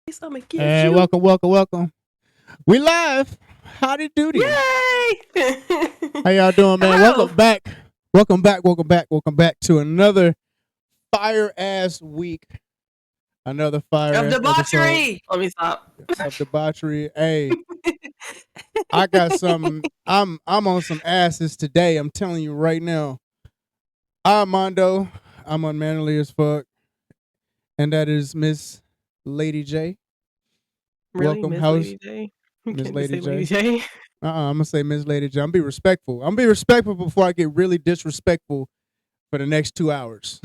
I'm gonna kiss And you. welcome. We live. Howdy doody. Yay! How y'all doing, man? Hello. Welcome back to another fire ass week. Another fire Of ass episode debauchery. Let me stop. of debauchery. Hey, I got some. I'm on some asses today. I'm telling you right now. I'm Mondo. I'm unmannerly as fuck, and that is Miss Lady J. Really, Welcome, Miss how's Lady J? You Miss can't just Lady say Lady J? J. I'm gonna say Miss Lady J. I'm be respectful. I'm be respectful before I get really disrespectful for the next 2 hours.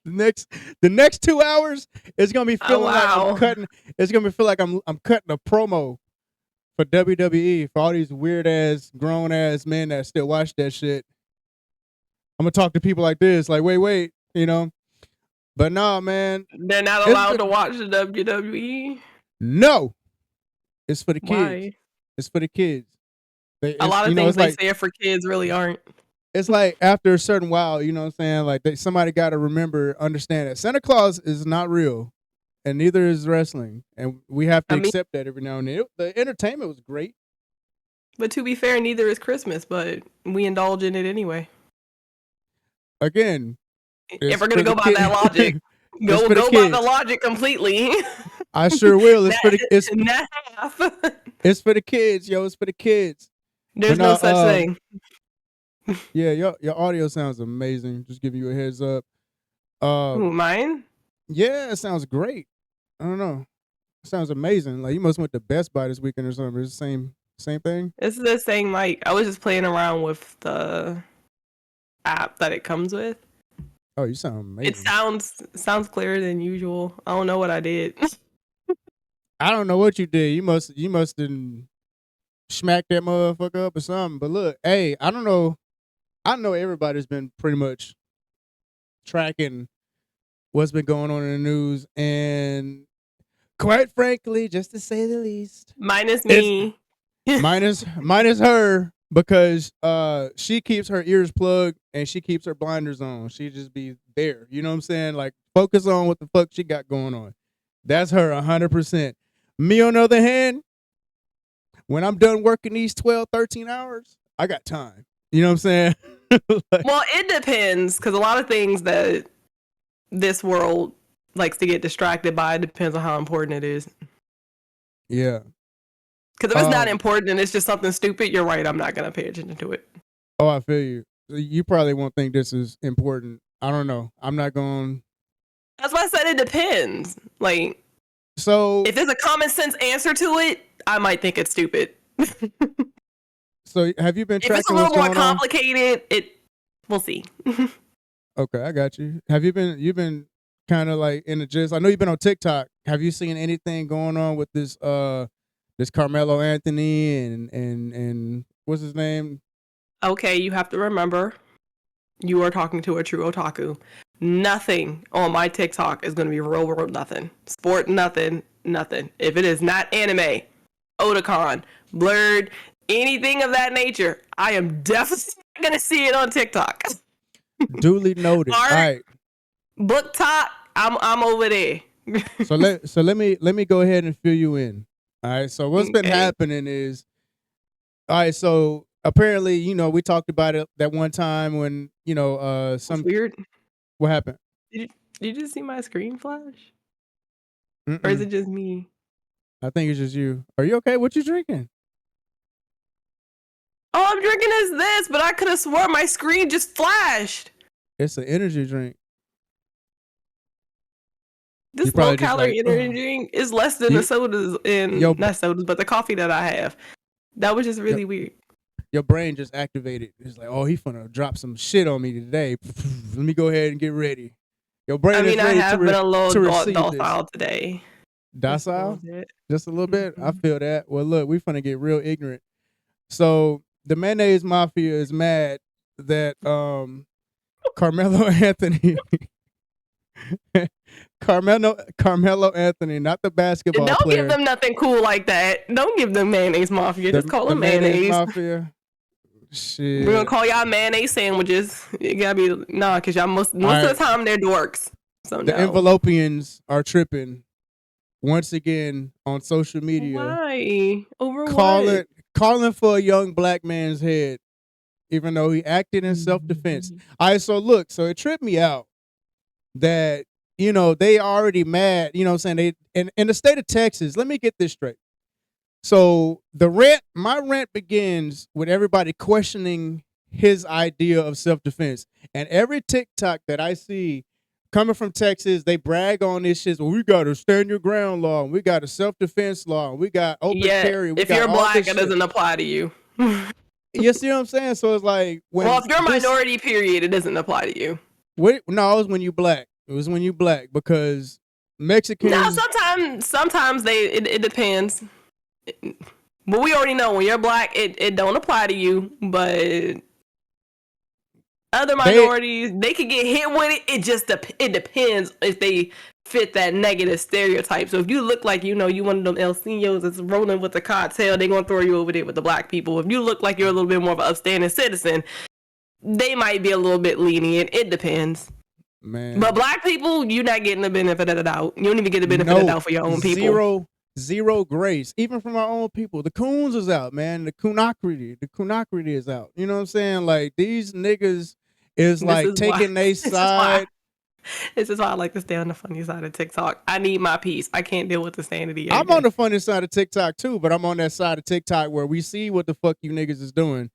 the next 2 hours is gonna be Oh feeling like I'm wow. cutting. It's gonna be feel like I'm cutting a promo for WWE for all these weird ass grown ass men that still watch that shit. I'm gonna talk to people like this, like wait, you know. But no, man, They're not it's allowed been to watch the WWE. no. It's for the kids. Why? It's for the kids. A It's lot of things they say are for kids really aren't. it's like after a certain while, you know what I'm saying? Like somebody got to understand that Santa Claus is not real, and neither is wrestling, and we have to I mean, accept that every now and then. The entertainment was great. but to be fair, neither is Christmas, but we indulge in it anyway. Again, If it's we're for gonna the go by that logic, it's for the go by the kids. logic completely. I sure will. It's for the Not half. it's for the kids, yo. It's for the kids. There's But no no, such thing. yeah, your audio sounds amazing. Just giving you a heads up. Who, mine? Yeah, it sounds great. I don't know. It sounds amazing. Like you must went to Best Buy this weekend or something. It's the same thing. It's the same mic. I was just playing around with the app that it comes with. Oh, you sound amazing. It sounds clearer than usual. I don't know what I did. I don't know what you did. You must have smacked that motherfucker up or something. But look, hey, I don't know. I know everybody's been pretty much tracking what's been going on in the news, and quite frankly, just to say the least, Minus me. minus her because she keeps her ears plugged and she keeps her blinders on. She just be there. You know what I'm saying? Like focus on what the fuck she got going on. That's her 100%. Me on the other hand, when I'm done working these 12, 13 hours, I got time. You know what I'm saying? Well, it depends, because a lot of things that this world likes to get distracted by depends on how important it is. Yeah. Because if it's not important and it's just something stupid, you're right. I'm not going to pay attention to it. Oh, I feel you. You probably won't think this is important. I don't know. I'm not going. That's why I said it depends. Like, so if there's a common sense answer to it, I might think it's stupid. So have you been tracking? If it's a little more complicated, we'll see. Okay, I got you. Have you've been kind of like in the gist? I know you've been on TikTok. Have you seen anything going on with this Karmelo Anthony and what's his name? Okay, you have to remember, you are talking to a true otaku. Nothing on my TikTok is going to be real world nothing. Sport nothing. If it is not anime, otakon, blurred, anything of that nature, I am definitely going to see it on TikTok. Duly noted. Art, all right. Book talk, I'm over there. so let me go ahead and fill you in. All right. So what's been happening is, all right. So apparently, we talked about it that one time when some That's weird. What happened? Did you just see my screen flash? Mm-mm. Or is it just me? I think it's just you. Are you okay? What you drinking? All I'm drinking is this, but I could have sworn my screen just flashed. It's an energy drink. This low calorie energy drink is less than the sodas not sodas, but the coffee that I have. That was just really weird. Your brain just activated. It's like, oh, he finna drop some shit on me today. Let me go ahead and get ready. Your brain is ready I have been a little docile today. Docile? Just a little bit? I feel that. Well, look, we finna get real ignorant. So the mayonnaise mafia is mad that Karmelo Anthony Karmelo Anthony, not the basketball player. Don't give them nothing cool like that. Don't give them mayonnaise mafia. Just call them mayonnaise mafia. Shit. We're gonna call y'all mayonnaise sandwiches. It gotta be because y'all most of the time they're dorks. So the Envelopians are tripping once again on social media Why? Over what? calling for a young black man's head, even though he acted in self-defense. All right, so look, so it tripped me out that, they already mad, what I'm saying? They in the state of Texas, let me get this straight. So my rant begins with everybody questioning his idea of self-defense. And every TikTok that I see coming from Texas, they brag on this shit. Well, we got a stand your ground law, and we got a self-defense law, and we got open carry. If you're black, it doesn't apply to you. You see what I'm saying? So it's like, if you're a minority, period, it doesn't apply to you. No, it was when you black. It was when you black, because Mexicans. No, sometimes it depends. But we already know when you're black, it don't apply to you. But other minorities, they could get hit with it. It depends if they fit that negative stereotype. So if you look like you one of them El Senos that's rolling with the cartel, they're gonna throw you over there with the black people. If you look like you're a little bit more of an upstanding citizen, they might be a little bit lenient. It depends. Man. But black people, you're not getting the benefit of the doubt. You don't even get the benefit of the doubt for your own people. Zero grace, even from our own people. The coons is out, man. The coonacrity is out. You know what I'm saying? Like, these niggas is taking their side. This is why I like to stay on the funny side of TikTok. I need my peace. I can't deal with the sanity. I'm on the funny side of TikTok too, but I'm on that side of TikTok where we see what the fuck you niggas is doing,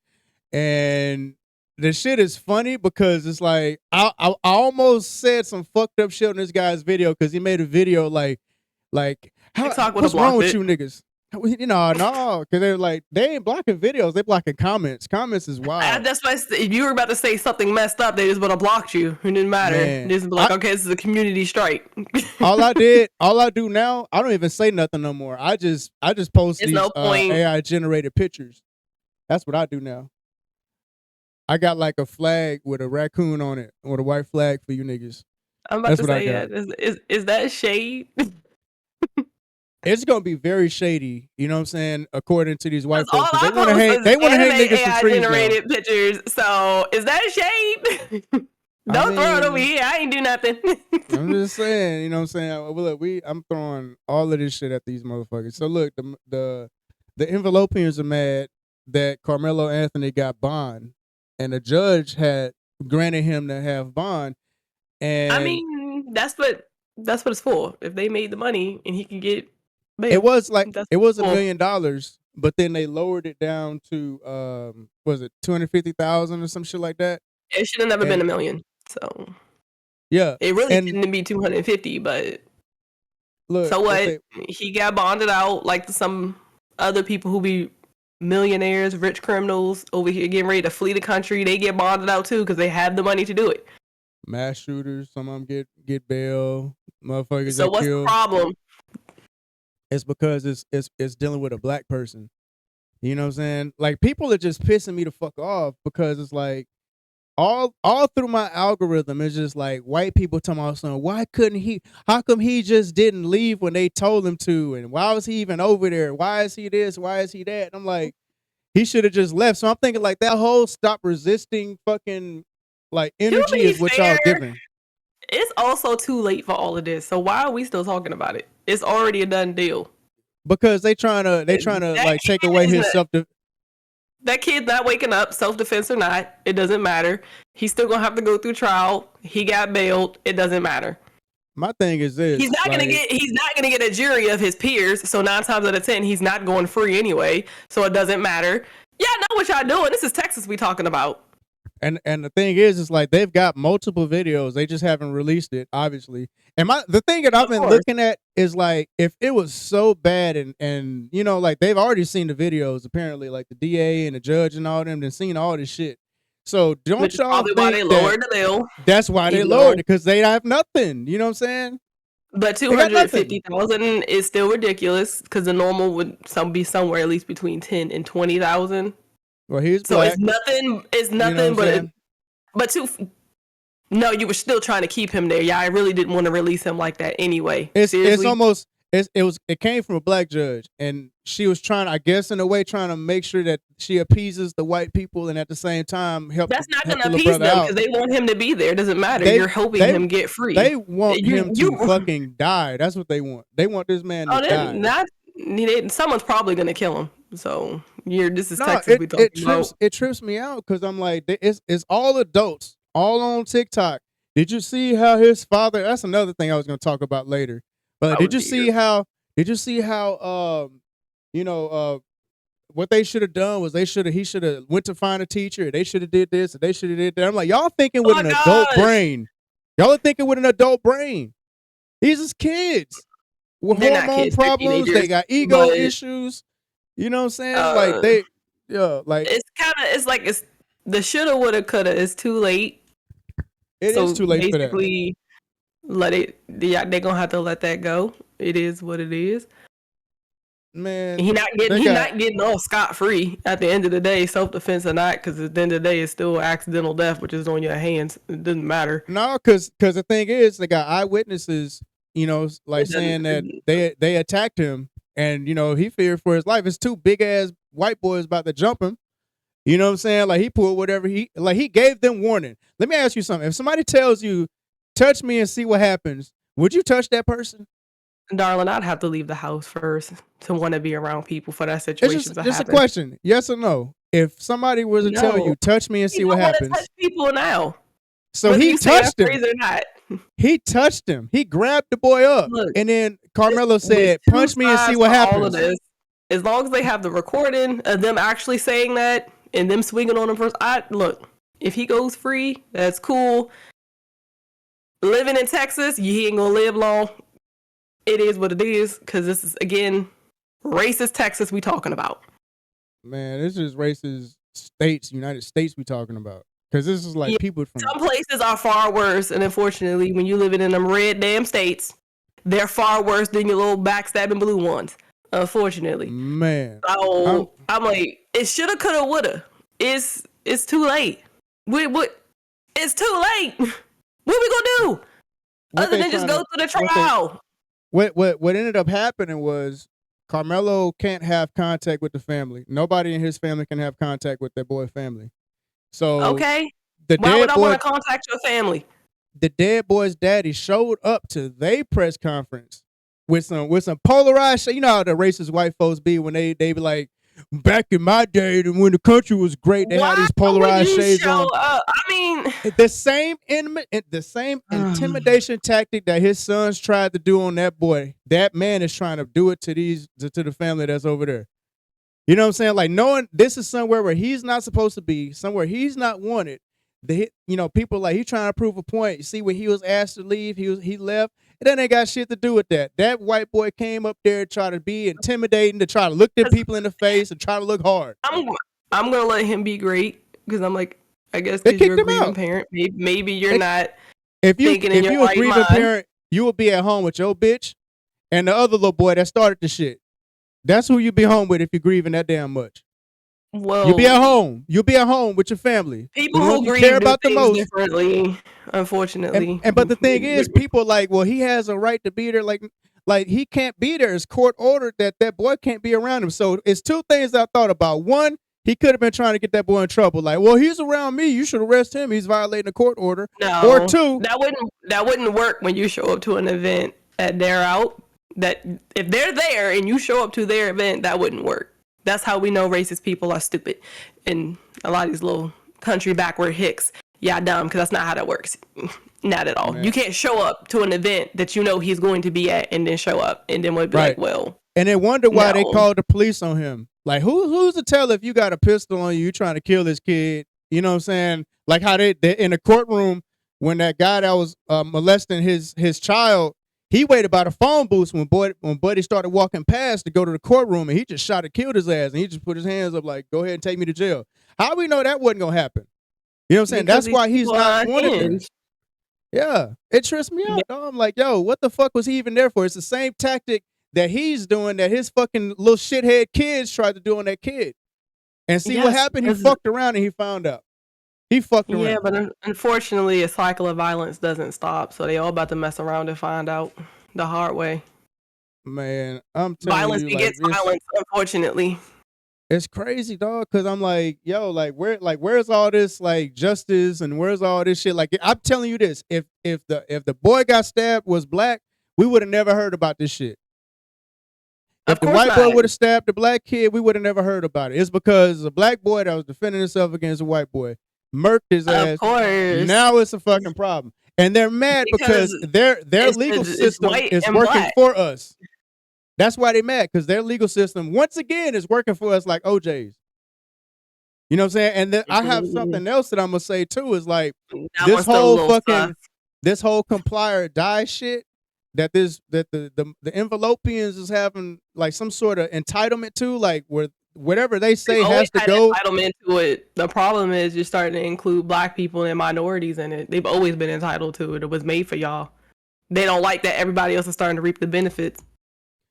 and the shit is funny because it's like I almost said some fucked up shit in this guy's video because he made a video like what's wrong with you niggas? No, because they're like, they ain't blocking videos, they blocking comments. Comments is wild. That's why if you were about to say something messed up, they just would have blocked you. It didn't matter. They just be like, okay, this is a community strike. all I do now, I don't even say nothing no more. I just post these AI generated pictures. That's what I do now. I got like a flag with a raccoon on it, with a white flag for you niggas. I'm about to say, is that shade? It's gonna be very shady, you know what I'm saying? According to these white folks, they want to hang niggas to trees. Generated pictures. So is that shade? Don't throw it over here. I ain't do nothing. I'm just saying, you know what I'm saying? Well, look, I'm throwing all of this shit at these motherfuckers. So look, the envelopians are mad that Karmelo Anthony got bond, and the judge had granted him to have bond. And I mean, that's what it's for. If they made the money and he can get bail, it was $1 million, but then they lowered it down to was it 250,000 or some shit like that? It should have never been $1 million. So yeah, it really shouldn't be 250. But look, so what? He got bonded out like some other people who be millionaires, rich criminals over here getting ready to flee the country. They get bonded out too because they have the money to do it. Mass shooters, some of them get bail. Motherfuckers. So what's the problem? It's because it's dealing with a black person. You know what I'm saying? Like, people are just pissing me the fuck off because it's like all through my algorithm it's just like white people talking about something. How come he just didn't leave when they told him to? And why was he even over there? Why is he this? Why is he that? And I'm like, he should have just left. So I'm thinking like that whole stop resisting fucking like energy is what y'all giving. It's also too late for all of this. So why are we still talking about it? It's already a done deal. Because they trying to like take away his that kid's not waking up, self-defense or not. It doesn't matter. He's still gonna have to go through trial. He got bailed. It doesn't matter. My thing is this: he's not gonna get a jury of his peers. So 9 times out of 10, he's not going free anyway. So it doesn't matter. Yeah, I know what y'all doing. This is Texas we talking about. And the thing is like they've got multiple videos. They just haven't released it, obviously. And the thing that I've been looking at is like, if it was so bad and you know, like they've already seen the videos, apparently, like the DA and the judge and all them, they've seen all this shit. So don't y'all think why they lowered the bill? That's why they lowered it, because they have nothing. You know what I'm saying? But 250,000 is still ridiculous because the normal would be somewhere at least between 10 and 20,000. Well, he's so black. It's nothing, no, you were still trying to keep him there. Yeah, I really didn't want to release him like that anyway. It's it came from a black judge, and she was trying, I guess, in a way, trying to make sure that she appeases the white people, and at the same time That's not help gonna the little appease brother them out. because they want him to be there. It doesn't matter. They You're helping they him get free. they want You him to fucking die. That's what they want. They want this man to die. Someone's probably gonna kill him. So this is No, Texas we talking about. it trips me out because I'm like, it's all adults, all on TikTok. Did you see how his father? That's another thing I was going to talk about later. But Oh, did you see how? Did you see how? What they should have done was he should have went to find a teacher. They should have did this. They should have did that. I'm like, y'all thinking with Oh an my adult gosh. brain. Y'all are thinking with an adult brain. These is kids with They're not hormone kids, they're problems. They teenagers, got ego but issues. You know what I'm saying? Like it's like it's the shoulda, woulda, coulda. It's too late. It is too late for that. Basically, let it. Yeah, they're gonna have to let that go. It is what it is. Man, He's not getting off scot free at the end of the day, self defense or not, because at the end of the day, it's still accidental death, which is on your hands. It doesn't matter. No, because the thing is, they got eyewitnesses, like saying that they attacked him, and he feared for his life. It's two big ass white boys about to jump him. You know what I'm saying? Like he pulled whatever he gave them warning. Let me ask you something. If somebody tells you, touch me and see what happens, would you touch that person? Darling, I'd have to leave the house first to want to be around people for that situation to happen. Just a question, yes or no? If somebody was to tell you, touch me and see what happens. Touch people now. So he touched him. He touched him. He grabbed the boy up. Look, and then Karmelo said, punch me and see what happens. All of this. As long as they have the recording of them actually saying that and them swinging on him first, look, if he goes free, that's cool. Living in Texas, he ain't gonna live long. It is what it is, because this is, again, racist Texas we talking about. Man, this is racist states, United States we talking about. Because this is like people from... Some places are far worse, and unfortunately, when you living in them red damn states, they're far worse than your little backstabbing blue ones, unfortunately. Man. So, I'm like, it shoulda, coulda, woulda. It's too late. It's too late. What we gonna do? Other than just go through the trial. What ended up happening was Karmelo can't have contact with the family. Nobody in his family can have contact with their boy family. So okay, why would I want to contact your family? The dead boy's daddy showed up to their press conference with some polarized shit. You know how the racist white folks be when they be like, back in my day and when the country was great, they had these polarized shades on. I mean, the same intimidation tactic that his sons tried to do on that boy, that man is trying to do it to the family that's over there. You know what I'm saying? Like, knowing this is somewhere where he's not supposed to be, somewhere he's not wanted. People like, he's trying to prove a point. You see, when he was asked to leave, he left. It ain't got shit to do with that. That white boy came up there to try to be intimidating, to try to look at people in the face and try to look hard. I'm gonna let him be great, because I'm like, I guess because you're a grieving parent, maybe you're not. If you a grieving parent, you will be at home with your bitch and the other little boy that started the shit. That's who you be home with if you're grieving that damn much. Well, you'll be at home. You'll be at home with your family. People who grieve care about the most differently, unfortunately. But the thing is, people like, well, he has a right to be there. Like he can't be there. It's court ordered that boy can't be around him. So it's two things I thought about. One, he could have been trying to get that boy in trouble. Like, well, he's around me. You should arrest him. He's violating a court order. No, or two, that wouldn't work when you show up to an event and they're out. That if they're there and you show up to their event, that wouldn't work. That's how we know racist people are stupid. And a lot of these little country backward hicks, dumb, because that's not how that works. Not at all. Man. You can't show up to an event that you know he's going to be at and then show up and then we'll be like, well. And they wonder why they called the police on him. Like, who's to tell if you got a pistol on you trying to kill this kid? You know what I'm saying? Like how they in the courtroom when that guy that was molesting his child, he waited by the phone booth when Buddy started walking past to go to the courtroom, and he just shot and killed his ass, and he just put his hands up like, go ahead and take me to jail. How we know that wasn't going to happen? You know what I'm saying? Because that's why he's not wanted. Yeah, it trips me out. Yeah. I'm like, yo, what the fuck was he even there for? It's the same tactic that he's doing that his fucking little shithead kids tried to do on that kid. And see what happened? He fucked around and he found out. He fucked around. Yeah, but unfortunately, a cycle of violence doesn't stop. So they all about to mess around and find out the hard way. Man, I'm telling Violence you, like begets violence, unfortunately. it's crazy, dog. Cause I'm like, yo, where's all this like justice and where's all this shit? Like, I'm telling you this: if the boy got stabbed was black, we would have never heard about this shit. If Of the course white boy not. would have stabbed the black kid, we would have never heard about it. It's because a black boy that was defending himself against a white boy murked his Of ass. course. Now it's a fucking problem, and they're mad because their legal system white is and working black. for us. That's why they mad, because their legal system once again is working for us like OJ's. You know what I'm saying? And then I have something else that I'm gonna say too. Is like That this one's still a whole little fucking sus. this whole comply or die shit that the envelopians is having like some sort of entitlement to, like where whatever they say They've has always to had go. entitlement to it. The problem is you're starting to include black people and minorities in it. They've always been entitled to it. It was made for y'all. They don't like that everybody else is starting to reap the benefits.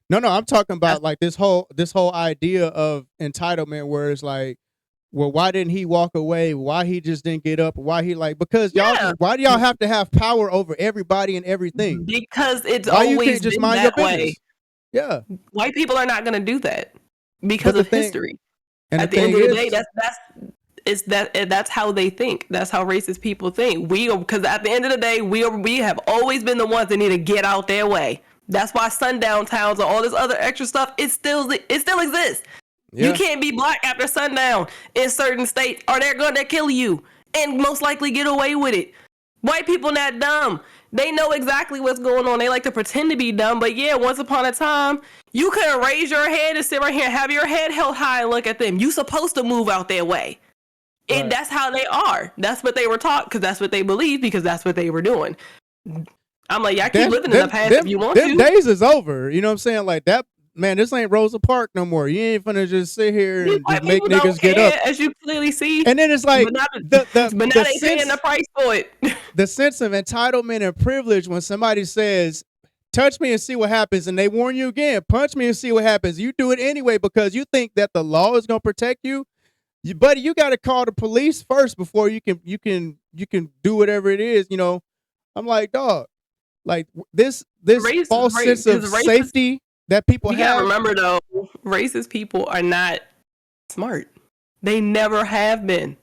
No, I'm talking about like this whole idea of entitlement where it's like, well, why didn't he walk away? Why he just didn't get up? Why he like, because y'all Yeah. why do y'all have to have power over everybody and everything? Because it's Why you always can't just been mind your that way. business? Yeah. White people are not going to do that because of history. And at the end of the day, that's how they think. That's how racist people think. Because at the end of the day, we have always been the ones that need to get out their way. That's why sundown towns and all this other extra stuff, it still exists. Yeah. You can't be black after sundown in certain states, or they're gonna kill you and most likely get away with it. White people not dumb. They know exactly what's going on. They like to pretend to be dumb, but yeah, once upon a time, you couldn't raise your head and sit right here and have your head held high and look at them. You supposed to move out their way. Right. And that's how they are. That's what they were taught, because that's what they believe, because that's what they were doing. I'm like, y'all keep living in the past if you want to. Them days is over. You know what I'm saying? Like that, man, this ain't Rosa Parks no more. You ain't finna just sit here and just make niggas get up. As you clearly see. And then it's like, but now they paying the price for it. The sense of entitlement and privilege when somebody says, touch me and see what happens, and they warn you again, punch me and see what happens. You do it anyway because you think that the law is gonna protect you. Buddy, you gotta call the police first before you can do whatever it is, you know. I'm like, dog, like this false sense of safety that people have. You gotta remember though, racist people are not smart. They never have been.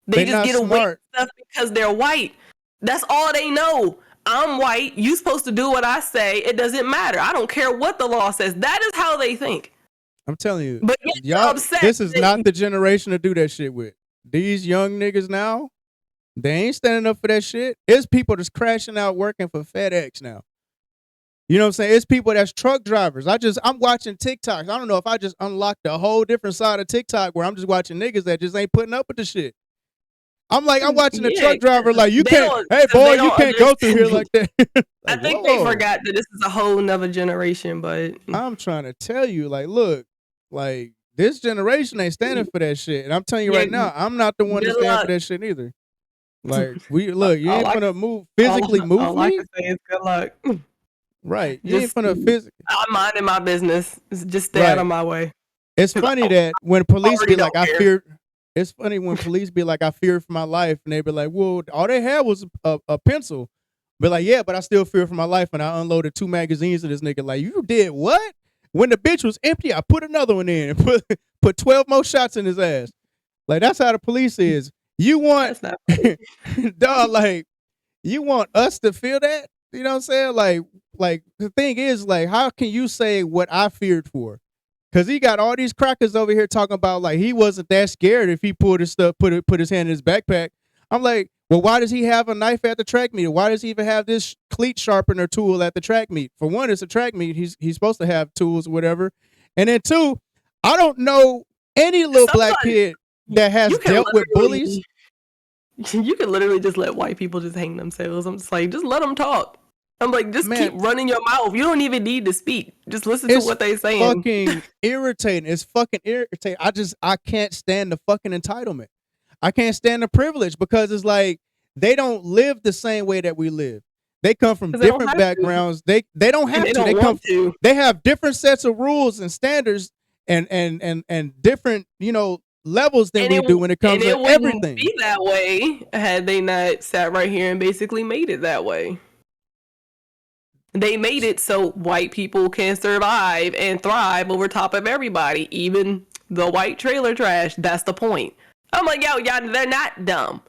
They just get away with stuff because they're white. That's all they know. I'm white. You supposed to do what I say. It doesn't matter. I don't care what the law says. That is how they think. I'm telling you, but y'all, this is not the generation to do that shit with. These young niggas now, they ain't standing up for that shit. It's people that's crashing out working for FedEx now. You know what I'm saying? It's people that's truck drivers. I'm watching TikToks. I don't know if I just unlocked a whole different side of TikTok where I'm just watching niggas that just ain't putting up with the shit. I'm like, I'm watching a truck driver like, you can't, hey boy, you can't go through here like that. Like, I think they forgot that this is a whole nother generation, but I'm trying to tell you, like, look, like this generation ain't standing for that shit. And I'm telling you right now, I'm not the one to stand for that shit either. Like, look, you ain't gonna physically move me. All I can say is good luck. Right. You ain't gonna physically. I'm minding my business. Just stay out of my way. It's funny that when police be like, I fear. It's funny when police be like, I fear for my life. And they be like, well, all they had was a pencil. But like, yeah, but I still fear for my life. And I unloaded 2 magazines of this nigga. Like, you did what? When the bitch was empty, I put another one in and put 12 more shots in his ass. Like, that's how the police is. You want, dog, like, you want us to feel that? You know what I'm saying? Like the thing is, like, how can you say what I feared for? Because he got all these crackers over here talking about like he wasn't that scared if he pulled his stuff, put his hand in his backpack. I'm like, well, why does he have a knife at the track meet? Why does he even have this cleat sharpener tool at the track meet? For one, it's a track meet. He's supposed to have tools or whatever. And then 2, I don't know any little black kid that has dealt with bullies. You can literally just let white people just hang themselves. I'm just like, just let them talk. I'm like, just keep running your mouth. You don't even need to speak. Just listen to what they're saying. It's fucking irritating. It's fucking irritating. I can't stand the fucking entitlement. I can't stand the privilege because it's like they don't live the same way that we live. They come from different backgrounds. They don't have to. They have different sets of rules and standards and different, you know, levels than we do when it comes to everything. It wouldn't be that way had they not sat right here and basically made it that way. They made it so white people can survive and thrive over top of everybody, even the white trailer trash. That's the point. I'm like, yo, y'all, they're not dumb.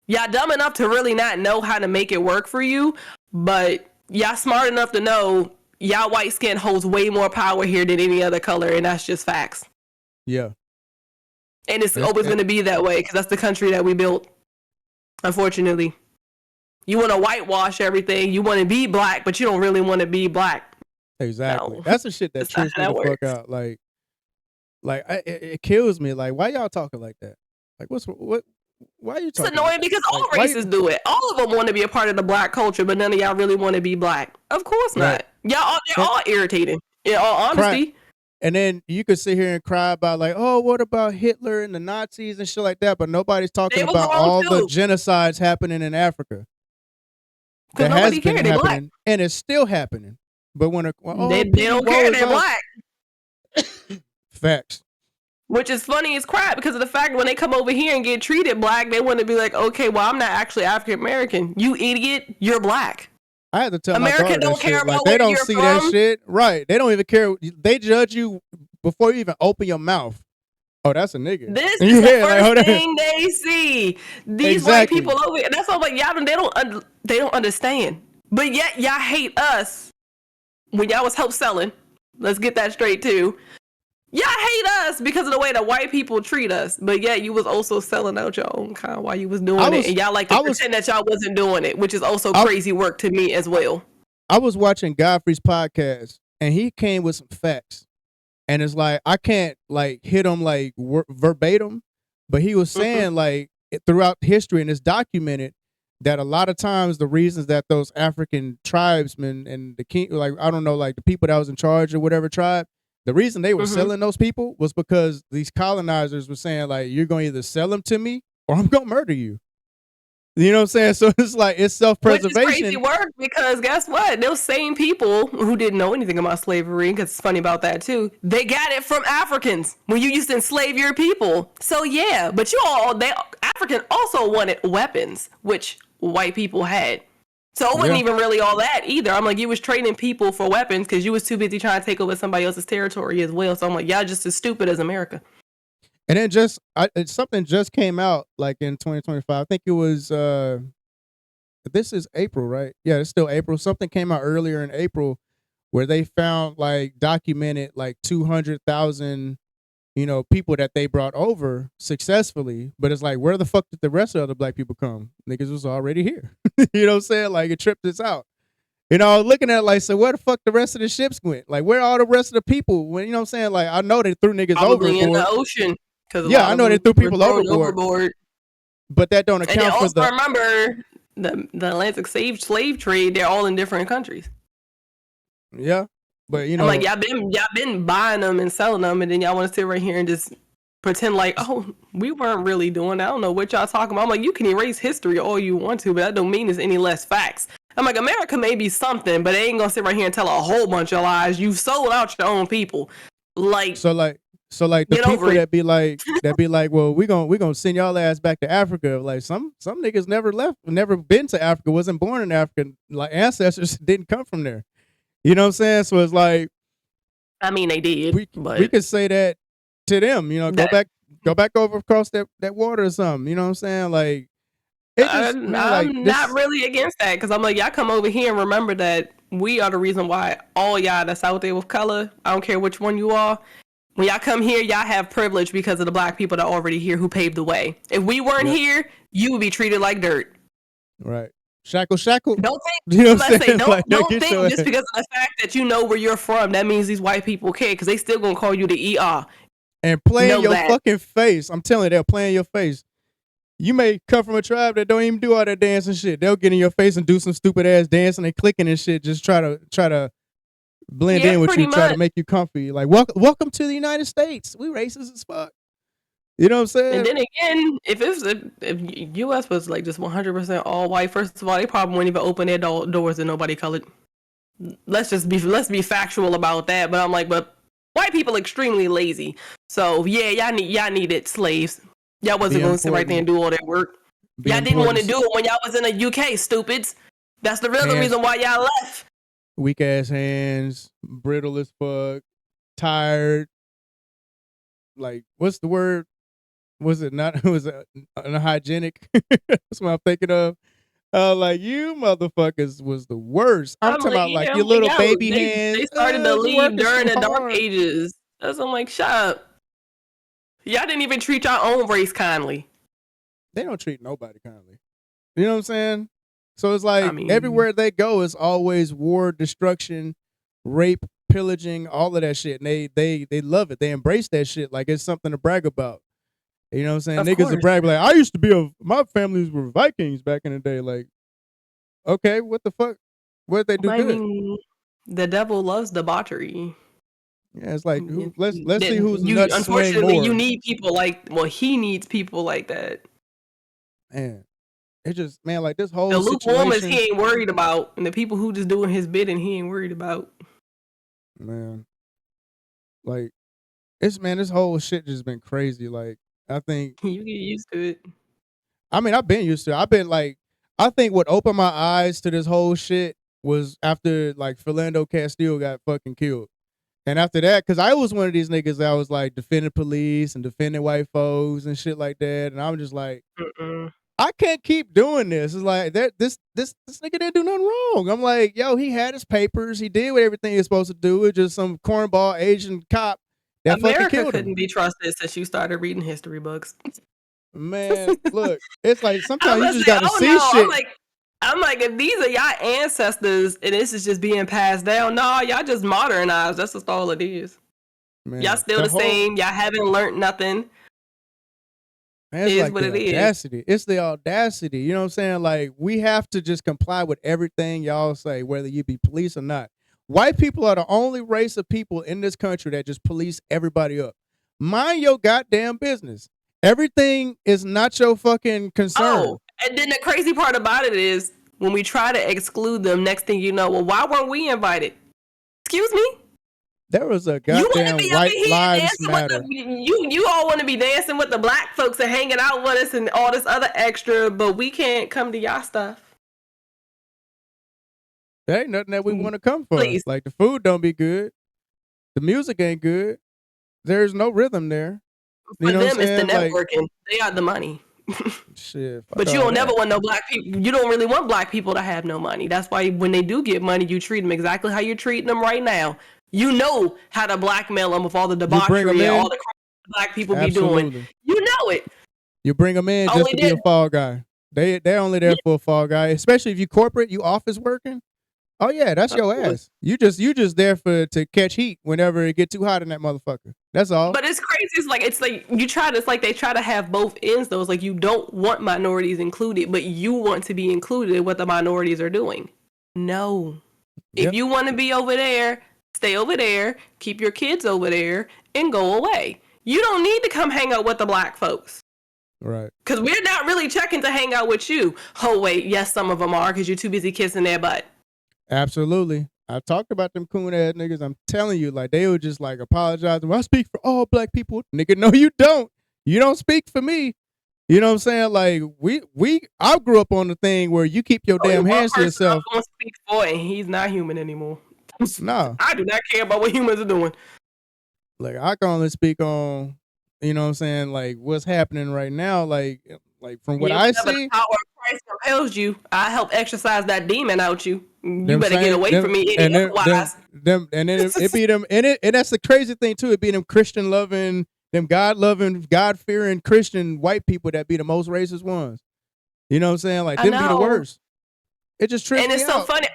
Y'all dumb enough to really not know how to make it work for you, but y'all smart enough to know y'all white skin holds way more power here than any other color, and that's just facts. Yeah. And it's always going to be that way because that's the country that we built, unfortunately. You want to whitewash everything. You want to be black, but you don't really want to be black. Exactly. No. That's the shit that trips me the fuck out. It kills me. Like, why y'all talking like that? Like, why are you talking? It's annoying because all races do it. All of them want to be a part of the black culture, but none of y'all really want to be black. Of course not. Y'all, they're all irritating. In all honesty. And then you could sit here and cry about like, oh, what about Hitler and the Nazis and shit like that? But nobody's talking about all the genocides happening in Africa. That has been happening, and it's still happening. But when they don't care, they're black. Facts. Which is funny as crap because of the fact when they come over here and get treated black, they want to be like, okay, well, I'm not actually African American. You idiot, you're black. I had to tell America my daughter don't care about they where don't you're see from. that shit. Right. They don't even care. They judge you before you even open your mouth. Oh, that's a nigga. This is the first thing they see. These white people over here. That's all. Like y'all, they don't understand. But yet y'all hate us when y'all was help selling. Let's get that straight too. Y'all hate us because of the way that white people treat us. But yet you was also selling out your own kind while you was doing it, and y'all like to pretend that y'all wasn't doing it, which is also crazy work to me as well. I was watching Godfrey's podcast, and he came with some facts. And it's like, I can't like hit him like verbatim, but he was saying like throughout history, and it's documented that a lot of times the reasons that those African tribesmen and the king, like, I don't know, like the people that was in charge of whatever tribe, the reason they were selling those people was because these colonizers were saying like, you're going to either sell them to me or I'm going to murder you. You know what I'm saying? So it's like, it's self-preservation. Which is crazy work because guess what? Those same people who didn't know anything about slavery, because it's funny about that too, they got it from Africans when you used to enslave your people. So yeah, but African also wanted weapons, which white people had. So it wasn't even really all that either. I'm like, you was trading people for weapons because you was too busy trying to take over somebody else's territory as well. So I'm like, y'all just as stupid as America. And then something just came out like in 2025. I think it was, this is April, right? Yeah, it's still April. Something came out earlier in April where they found like documented like 200,000, people that they brought over successfully. But it's like, where the fuck did the rest of the black people come? Niggas was already here. You know what I'm saying? Like it tripped us out. Looking at it like, so where the fuck the rest of the ships went? Like where all the rest of the people went? You know what I'm saying? Like I know they threw niggas overboard. In the ocean. Yeah, I know they threw people overboard. But that don't account for the. Remember the Atlantic slave trade. They're all in different countries. Yeah, but I'm like y'all been buying them and selling them, and then y'all want to sit right here and just pretend like, oh, we weren't really doing that. I don't know what y'all talking about. I'm like, you can erase history all you want to, but that don't mean there's any less facts. I'm like, America may be something, but they ain't gonna sit right here and tell a whole bunch of lies. You've sold out your own people. So the people that be like, well, we gonna send y'all ass back to Africa. Like some niggas never been to Africa, wasn't born in Africa. Like ancestors didn't come from there. You know what I'm saying? So it's like, I mean, they did. We could say that to them. Go back over across that water or something. You know what I'm saying? Like, I'm not really against that because I'm like, y'all come over here and remember that we are the reason why all y'all that's out there with color. I don't care which one you are. When y'all come here, y'all have privilege because of the black people that are already here who paved the way. If we weren't here, you would be treated like dirt. Right. Shackle. Don't think, don't think just because of the fact that you know where you're from, that means these white people care because they still gonna call you the ER. And play in your fucking face. I'm telling you, they'll play in your face. You may come from a tribe that don't even do all that dancing shit. They'll get in your face and do some stupid ass dancing and clicking and shit. Just try to blend in with you, try to make you comfy. Like, welcome to the United States. We racist as fuck. You know what I'm saying? And then again, if U.S. was like just 100% all white, first of all, they probably wouldn't even open their doors to nobody colored. Let's be factual about that. But I'm like, but white people are extremely lazy. So yeah, y'all needed slaves. Y'all wasn't going to sit right there and do all that work. Y'all didn't want to do it when y'all was in the UK, stupids. That's the real reason why y'all left. weak ass hands, brittle as fuck, tired. Like, what's the word? Was it not? Was it unhygienic? That's what I'm thinking of. Like, you motherfuckers was the worst. I'm I'm talking like, about like yeah, your I'm like, little yo, baby they hands. started to It's leave working during too the Dark hard. Ages. That's I'm like, shut up. Y'all didn't even treat your own race kindly. They don't treat nobody kindly. You know what I'm saying? So it's I like mean, everywhere they go, it's always war, destruction, rape, pillaging, all of that shit. And they love it. They embrace that shit like it's something to brag about. You know what I'm saying? of Niggas will course. brag like, I used to be my families were Vikings back in the day. Like, okay, what the fuck? What did they do I good? mean, the devil loves debauchery. Yeah, it's like let's see whose You nuts swing unfortunately you more. need people like he needs people like that. Man, it just like this The whole lukewarm is situation. he ain't worried about, and the people who just doing his bidding he ain't worried about. Man, like this whole shit just been crazy. Like I think You get used to it. I mean, I've been used to it. I've been like, I think what opened my eyes to this whole shit was after like Philando Castile got fucking killed. And after that, because I was one of these niggas that was like defending police and defending white folks and shit like that. And I'm just like, Mm-mm. I can't keep doing this. It's like this nigga didn't do nothing wrong. I'm like, yo, he had his papers. He did what everything he was supposed to do. It's just some cornball Asian cop that fucking America killed him. couldn't be trusted since you started reading history books. Man, look, it's like I sometimes you was just gonna got to say, oh see no, shit. I'm like, if these are y'all ancestors and this is just being passed down, no, y'all just modernized. That's just all it is. Man, Y'all still the same. Y'all haven't learned nothing. Man, it's It is like what the it is. audacity. It's the audacity. You know what I'm saying? Like, we have to just comply with everything y'all say, whether you be police or not. White people are the only race of people in this country that just police everybody up. Mind your goddamn business. Everything is not your fucking concern. Oh, and then the crazy part about it is when we try to exclude them, next thing you know, well, why weren't we invited? Excuse me? There was a You want to goddamn be over White here Lives dancing with Matter. you all want to be dancing with the black folks and hanging out with us and all this other extra, but we can't come to y'all stuff. There ain't nothing that we want to come for. Please. Like, the food don't be good. The music ain't good. There's no rhythm there. For You know them, what I'm it's the saying? Like, networking. They got the money. shit, fuck But you all don't never that. want no black people. You don't really want black people to have no money. That's why when they do get money, you treat them exactly how you're treating them right now. You know how to blackmail them with all the You bring them debauchery and all in. the crap black people be Absolutely. doing. You know it. You bring them in just Only to be a did fall guy. They're only there for a fall guy, especially if you corporate, you office working. Oh yeah, that's your ass. You just there to catch heat whenever it get too hot in that motherfucker. That's all. But it's crazy. It's like you try to. It's like they try to have both ends. Though it's like you don't want minorities included, but you want to be included in what the minorities are doing. No, Yep. if you want to be over there, stay over there. Keep your kids over there and go away. You don't need to come hang out with the black folks. Right. Because we're not really checking to hang out with you. Oh wait, yes, some of them are because you're too busy kissing their butt. Absolutely. I talked about them coon ass niggas. I'm telling you, like they would just like apologize. Well, I speak for all black people. Nigga, no, you don't. You don't speak for me. You know what I'm saying? Like I grew up on the thing where you keep your damn hands to yourself. I'm gonna speak for, and he's not human anymore. No. I do not care about what humans are doing. Like I can only speak on, you know what I'm saying, like what's happening right now, like from what I see. The power of Christ compels you. I help exercise that demon out you. You better get away from me. And then it be them and that's the crazy thing too. It be them Christian loving, them God loving, God fearing Christian white people that be the most racist ones. You know what I'm saying? Like them be the worst. It just trips me out. And it's so funny.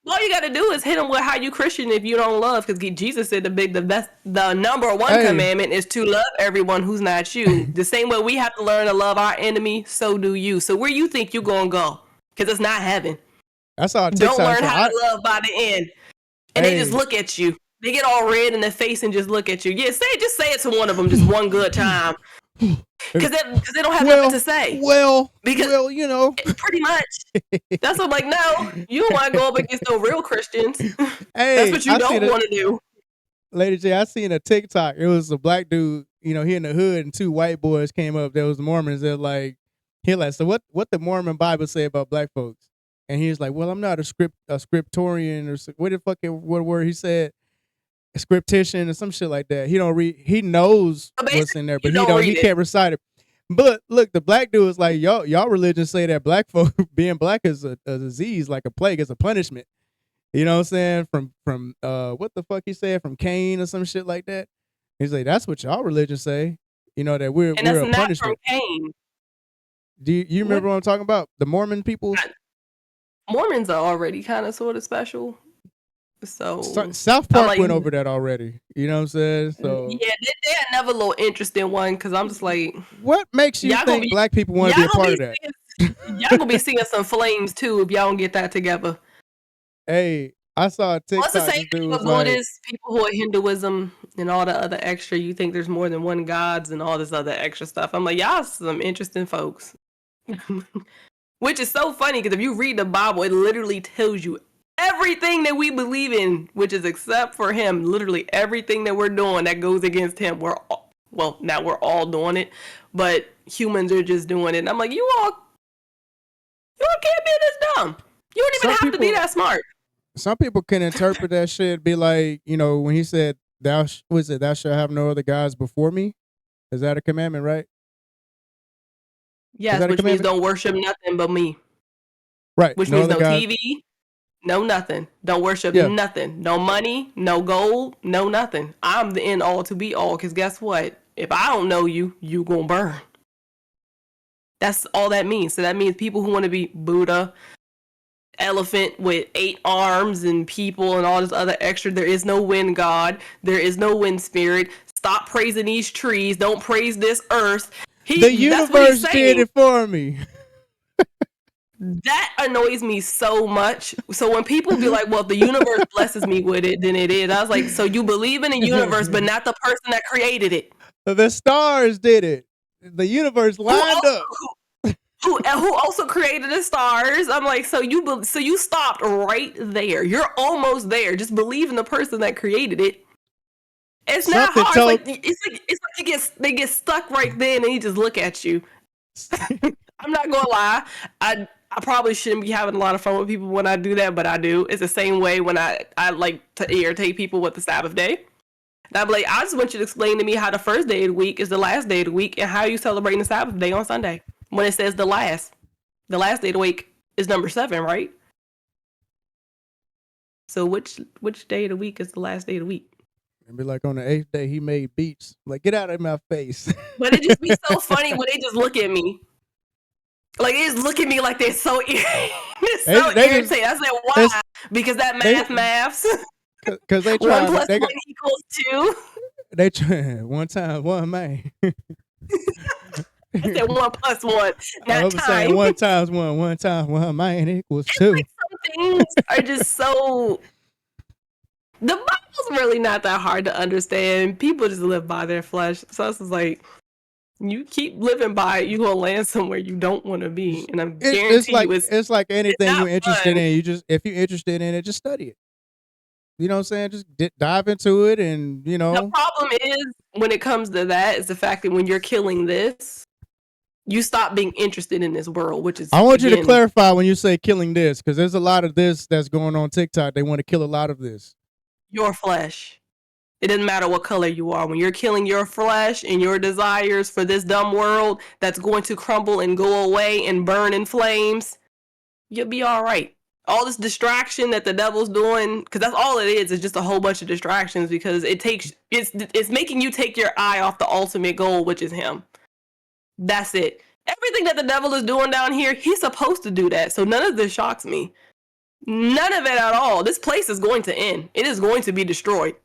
All you got to do is hit them with how you Christian if you don't love, because Jesus said the number one commandment is to love everyone who's not you. The same way we have to learn to love our enemy, so do you. So where you think you gonna go? Because it's not heaven. That's all. Don't learn how to love by the end, and they just look at you. They get all red in the face and just look at you. Yeah, just say it to one of them just one good time. Because they don't have nothing to say. Well, you know. Pretty much. That's what I'm like, no, you don't want to go up against no real Christians. Hey, that's what you don't want to do. Lady J, I seen a TikTok. It was a black dude, you know, he in the hood, and two white boys came up. There was Mormons. They're like, so what the Mormon Bible say about black folks? and he was like, "Well, I'm not a scriptorian or what the fucking what word he said, a scriptician or some shit like that. He don't read. He knows So what's in there, but you don't read he it. can't recite it. But look, the black dude is like, y'all religion say that black folk being black is a disease, like a plague, it's a punishment. You know what I'm saying? From what the fuck he said, from Cain or some shit like that. He's like, that's what y'all religion say. You know, that we're And that's a not punishment. from Cain. Do you remember what I'm talking about? The Mormon people? Mormons are already kind of sort of special. So South Park went over that already. You know what I'm saying? So yeah, they're another little interesting one because I'm just like, what makes you think black people want to be a part of that? Y'all gonna be seeing some flames too if y'all don't get that together. Hey, I saw a TikTok. What's the same thing with Buddhists, people who are Hinduism and all the other extra? You think there's more than one gods and all this other extra stuff. I'm like, y'all some interesting folks. Which is so funny because if you read the Bible, it literally tells you everything that we believe in, which is except for him. Literally everything that we're doing that goes against him. Now we're all doing it, but humans are just doing it. And I'm like, you all can't be this dumb. You don't even have to be that smart. Some people can interpret that shit, be like, you know, when he said, thou shalt have no other gods before me. Is that a commandment, right? Yes, which means don't worship nothing but me. Right. Which means no TV, no nothing. Don't worship nothing. No money, no gold, no nothing. I'm the end all to be all, because guess what? If I don't know you, you gonna burn. That's all that means. So that means people who want to be Buddha, elephant with 8 arms and people and all this other extra. There is no wind god. There is no wind spirit. Stop praising these trees. Don't praise this earth. The universe did it for me. That annoys me so much. So when people be like, well, if the universe blesses me with it, then it is. I was like, so you believe in the universe, but not the person that created it. The stars did it. The universe lined up. Who also created the stars? I'm like, so you stopped right there. You're almost there. Just believe in the person that created it. It's not hard. It's like they get stuck right then, and he just look at you. I'm not gonna lie. I probably shouldn't be having a lot of fun with people when I do that, but I do. It's the same way when I like to irritate people with the Sabbath day. And I'm like, I just want you to explain to me how the first day of the week is the last day of the week, and how you celebrating the Sabbath day on Sunday when it says the last day of the week is number 7, right? So which day of the week is the last day of the week? And be like, on the 8th day he made beats. Like, get out of my face. But it just be so funny when they just look at me. Like, they just look at me like they're so irritating. Irritating. I said, why? Because that maths. Because they try. 1 + 1 = 2. They try. One time, one man. I said 1 + 1. I was saying 1 times 1 times 1 man equals 2. Like some things are just so. The Bible's really not that hard to understand. People just live by their flesh. So it's just like, you keep living by it, you're gonna land somewhere you don't want to be. And I'm guarantee it's like anything you're interested in. If you're interested in it, just study it. You know what I'm saying? Just dive into it, and you know. The problem is when it comes to that is the fact that when you're killing this, you stop being interested in this world, which is. I want you to clarify when you say killing this, because there's a lot of this that's going on TikTok. They want to kill a lot of this. Your flesh. It doesn't matter what color you are. When you're killing your flesh and your desires for this dumb world that's going to crumble and go away and burn in flames, you'll be all right. All this distraction that the devil's doing, because that's all it is just a whole bunch of distractions, because it's making you take your eye off the ultimate goal, which is him. That's it. Everything that the devil is doing down here, he's supposed to do that. So none of this shocks me. None of it at all. This place is going to end. It is going to be destroyed.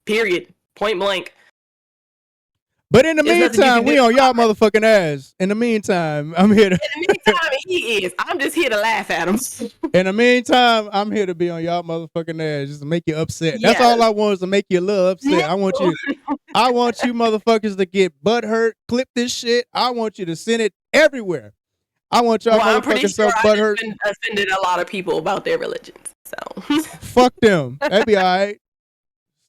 Period. Point blank. But in the meantime, we on y'all motherfucking ass. In the meantime, I'm here to. In the meantime, he is. I'm just here to laugh at him. In the meantime, I'm here to be on y'all motherfucking ass, just to make you upset. That's all I want, is to make you a little upset. I want you motherfuckers to get butt hurt. Clip this shit. I want you to send it everywhere. I want y'all motherfuckers so butt hurt. I've offended a lot of people about their religions. So fuck them. That'd be all right.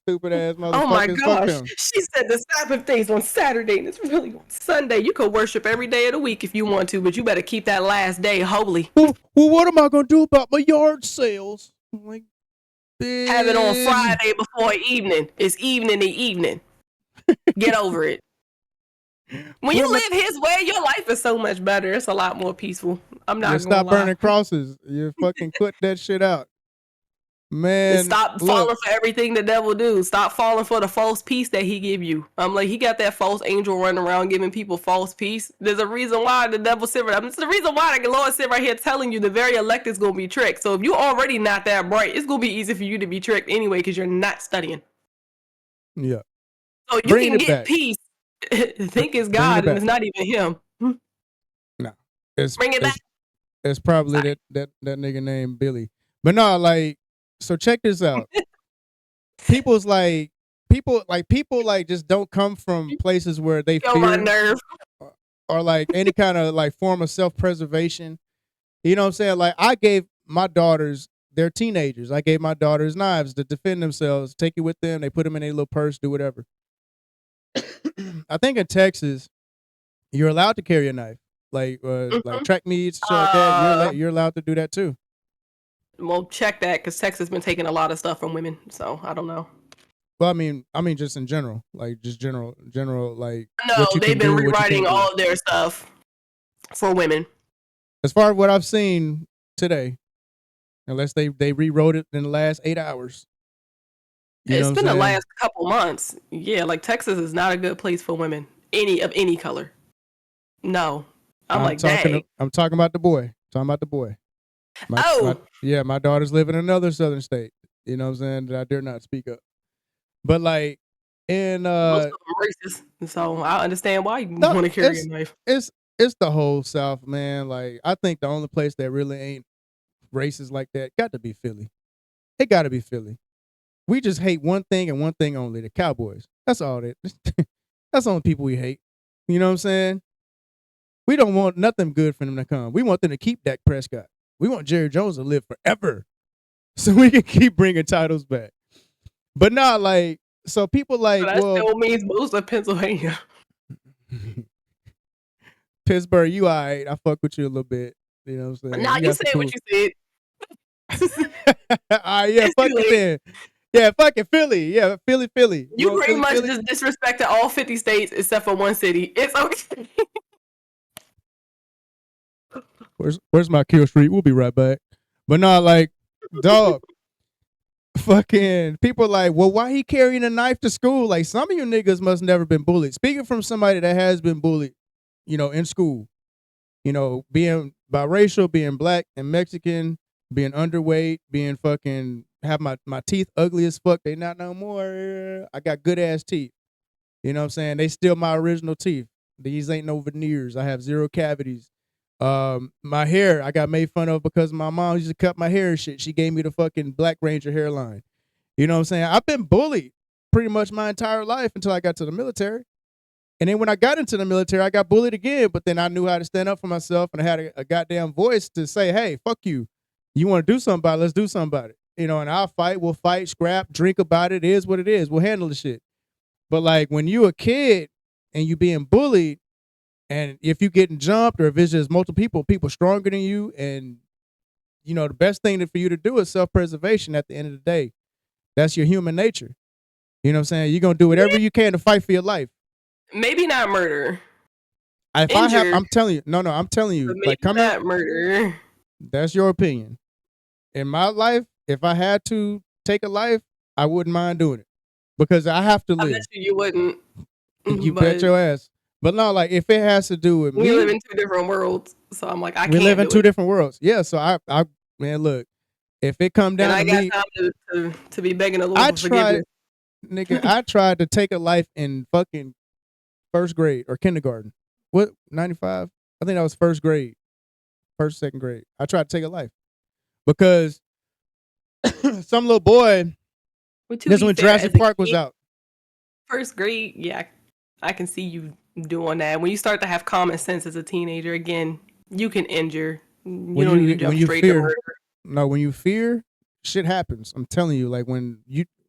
Stupid ass Oh my motherfuckers. Fuck gosh. them. She said the Sabbath day's on Saturday and it's really on Sunday. You could worship every day of the week if you want to, but you better keep that last day holy. Well, what am I gonna do about my yard sales? I'm like, bitch. Have it on Friday before evening. It's evening to evening. Get over it. When you live his way, your life is so much better. It's a lot more peaceful. I'm not gonna stop lie. burning crosses. You fucking cut that shit out. Man, stop falling for everything the devil do. Stop falling for the false peace that he give you. I'm like, he got that false angel running around giving people false peace. There's a reason why the devil sit right. It's the reason why the Lord sit right here telling you the very elect is gonna be tricked. So if you already not that bright, it's gonna be easy for you to be tricked anyway because you're not studying. Yeah. So you can get peace. Think it's God and it's not even him. No, bring it back. It's probably that nigga named Billy. But no, like, so check this out. people just don't come from places where they fear my nerve. or like any kind of like form of self-preservation. You know what I'm saying? Like, I gave my daughters, they're teenagers. I gave my daughters knives to defend themselves. Take it with them. They put them in a little purse, do whatever. I think in Texas, you're allowed to carry a knife, like track meets, shit like that. You're allowed to do that too. Well, check that because Texas has been taking a lot of stuff from women, so I don't know. Well, I mean, just in general, like just general, like. No, they've been rewriting all of their stuff for women. As far as what I've seen today, unless they rewrote it in the last 8 hours. It's been the last couple months. Yeah, like Texas is not a good place for women, any color. No, I'm like, dang. I'm talking about the boy. My daughters live in another southern state. You know what I'm saying? That I dare not speak up. But like in most of them racist, so I understand why you want to carry a knife. It's the whole South, man. Like, I think the only place that really ain't racist like that got to be Philly. It got to be Philly. We just hate one thing and one thing only: the Cowboys. That's all that. That's the only people we hate. You know what I'm saying? We don't want nothing good for them to come. We want them to keep Dak Prescott. We want Jerry Jones to live forever, so we can keep bringing titles back. But not like, so people like, that still means most of Pennsylvania. Pittsburgh, you all right. I fuck with you a little bit. You know what I'm saying? Nah, you said what you said. All right, yeah, fuck it then. Yeah, fucking Philly. Yeah, Philly. You pretty much just disrespected all 50 states except for one city. It's okay. Where's my kill street? We'll be right back. But no, like, dog. Fucking people like, well, why he carrying a knife to school? Like, some of you niggas must never been bullied. Speaking from somebody that has been bullied, you know, in school, you know, being biracial, being black and Mexican, being underweight, being fucking, have my teeth ugly as fuck. They not no more. I got good ass teeth. You know what I'm saying? They still my original teeth. These ain't no veneers. I have 0 cavities. My hair, I got made fun of because my mom used to cut my hair and shit. She gave me the fucking Black Ranger hairline. You know what I'm saying? I've been bullied pretty much my entire life until I got to the military. And then when I got into the military, I got bullied again, but then I knew how to stand up for myself and I had a goddamn voice to say, hey, fuck you. You want to do something about it? Let's do something about it. You know, and I'll fight, we'll fight, scrap, drink about it. It is what it is. We'll handle the shit. But like when you a kid and you being bullied, and if you getting jumped or if it's just multiple people stronger than you, and you know, the best thing for you to do is self-preservation at the end of the day. That's your human nature. You know what I'm saying? You're going to do whatever you can to fight for your life. Maybe not murder. I'm telling you. No, I'm telling you. But maybe not murder. That's your opinion. In my life, if I had to take a life, I wouldn't mind doing it. Because I have to live. I bet you wouldn't. You bet your ass. But no, like if it has to do with me. We live in 2 different worlds. So I'm like, I can't. We live in 2 different worlds. Yeah, so I man, look, if it come down to me. I got time to be begging the Lord for forgiveness. Nigga, I tried to take a life in fucking 1st grade or kindergarten. What, 95? I think that was 1st grade. 1st, 2nd grade. I tried to take a life. Because some little boy, this when Jurassic Park was out. 1st grade, yeah, I can see you doing that. When you start to have common sense as a teenager, again, you can injure. You don't need to jump straight to murder. No, when you fear, shit happens. I'm telling you, like when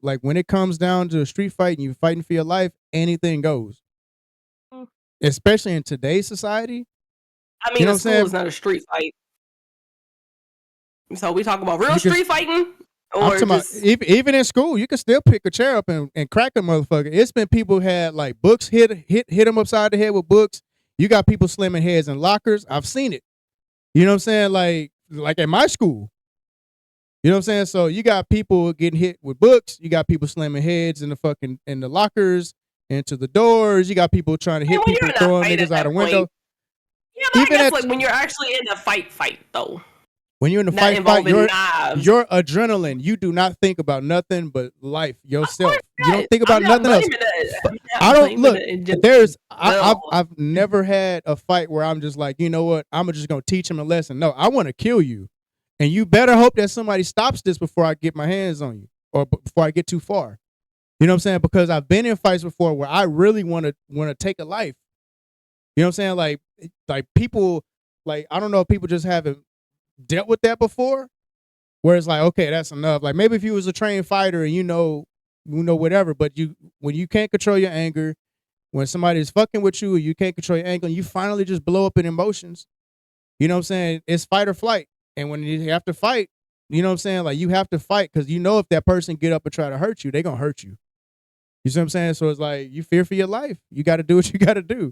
like when it comes down to a street fight and you're fighting for your life, anything goes. Especially in today's society. I mean, You know a what I'm school saying? is not a street fight. So we talk about real You can- street fighting, I'm or talking about just even in school, you can still pick a chair up and crack a motherfucker. It's been people who had like books hit them upside the head with books. You got people slamming heads in lockers. I've seen it. You know what I'm saying? Like at my school. You know what I'm saying? So you got people getting hit with books. You got people slamming heads in the lockers, into the doors. You got people trying to hit when people, you're in a throwing fight niggas at out a that window. point, yeah, but Even I guess at- like when you're actually in a fight though. When you're in the Not fight, involving your knives. adrenaline. You do not think about nothing but life, yourself. You don't think about I'm not nothing else. blaming it. I'm not I don't blaming look. it in just- There's well. I've never had a fight where I'm just like, you know what? I'm just gonna teach him a lesson. No, I want to kill you, and you better hope that somebody stops this before I get my hands on you or before I get too far. You know what I'm saying? Because I've been in fights before where I really want to take a life. You know what I'm saying? Like people, like I don't know if people just haven't dealt with that before, where it's like, okay, that's enough. Like maybe if you was a trained fighter and you know whatever, but when you can't control your anger, when somebody's fucking with you, you can't control your anger, and you finally just blow up in emotions. You know what I'm saying? It's fight or flight. And when you have to fight, you know what I'm saying? Like you have to fight because you know if that person get up and try to hurt you, they gonna hurt you. You see what I'm saying? So it's like you fear for your life. You got to do what you got to do.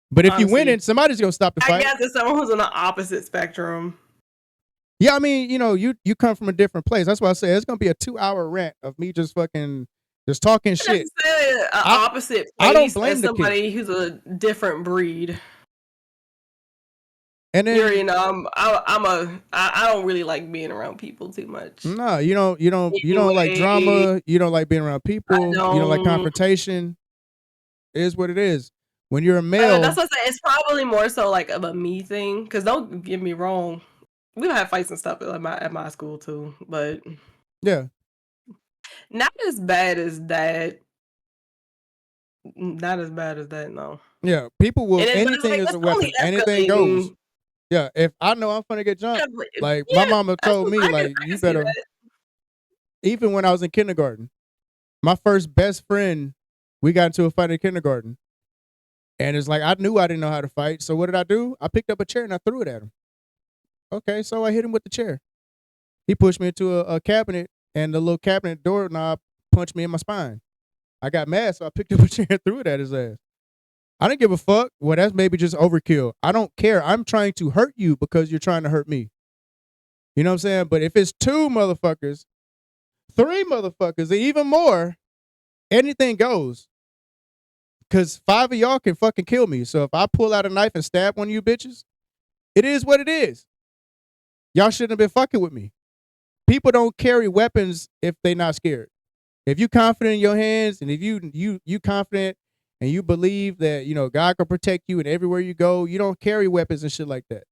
But if you win it, somebody's gonna stop the fight. I guess it's someone who's on the opposite spectrum. Yeah, I mean, you know, you come from a different place. That's why I say it's gonna be a 2-hour rant of me just talking shit. Opposite place I don't blame as the somebody who's a different breed. And then you know, I don't really like being around people too much. No, you don't like drama. You don't like being around people. You don't like confrontation. It is what it is. When you're a male, that's what I say. It's probably more so like of a me thing. Because don't get me wrong, we've had fights and stuff at my school too, but yeah, not as bad as that. Not as bad as that. No. Yeah, people will. Anything is a weapon. Anything goes. Yeah, if I know I'm gonna get jumped, my mama told me, like, you better. Even when I was in kindergarten, my first best friend, we got into a fight in kindergarten, and it's like I knew I didn't know how to fight. So what did I do? I picked up a chair and I threw it at him. Okay, so I hit him with the chair. He pushed me into a cabinet, and the little cabinet doorknob punched me in my spine. I got mad, so I picked up a chair and threw it at his ass. I didn't give a fuck. Well, that's maybe just overkill. I don't care. I'm trying to hurt you because you're trying to hurt me. You know what I'm saying? But if it's 2 motherfuckers, 3 motherfuckers, or even more, anything goes. Because 5 of y'all can fucking kill me. So if I pull out a knife and stab one of you bitches, it is what it is. Y'all shouldn't have been fucking with me. People don't carry weapons if they not scared. If you confident in your hands, and if you confident and you believe that, you know, God can protect you and everywhere you go, you don't carry weapons and shit like that.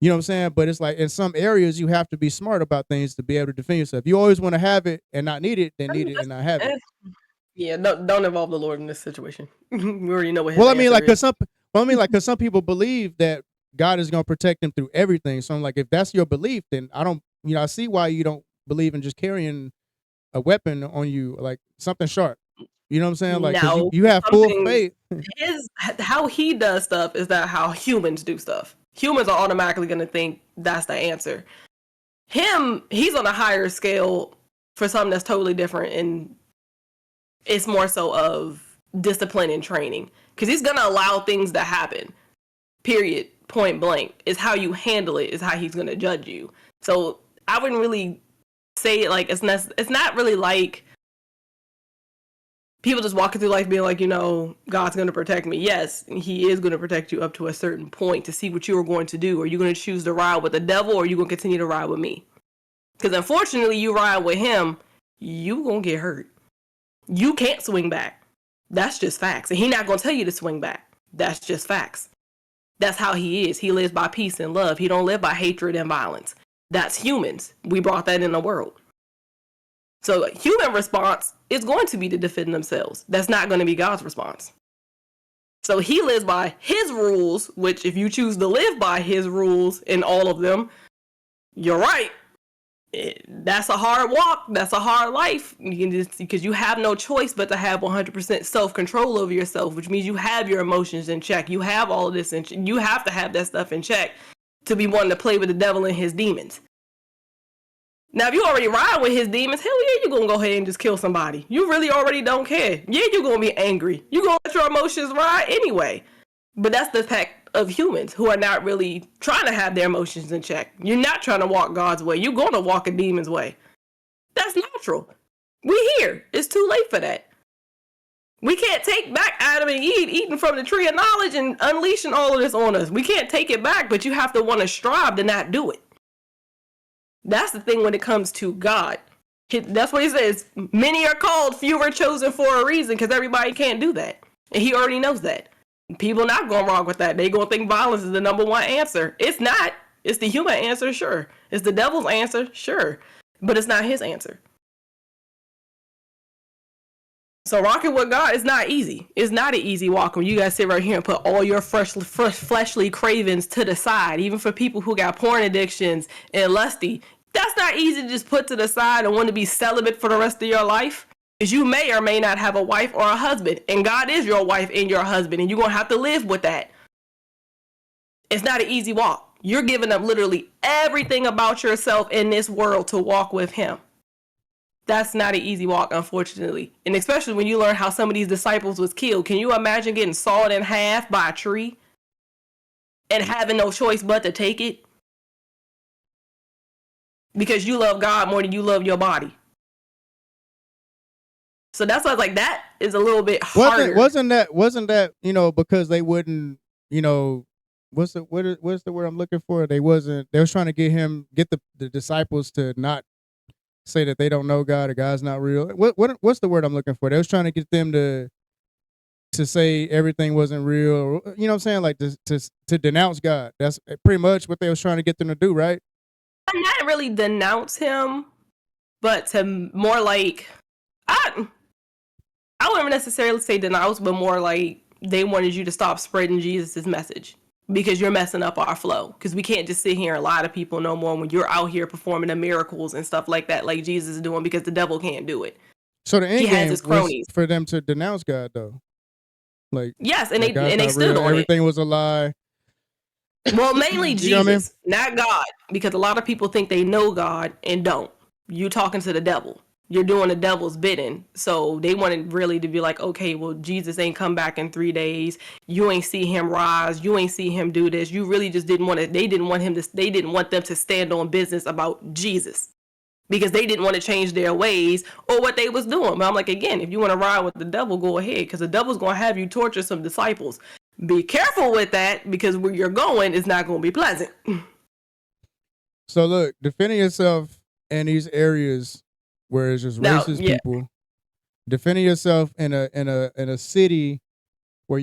You know what I'm saying? But it's like in some areas you have to be smart about things to be able to defend yourself. You always want to have it and not need it, then need it and not have it. Yeah, don't involve the Lord in this situation. We already know what his Well, I mean, like, is. cause some people believe that God is gonna protect them through everything. So I'm like, if that's your belief, then I see why you don't believe in just carrying a weapon on you, like something sharp. You know what I'm saying? Like, no, you have full faith. How he does stuff is that how humans do stuff. Humans are automatically going to think that's the answer. He's on a higher scale for something that's totally different, and it's more so of discipline and training, because he's going to allow things to happen. Period. Point blank. Is how you handle it is how he's going to judge you. So I wouldn't really say it like it's not really like people just walking through life being like, you know, God's going to protect me. Yes, he is going to protect you up to a certain point to see what you are going to do. Are you going to choose to ride with the devil, or are you going to continue to ride with me? Because unfortunately, you ride with him, you going to get hurt. You can't swing back. That's just facts. And he's not going to tell you to swing back. That's just facts. That's how he is. He lives by peace and love. He don't live by hatred and violence. That's humans. We brought that in the world. So human response is going to be to defend themselves. That's not going to be God's response. So he lives by his rules, which if you choose to live by his rules in all of them, you're right. That's a hard walk. That's a hard life. You can just, because you have no choice but to have 100% self-control over yourself, which means you have your emotions in check. You have all of this you have to have that stuff in check to be wanting to play with the devil and his demons. Now, if you already ride with his demons, hell yeah, you're going to go ahead and just kill somebody. You really already don't care. Yeah, you're going to be angry. You're going to let your emotions ride anyway. But that's the fact of humans who are not really trying to have their emotions in check. You're not trying to walk God's way. You're going to walk a demon's way. That's natural. We're here. It's too late for that. We can't take back Adam and Eve eating from the tree of knowledge and unleashing all of this on us. We can't take it back, but you have to want to strive to not do it. That's the thing when it comes to God. That's what he says. Many are called, few are chosen for a reason, because everybody can't do that. And he already knows that. People not going wrong with that. They going to think violence is the number one answer. It's not. It's the human answer, sure. It's the devil's answer, sure. But it's not his answer. So rocking with God is not easy. It's not an easy walk when you guys sit right here and put all your fleshly cravings to the side. Even for people who got porn addictions and lusty, that's not easy to just put to the side and want to be celibate for the rest of your life. Because you may or may not have a wife or a husband. And God is your wife and your husband. And you're going to have to live with that. It's not an easy walk. You're giving up literally everything about yourself in this world to walk with him. That's not an easy walk, unfortunately. And especially when you learn how some of these disciples was killed. Can you imagine getting sawed in half by a tree and having no choice but to take it? Because you love God more than you love your body. So that's why I was like, that is a little bit harder. Wasn't that, because they wouldn't, what's the word I'm looking for? They was trying to get the disciples to not say that they don't know God or God's not real. What's the word I'm looking for? They was trying to get them to say everything wasn't real. You know what I'm saying? Like to denounce God. That's pretty much what they was trying to get them to do, right? Not really denounce him, but to more like, I wouldn't necessarily say denounce, but more like they wanted you to stop spreading Jesus' message. Because you're messing up our flow. Because we can't just sit here and lie to people no more when you're out here performing the miracles and stuff like that, like Jesus is doing, because the devil can't do it. So the end game was for them to denounce God, though. Like, yes, and they stood on it. Everything was a lie. Well, mainly Jesus, you know what I mean? Not God, because a lot of people think they know God and don't. You talking to the devil. You're doing the devil's bidding. So they wanted really to be like, okay, well, Jesus ain't come back in 3 days. You ain't see him rise. You ain't see him do this. You really just didn't want to. They didn't want them to stand on business about Jesus, because they didn't want to change their ways or what they was doing. But I'm like, again, if you want to ride with the devil, go ahead, because the devil's going to have you torture some disciples. Be careful with that, because where you're going is not going to be pleasant. So look, defending yourself in these areas where it's just racist people, defending yourself in a city where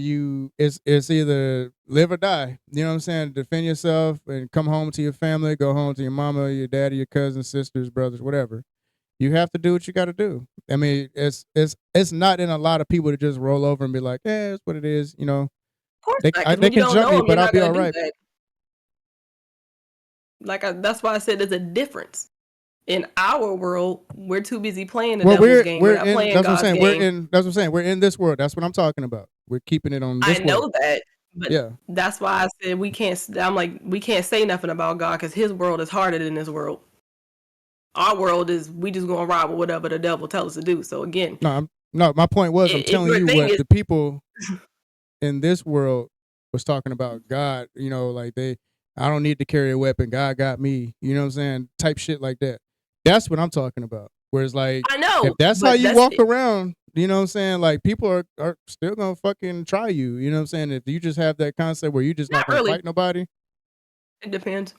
it's either live or die. You know what I'm saying? Defend yourself and come home to your family, go home to your mama, your daddy, your cousins, sisters, brothers, whatever. You have to do what you got to do. I mean, it's not in a lot of people to just roll over and be like, yeah, it's what it is. You know, of course they can jump me, but I'll be all right. That's why I said there's a difference. In our world, we're too busy playing the devil's game. We're not playing God's game. That's what I'm saying. We're in this world. That's what I'm talking about. We're keeping it on this world. I know that, but that's why I said we can't. I'm like, we can't say nothing about God, because his world is harder than this world. Our world is, we just gonna ride with whatever the devil tells us to do. So again, no, my point was, I'm telling you what the people in this world was talking about God. You know, like I don't need to carry a weapon. God got me. You know what I'm saying? Type shit like that. That's what I'm talking about. Whereas, like, I know, if that's how you walk around, you know what I'm saying? Like, people are still gonna fucking try you. You know what I'm saying? If you just have that concept where you just not gonna fight nobody. It depends.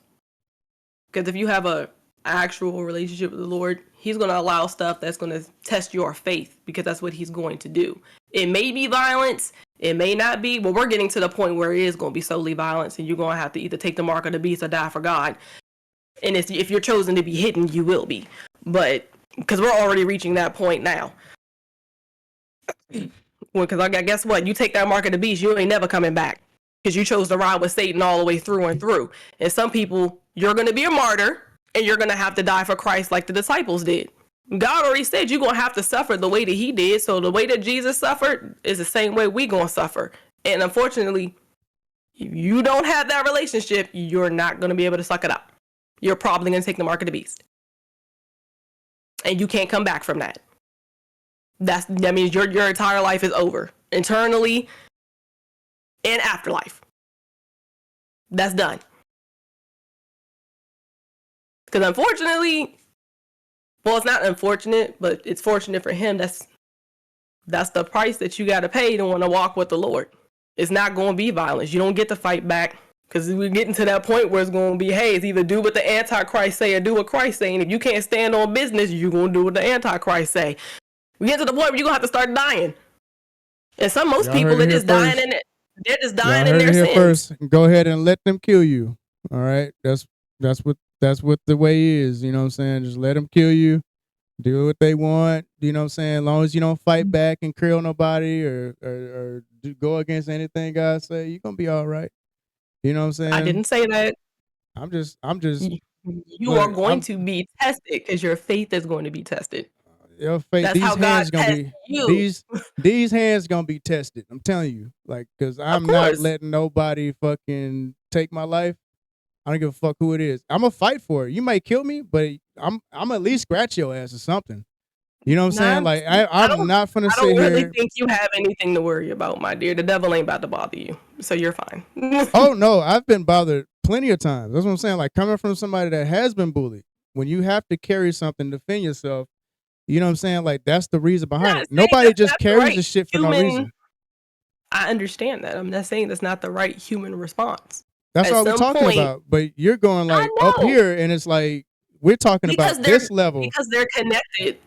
Because if you have a actual relationship with the Lord, he's gonna allow stuff that's gonna test your faith, because that's what he's going to do. It may be violence. It may not be. But we're getting to the point where it is going to be solely violence, and you're going to have to either take the mark of the beast or die for God. And if you're chosen to be hidden, you will be. But because we're already reaching that point now. Well, because guess what? You take that mark of the beast, you ain't never coming back, because you chose to ride with Satan all the way through and through. And some people, you're going to be a martyr. And you're going to have to die for Christ like the disciples did. God already said you're going to have to suffer the way that he did. So the way that Jesus suffered is the same way we going to suffer. And unfortunately, if you don't have that relationship, you're not going to be able to suck it up. You're probably going to take the mark of the beast. And you can't come back from that. That means your entire life is over. Internally and afterlife. That's done. Because unfortunately, well, it's not unfortunate, but it's fortunate for him. That's the price that you got to pay to want to walk with the Lord. It's not going to be violence. You don't get to fight back, because we're getting to that point where it's going to be, hey, it's either do what the Antichrist say or do what Christ say. And if you can't stand on business, you're going to do what the Antichrist say. We get to the point where you're going to have to start dying. And most people are just dying in it. They're just dying in their sins. First. Go ahead and let them kill you. All right, that's what the way is. You know what I'm saying? Just let them kill you. Do what they want. You know what I'm saying? As long as you don't fight back and kill nobody or go against anything God say, you're gonna be all right. You know what I'm saying? I didn't say that. I'm just. You are going to be tested, because your faith is going to be tested. Your faith. That's these how hands God gonna be you. these hands gonna be tested. I'm telling you, like, because I'm not letting nobody fucking take my life. I don't give a fuck who it is. I'm gonna fight for it. You might kill me, but I'm at least scratch your ass or something. You know what I'm saying? Like I'm not gonna sit here. I don't really think you have anything to worry about, my dear. The devil ain't about to bother you, so you're fine. Oh no, I've been bothered plenty of times. That's what I'm saying. Like, coming from somebody that has been bullied, when you have to carry something to defend yourself, you know what I'm saying? Like, that's the reason behind it. Nobody just carries the shit for no reason. I understand that. I'm not saying that's not the right human response. That's all we're talking about. But you're going like up here, and it's like we're talking about this level. Because they're connected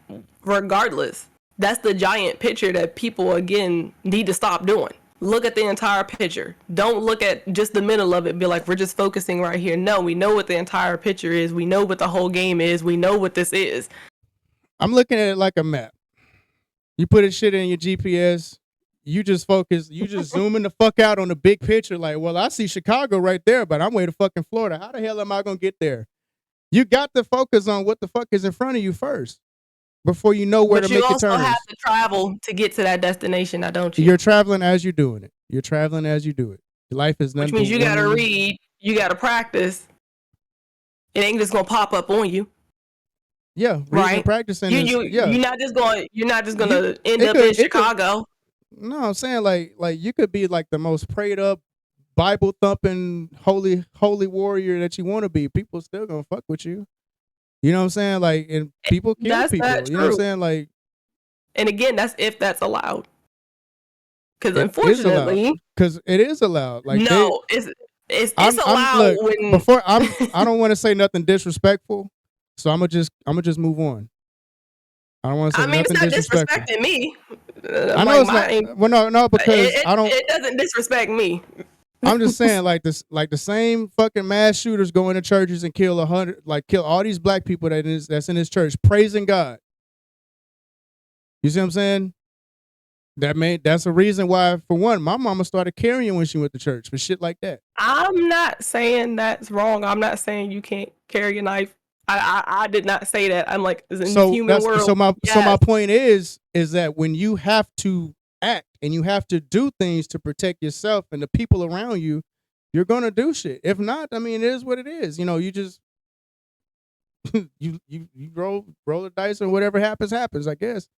regardless. That's the giant picture that people, again, need to stop doing. Look at the entire picture. Don't look at just the middle of it and be like, we're just focusing right here. No, we know what the entire picture is. We know what the whole game is. We know what this is. I'm looking at it like a map. You put a shit in your GPS. You just focus. You just zooming the fuck out on the big picture. Like, well, I see Chicago right there, but I'm way to fucking Florida. How the hell am I gonna get there? You got to focus on what the fuck is in front of you first, before you know where to make your turns. You also have to travel to get to that destination, now don't you? You're traveling as you're doing it. You're traveling as you do it. Your life is nothing. Which means you gotta read. You gotta practice. It ain't just gonna pop up on you. Yeah, right. Practicing. You're not just gonna end up in Chicago. No, I'm saying like you could be like the most prayed up, Bible thumping, holy warrior that you want to be. People still gonna fuck with you. You know what I'm saying? Like, and people kill people. You know what I'm saying? Like, and again, that's if that's allowed. Because unfortunately, because it is allowed. Like, no, it's allowed. Before I don't want to say nothing disrespectful. So I'm gonna just move on. I don't want to say nothing disrespectful. It's not disrespecting me. I know it's not. Well, no, because I don't. It doesn't disrespect me. I'm just saying, like this, like the same fucking mass shooters go into churches and kill kill all these black people that's in his church, praising God. You see what I'm saying? That's a reason why, for one, my mama started carrying when she went to church for shit like that. I'm not saying that's wrong. I'm not saying you can't carry a knife. I did not say that. I'm like, in the human world. So my point is that when you have to act and you have to do things to protect yourself and the people around you, you're gonna do shit. If not, I mean, it is what it is. You know, you just you roll the dice and whatever happens, I guess.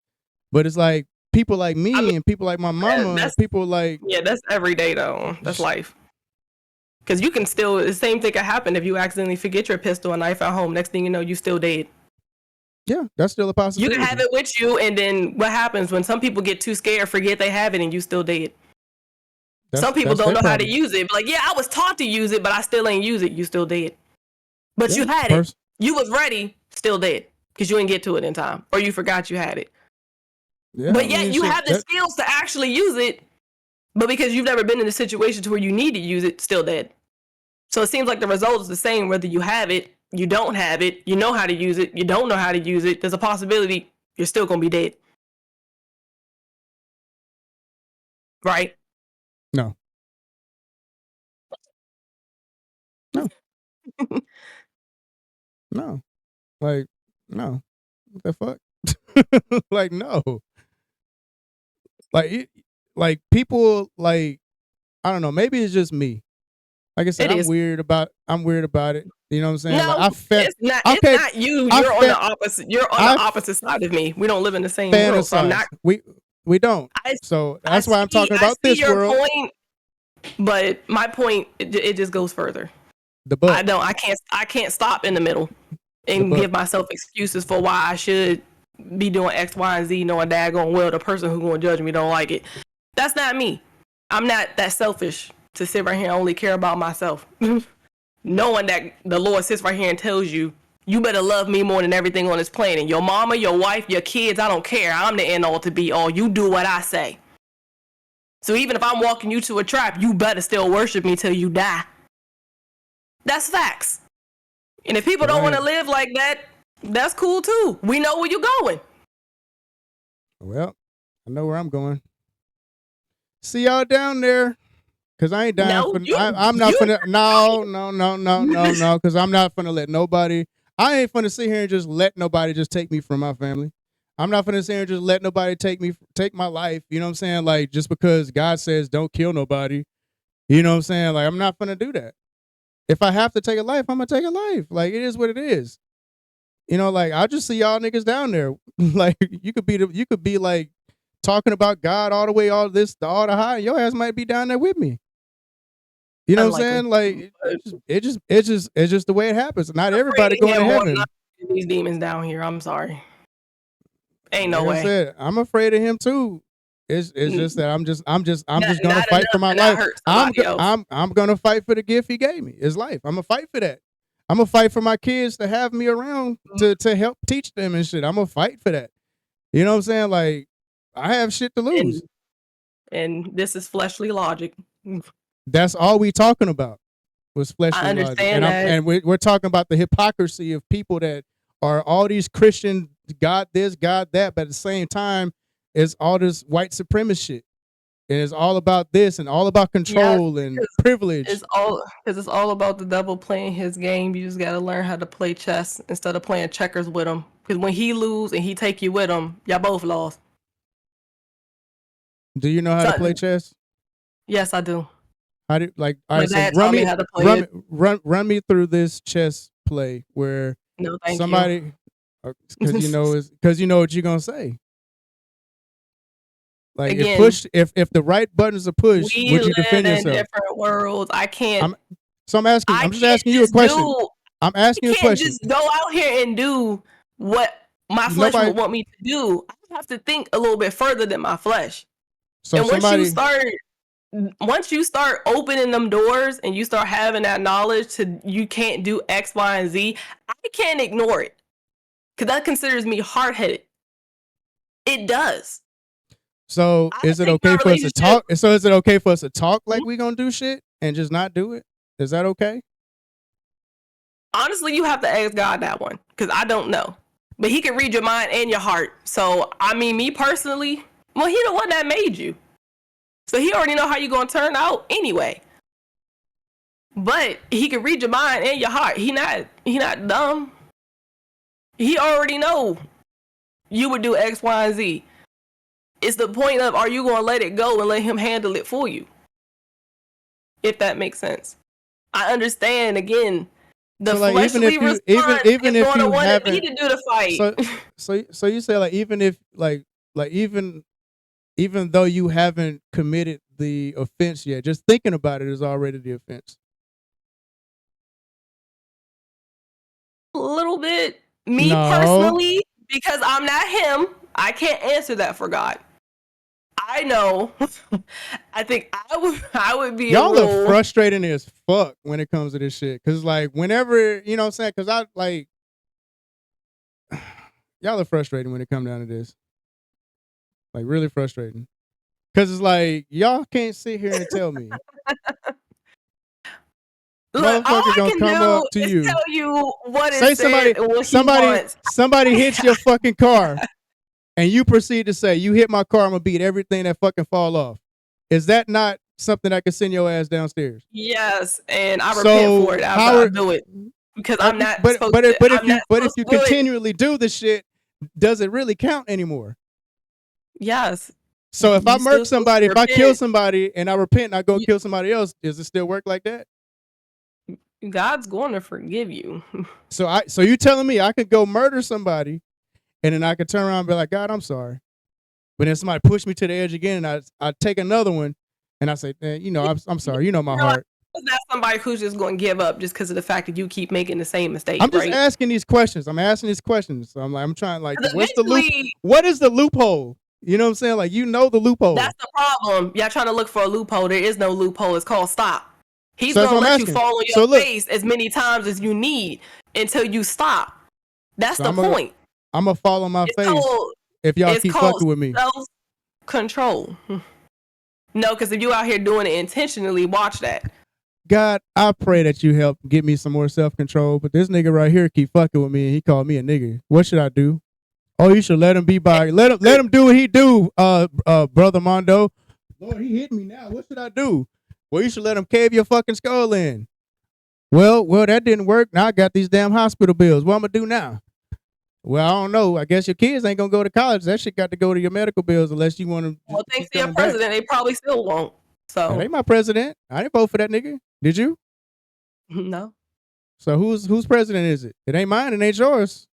But it's like people like me and people like my mama, people like that's every day though. That's life. Because you can still, the same thing can happen if you accidentally forget your pistol or knife at home. Next thing you know, you still dead. Yeah, that's still a possibility. You can have it with you, and then what happens when some people get too scared, forget they have it, and you still dead? Some people don't know how to use it. Like, yeah, I was taught to use it, but I still ain't use it. You still dead. But you had it. You was ready, still dead. Because you didn't get to it in time. Or you forgot you had it. Yeah, but yet you have the skills to actually use it. But because you've never been in a situation to where you need to use it, still dead. So it seems like the result is the same whether you have it, you don't have it, you know how to use it, you don't know how to use it. There's a possibility you're still going to be dead. Right? No. No. Like, no. What the fuck? Like, no. Like people, like, I don't know, maybe it's just me. Like I said, It is. I'm weird about it. You know what I'm saying? No, Like it's not. It's okay, not you. I You're on the opposite. You're on the I opposite side of me. We don't live in the same world, so I'm not. fantasize. We don't. I, So that's why I'm talking I about see this your world. point, but my point it just goes further. The book. I can't stop in the middle and give myself excuses for why I should be doing X, Y, and Z, knowing daggone well the person who's going to judge me don't like it. That's not me. I'm not that selfish to sit right here and only care about myself. Knowing that the Lord sits right here and tells you, you better love me more than everything on this planet. Your mama, your wife, your kids, I don't care. I'm the end all to be all. You do what I say. So even if I'm walking you to a trap, you better still worship me till you die. That's facts. And if people don't want to live like that, that's cool too. We know where you're going. Well, I know where I'm going. See y'all down there. Cause I ain't dying I'm not finna no, cause I'm not finna let nobody, I ain't finna sit here and just let nobody just take me from my family. I'm not finna sit here and just let nobody take my life, you know what I'm saying? Like, just because God says don't kill nobody, you know what I'm saying? Like, I'm not finna do that. If I have to take a life, I'm gonna take a life. Like, it is what it is. You know, like, I'll just see y'all niggas down there. Like, you could be like talking about God all the way, all the high, your ass might be down there with me. You know what I'm saying? Like, it's just the way it happens. Not everybody going to heaven. These demons down here. I'm sorry. Ain't no way. I said, I'm afraid of him too. It's just that I'm just gonna fight for my life. I'm gonna fight for the gift he gave me. His life. I'm gonna fight for that. I'm gonna fight for my kids to have me around to help teach them and shit. I'm gonna fight for that. You know what I'm saying? Like, I have shit to lose. And this is fleshly logic. That's all we talking about was fleshly I understand logic. And we're talking about the hypocrisy of people that are all these Christian, God this, God that, but at the same time, it's all this white supremacy shit. And it's all about this and all about control and privilege. It's all about the devil playing his game. You just got to learn how to play chess instead of playing checkers with him. Because when he lose and he take you with him, y'all both lost. Do you know how to play chess? Yes, I do. All right, so run me through this chess play where somebody, because you know what you're gonna say. Like, again, if the right buttons are pushed, would you defend yourself? In different worlds. I can't. I'm just asking you a question. I'm asking you a question. Just go out here and do what my flesh would want me to do. I have to think a little bit further than my flesh. So and once you start opening them doors and you start having that knowledge you can't do X, Y, and Z, I can't ignore it. Because that considers me hard-headed. It does. So is it okay for us to talk? So is it okay for us to talk like we gonna do shit and just not do it? Is that okay? Honestly, you have to ask God that one. Because I don't know. But he can read your mind and your heart. So, I mean, me personally, well, he the one that made you. So he already know how you're going to turn out anyway. But he can read your mind and your heart. He not dumb. He already know you would do X, Y, and Z. It's the point of, are you going to let it go and let him handle it for you? If that makes sense. I understand, again, the fleshly response is going to want me to do the fight. So you say, like, even though you haven't committed the offense yet, just thinking about it is already the offense. A little bit. Personally, because I'm not him, I can't answer that for God. I know. I think I would be. Y'all are frustrating as fuck when it comes to this shit. Cause like whenever, you know what I'm saying? Cause I like y'all are frustrating when it comes down to this. Like, really frustrating. Cause it's like y'all can't sit here and tell me. Look, motherfucker gonna come up to you. Tell you what say somebody hits your fucking car. And you proceed to say, you hit my car, I'm gonna beat everything that fucking fall off. Is that not something that can send your ass downstairs? Yes, and I repent for it after I do it. because I'm not but supposed but to. if I'm you not supposed to do it. continually do the shit, does it really count anymore? Yes. So if I You still murk supposed to somebody, if I kill repent. somebody and I repent and I go You- kill somebody else, does it still work like that? God's going to forgive you. So you telling me I could go murder somebody and then I could turn around and be like, God, I'm sorry. But then somebody pushed me to the edge again and I take another one and I say, I'm sorry. You know my heart. It's not somebody who's just going to give up just because of the fact that you keep making the same mistake. I'm just right? asking these questions. So I'm trying like, what's the loop? Eventually, What is the loophole? You know what I'm saying? Like, the loophole. that's the problem. Y'all trying to look for a loophole. There is no loophole. It's called stop. He's So that's going to what I'm let you asking. fall on So your look. face as many times as you need until you stop. That's So the point. I'm going to fall on my face if y'all keep fucking with me. Self-control. No, because if you out here doing it intentionally, watch that. God, I pray that you help get me some more self-control. But this nigga right here keep fucking with me and he called me a nigga. What should I do? Oh, you should let him be by. Let him do what he do, brother Mondo. Lord, he hit me now. What should I do? Well, you should let him cave your fucking skull in. Well, that didn't work. Now I got these damn hospital bills. What I'm gonna do now? Well, I don't know. I guess your kids ain't gonna go to college. That shit got to go to your medical bills unless you want to. Well, thanks to your president, they probably still won't. So that ain't my president. I didn't vote for that nigga. Did you? No. So whose president is it? It ain't mine. It ain't yours.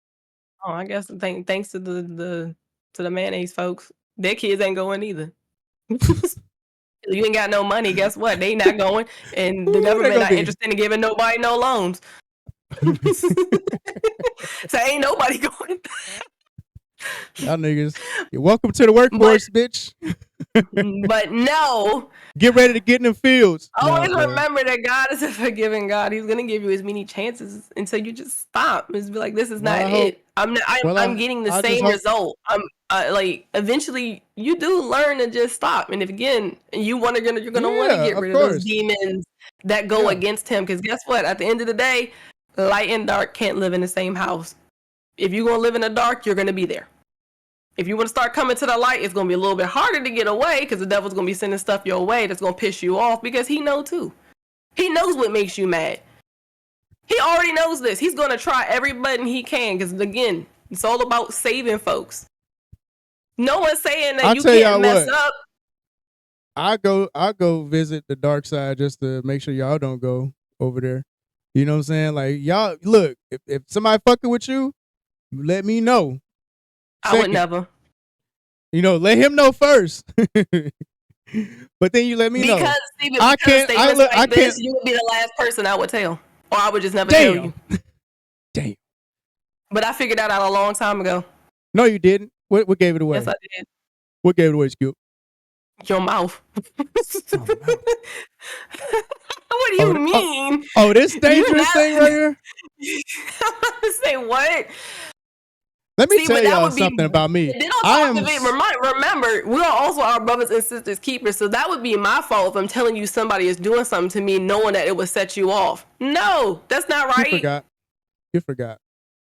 Oh, I guess thanks to the mayonnaise folks, their kids ain't going either. You ain't got no money. Guess what? They not going, and the government not interested in giving nobody no loans. So ain't nobody going. Y'all niggas, you're welcome to the workforce, bitch. But no. Get ready to get in the fields. Always remember that God is a forgiving God. He's gonna give you as many chances until you just stop. Just be like, this is not it. I'm getting the same result. Like eventually you do learn to just stop. And if again you're gonna want to get rid of those demons that go against him. Because guess what? At the end of the day, light and dark can't live in the same house. If you're gonna live in the dark, you're gonna be there. If you want to start coming to the light, it's going to be a little bit harder to get away because the devil's going to be sending stuff your way that's going to piss you off because he knows too. He knows what makes you mad. He already knows this. He's going to try every button he can because, again, it's all about saving folks. No one's saying that you can't mess up. I go visit the dark side just to make sure y'all don't go over there. You know what I'm saying? Like, y'all, look, if somebody fucking with you, let me know. I would never. Let him know first. But then you let me know. Because I can't. You would be the last person I would tell, or I would just never tell you. Damn. But I figured that out a long time ago. No, you didn't. What gave it away? Yes, I did. What gave it away, Scoop? Your mouth. What do you mean? Oh, this dangerous thing right here? Say what? Let me tell y'all something about me. Remember, we're also our brothers and sisters keepers, so that would be my fault if I'm telling you somebody is doing something to me knowing that it would set you off. No, that's not right. You forgot.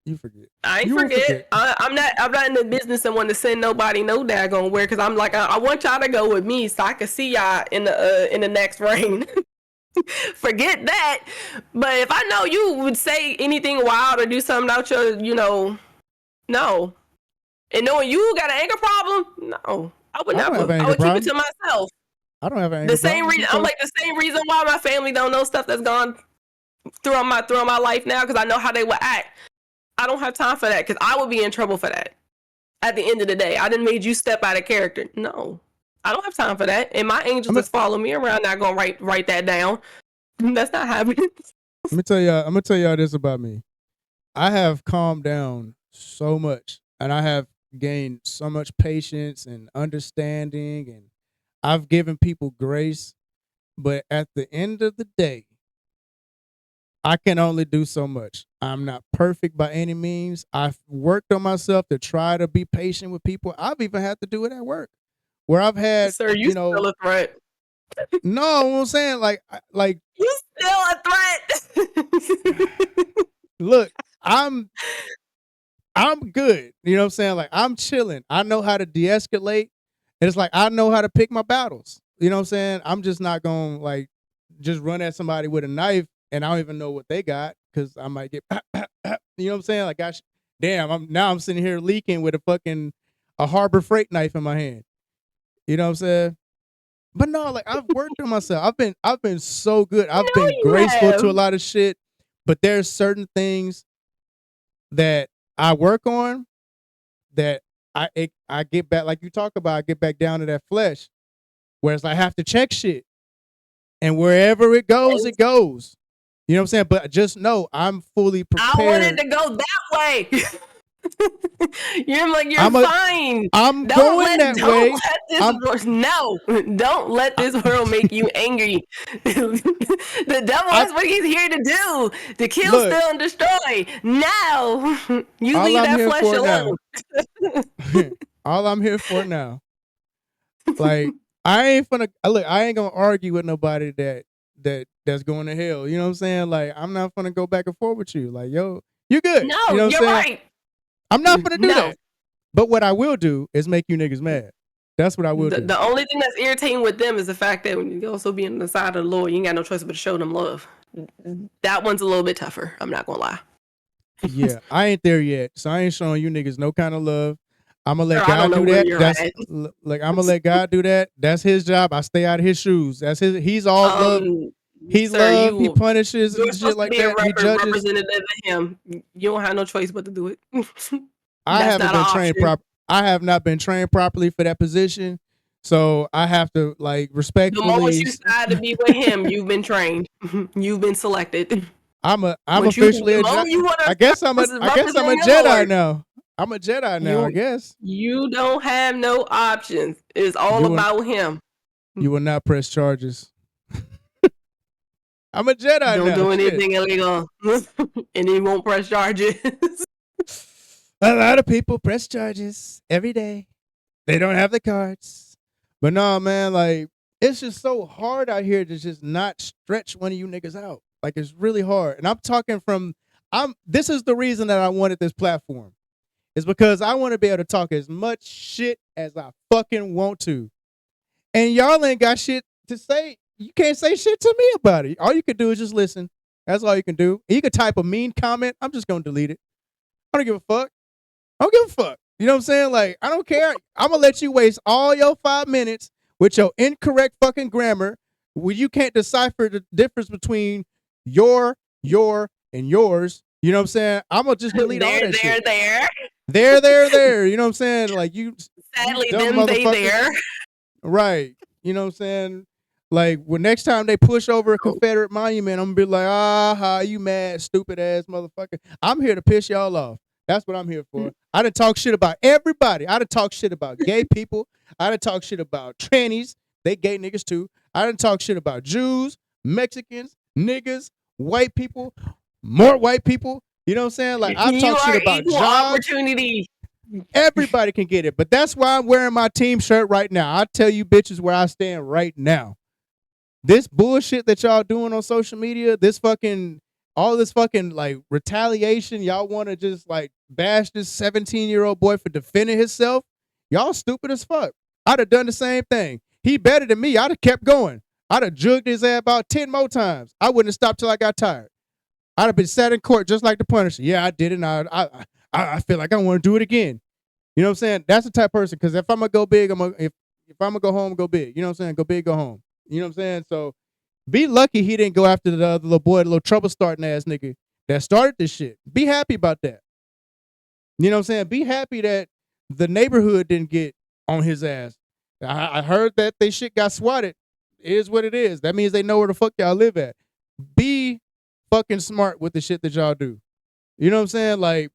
You forget. I ain't forget. I'm not in the business of wanting to send nobody no daggone where, because I'm like, I want y'all to go with me so I can see y'all in the next reign. Forget that. But if I know you would say anything wild or do something out your, no. And knowing you got an anger problem, no. I would never. I would keep it to myself. I don't have an anger problem. I'm like the same reason why my family don't know stuff that's gone through my life now, because I know how they would act. I don't have time for that because I would be in trouble for that. At the end of the day, I done made you step out of character. No, I don't have time for that. And my angels just follow me around, not gonna write that down. That's not happening. I'm gonna tell y'all this about me. I have calmed down so much, and I have gained so much patience and understanding, and I've given people grace. But at the end of the day, I can only do so much. I'm not perfect by any means. I've worked on myself to try to be patient with people. I've even had to do it at work, where I've had, sir, you still a threat. No, I'm saying like you still a threat. Look, I'm good. You know what I'm saying? Like, I'm chilling. I know how to de-escalate. And it's like, I know how to pick my battles. You know what I'm saying? I'm just not going to just run at somebody with a knife and I don't even know what they got. because I might get, you know what I'm saying? Like, damn, I'm sitting here leaking with a Harbor Freight knife in my hand. You know what I'm saying? But no, like I've worked on myself. I've been so good. I've No, been you graceful have. to a lot of shit. But there's certain things that I work on that I get back, like you talk about, I get back down to that flesh. Whereas I have to check shit. And wherever it goes, it goes. You know what I'm saying? But just know I'm fully prepared. I wanted to go that way. You're fine. I'm going that way. Don't let this world make you angry. The devil is what he's here to do, to kill, steal, and destroy. Now, you leave that flesh alone. All I'm here for now. Like, I ain't gonna argue with nobody that's going to hell. You know what I'm saying? Like, I'm not gonna go back and forth with you. Like, yo, you're good. No, you know what you're right. I'm not gonna do that. But what I will do is make you niggas mad. That's what I will do. The only thing that's irritating with them is the fact that when you also be on the side of the Lord, you ain't got no choice but to show them love. That one's a little bit tougher. I'm not gonna lie. Yeah, I ain't there yet, so I ain't showing you niggas no kind of love. I'm gonna let God do that. I'm gonna let God do that. That's his job. I stay out of his shoes. That's his. He's all love. He's love. He punishes and shit like that. He judges. Representative of him. You don't have no choice but to do it. I haven't been trained properly. I have not been trained properly for that position, so I have to like respectfully. The moment you decide to be with him, you've been trained. You've been selected. I'm officially a Jedi. I guess I'm a Jedi now. I'm a Jedi now, I guess. You don't have no options. It's all about him. You will not press charges. I'm a Jedi now. Don't do anything illegal. And he won't press charges. A lot of people press charges every day. They don't have the cards. But no, man, like, it's just so hard out here to just not stretch one of you niggas out. Like, it's really hard. And I'm talking this is the reason that I wanted this platform. Is because I want to be able to talk as much shit as I fucking want to. And y'all ain't got shit to say. You can't say shit to me about it. All you can do is just listen. That's all you can do. You could type a mean comment. I'm just going to delete it. I don't give a fuck. I don't give a fuck. You know what I'm saying? Like, I don't care. I'm going to let you waste all your 5 minutes with your incorrect fucking grammar where you can't decipher the difference between your, and yours. You know what I'm saying? I'm going to just delete all that shit. There. You know what I'm saying? Like, you. Sadly, them they there. Right. You know what I'm saying? Like, when next time they push over a Confederate monument, I'm going to be like, you mad, stupid ass motherfucker. I'm here to piss y'all off. That's what I'm here for. I done talk shit about everybody. I done talk shit about gay people. I done talk shit about trannies. They gay niggas too. I done talk shit about Jews, Mexicans, niggas, white people, more white people. You know what I'm saying? Like, I've talked shit about jobs. Opportunity. Everybody can get it. But that's why I'm wearing my team shirt right now. I tell you bitches where I stand right now. This bullshit that y'all doing on social media, all this fucking like retaliation, y'all want to just like bash this 17-year-old boy for defending himself. Y'all stupid as fuck. I'd have done the same thing. He better than me. I'd have kept going. I'd have jugged his ass about 10 more times. I wouldn't have stopped till I got tired. I'd have been sat in court just like the Punisher. Yeah, I did it. And I feel like I want to do it again. You know what I'm saying? That's the type of person. Because if I'm gonna go big, if I'm gonna go home, go big. You know what I'm saying? Go big, go home. You know what I'm saying? So be lucky he didn't go after the little boy, the little trouble starting ass nigga that started this shit. Be happy about that. You know what I'm saying? Be happy that the neighborhood didn't get on his ass. I heard that they shit got swatted. It is what it is. That means they know where the fuck y'all live at. Be fucking smart with the shit that y'all do. You know what I'm saying? Like,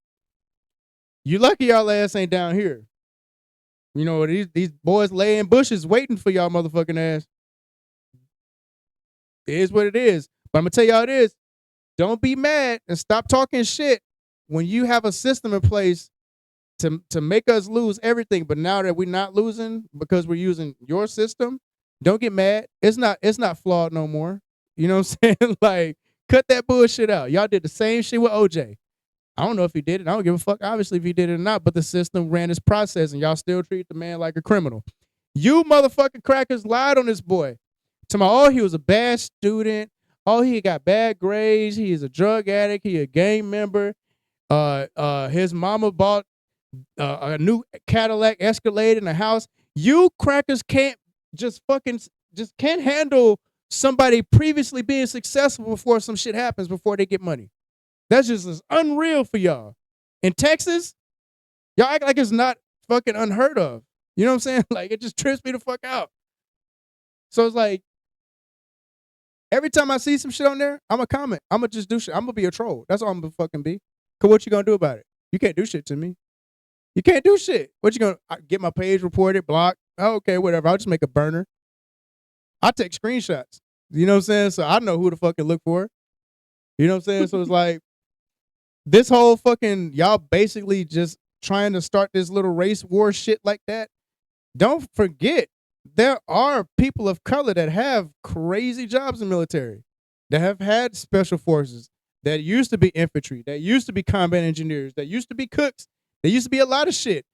you lucky y'all ass ain't down here. You know, these boys lay in bushes waiting for y'all motherfucking ass. It is what it is. But I'm going to tell y'all it is. Don't be mad and stop talking shit when you have a system in place to make us lose everything. But now that we're not losing because we're using your system, don't get mad. It's not flawed no more. You know what I'm saying? Like, cut that bullshit out. Y'all did the same shit with OJ. I don't know if he did it. I don't give a fuck, obviously, if he did it or not. But the system ran its process, and y'all still treat the man like a criminal. You motherfucking crackers lied on this boy. To my he was a bad student. Oh, he got bad grades. He is a drug addict. He a gang member. His mama bought a new Cadillac Escalade in a house. You crackers can't just can't handle somebody previously being successful before some shit happens before they get money. That's just unreal for y'all. In Texas, y'all act like it's not fucking unheard of. You know what I'm saying? Like, it just trips me the fuck out. So it's like, every time I see some shit on there, I'm gonna comment. I'm gonna just do shit. I'm gonna be a troll. That's all I'm gonna fucking be. Cause what you gonna do about it? You can't do shit to me. You can't do shit. What you gonna get my page reported, blocked? Oh, okay, whatever. I'll just make a burner. I take screenshots. You know what I'm saying? So I know who to fucking look for. You know what I'm saying? So it's like, this whole fucking, y'all basically just trying to start this little race war shit like that. Don't forget, there are people of color that have crazy jobs in the military, that have had special forces, that used to be infantry, that used to be combat engineers, that used to be cooks, there used to be a lot of shit.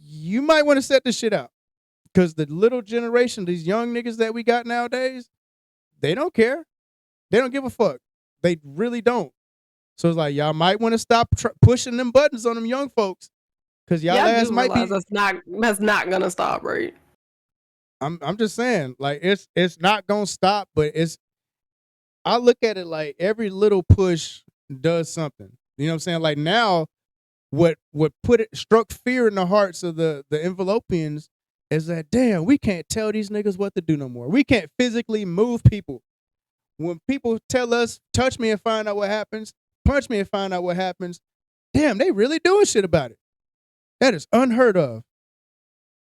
You might want to set this shit out. Because the little generation, these young niggas that we got nowadays, they don't care. They don't give a fuck. They really don't. So it's like, y'all might want to stop pushing them buttons on them young folks. Because y'all ass might be. That's not gonna stop, right? I'm just saying, like, it's not gonna stop, but I look at it like every little push does something. You know what I'm saying? Like, now, what struck fear in the hearts of the envelopians is that, damn, we can't tell these niggas what to do no more. We can't physically move people. When people tell us, touch me and find out what happens, punch me and find out what happens, damn, they really doing shit about it. That is unheard of.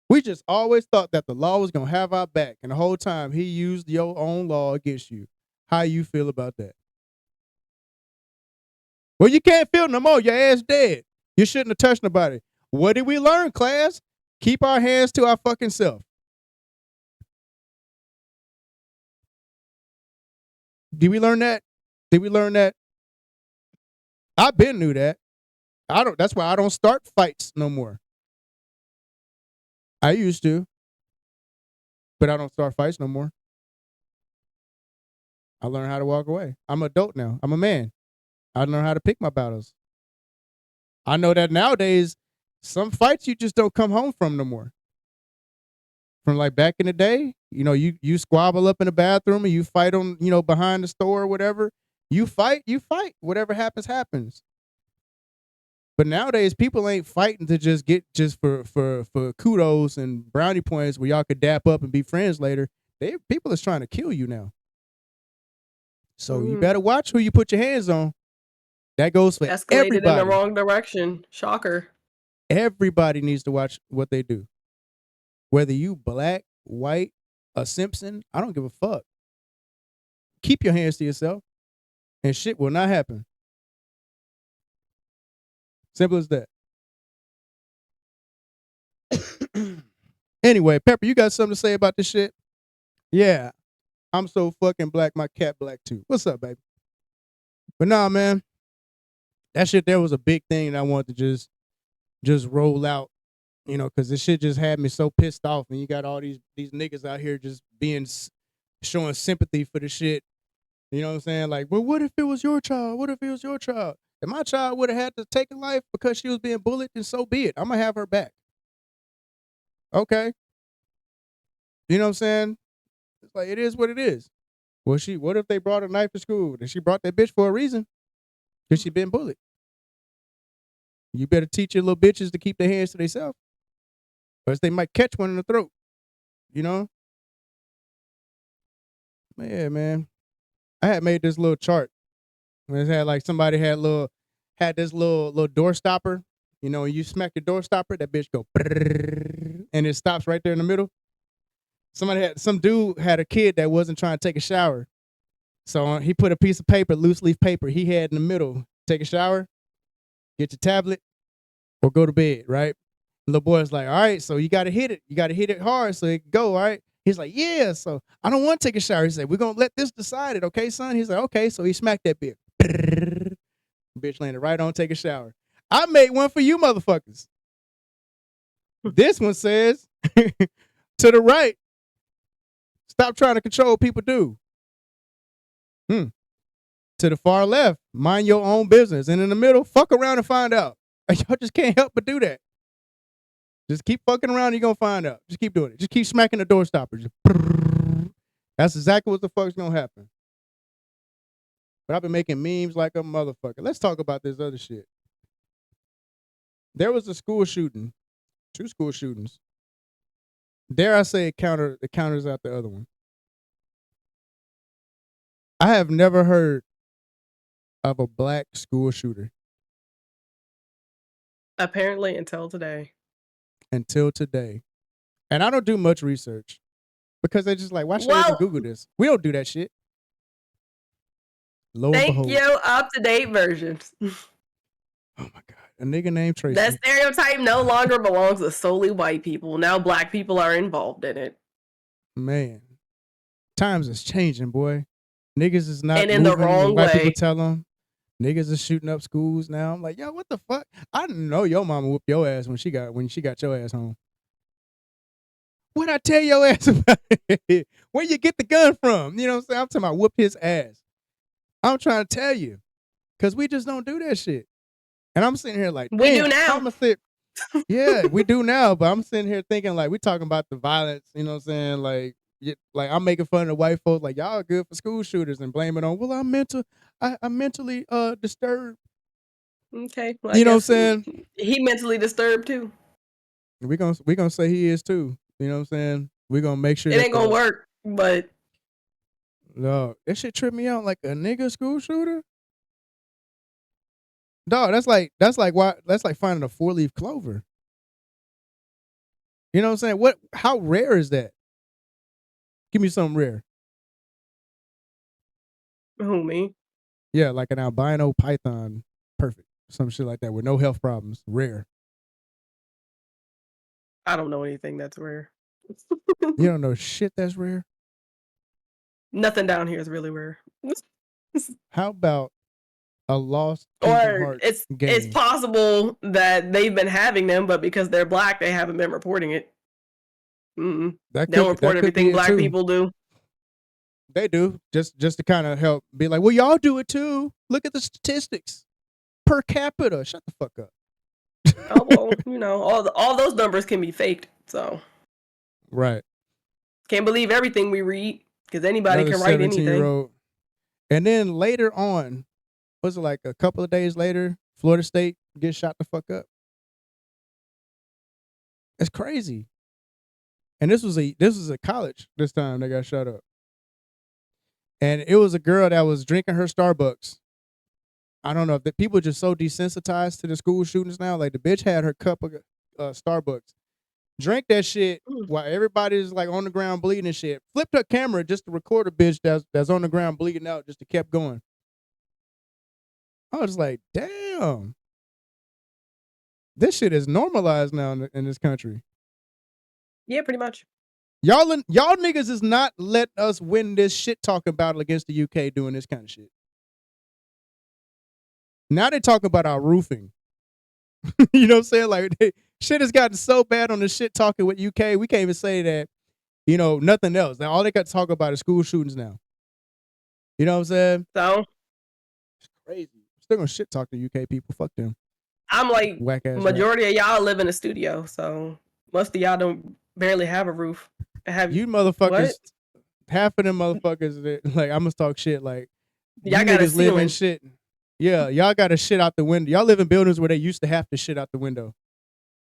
We just always thought that the law was going to have our back, and the whole time he used your own law against you. How you feel about that? Well, you can't feel no more. Your ass dead. You shouldn't have touched nobody. What did we learn, class? Keep our hands to our fucking self. Did we learn that? Did we learn that? I been knew that. That's why I don't start fights no more. I used to, but I don't start fights no more. I learned how to walk away. I'm an adult now. I'm a man. I learned how to pick my battles. I know that nowadays, some fights you just don't come home from no more. From like back in the day, you know, you squabble up in the bathroom and you fight on, you know, behind the store or whatever. You fight. Whatever happens, happens. But nowadays, people ain't fighting to just get for kudos and brownie points where y'all could dap up and be friends later. People is trying to kill you now. So you better watch who you put your hands on. That goes for escalated everybody. in the wrong direction. Shocker. Everybody needs to watch what they do. Whether you black, white, a Simpson, I don't give a fuck. Keep your hands to yourself, and shit will not happen. Simple as that. Anyway, Pepper, you got something to say about this shit? Yeah. I'm so fucking black, my cat black too. What's up, baby? But nah, man. That shit there was a big thing and I wanted to just roll out, you know, because this shit just had me so pissed off. And you got all these niggas out here just showing sympathy for the shit. You know what I'm saying? Like, well, what if it was your child? What if it was your child? If my child would have had to take a life because she was being bullied, then so be it. I'm going to have her back. Okay. You know what I'm saying? It's like, it is what it is. Well, what if they brought a knife to school? And she brought that bitch for a reason. Because she been bullied. You better teach your little bitches to keep their hands to themselves. Or they might catch one in the throat. You know? Yeah, man. I had made this little chart. It had like somebody had this little door stopper. You know, when you smack the door stopper, that bitch go and it stops right there in the middle. Some dude had a kid that wasn't trying to take a shower. So he put a piece of paper, loose leaf paper, he had in the middle. Take a shower, get your tablet, or go to bed, right? The little boy's like, all right, so you got to hit it. You got to hit it hard so it can go, all right? He's like, yeah, so I don't want to take a shower. He said, we're going to let this decide it, okay, son? He's like, okay, so he smacked that bitch. Bitch landed right on take a shower. I made one for you motherfuckers. This one says, to the right, stop trying to control what people do. To the far left, mind your own business. And in the middle, fuck around and find out. Y'all just can't help but do that. Just keep fucking around, you're going to find out. Just keep doing it. Just keep smacking the door stoppers. That's exactly what the fuck's going to happen. But I've been making memes like a motherfucker. Let's talk about this other shit. There was a school shooting. 2 school shootings. Dare I say it counters out the other one. I have never heard of a black school shooter. Apparently until today. And I don't do much research. Because they're just like, why should I even Google this? We don't do that shit. Lo and behold. Thank you, up-to-date versions. Oh my God. A nigga named Tracy. That stereotype no longer belongs to solely white people. Now black people are involved in it. Man. Times is changing, boy. Niggas is not and in the wrong white way. People tell them. Niggas is shooting up schools now. I'm like, yo, what the fuck? I know your mama whooped your ass when she got your ass home. What'd I tell your ass about it? Where you get the gun from? You know what I'm saying? I'm talking about whoop his ass. I'm trying to tell you. Because we just don't do that shit. And I'm sitting here like, we do now. Yeah, we do now. But I'm sitting here thinking like, we talking about the violence. You know what I'm saying? Like I'm making fun of the white folks. Like, y'all are good for school shooters and blame it on, well, I'm mentally disturbed. Okay. Well, you know what I'm saying? He mentally disturbed too. We gonna say he is too. You know what I'm saying? We're gonna make sure it ain't gonna work, but no, that shit tripped me out. Like a nigga school shooter? Dog, that's like finding a 4-leaf clover. You know what I'm saying? How rare is that? Give me something rare. Who, me? Yeah, like an albino python. Perfect. Some shit like that with no health problems. Rare. I don't know anything that's rare. You don't know shit that's rare? Nothing down here is really rare. How about a lost or it's game? It's possible that they've been having them, but because they're black, they haven't been reporting it. They don't report everything black people do. They do, just to kind of help be like, well, y'all do it too. Look at the statistics per capita. Shut the fuck up. Oh well, you know, all those numbers can be faked. So right, can't believe everything we read because anybody can write anything. And then later on, was it like a couple of days later, Florida State gets shot the fuck up. It's crazy. And this was a college this time that got shot up. And it was a girl that was drinking her Starbucks. I don't know if people are just so desensitized to the school shootings now. Like the bitch had her cup of Starbucks, drank that shit while everybody's like on the ground bleeding and shit. Flipped her camera just to record a bitch that's on the ground bleeding out, just to keep going. I was like, damn, this shit is normalized now in this country. Yeah, pretty much. Y'all niggas is not letting us win this shit talking battle against the UK doing this kind of shit. Now they talk about our roofing. You know what I'm saying? Like shit has gotten so bad on the shit talking with UK, we can't even say that, you know, nothing else. Now all they got to talk about is school shootings now. You know what I'm saying? So it's crazy. Still gonna shit talk to UK people. Fuck them. I'm like, majority of y'all live in a studio, so most of y'all don't barely have a roof. You motherfuckers, what? Half of them motherfuckers that, like, I'm gonna talk shit like y'all got niggas live in shit. Yeah, y'all got to shit out the window. Y'all live in buildings where they used to have to shit out the window.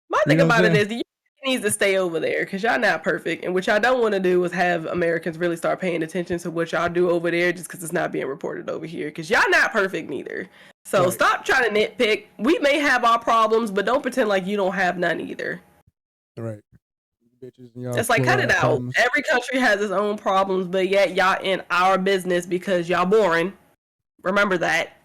My thing about it is you needs to stay over there because y'all not perfect. And what y'all don't want to do is have Americans really start paying attention to what y'all do over there just because it's not being reported over here. Because y'all not perfect neither. So stop trying to nitpick. We may have our problems, but don't pretend like you don't have none either. Right. It's like, cut it out. Problems. Every country has its own problems, but yet y'all in our business because y'all boring. Remember that.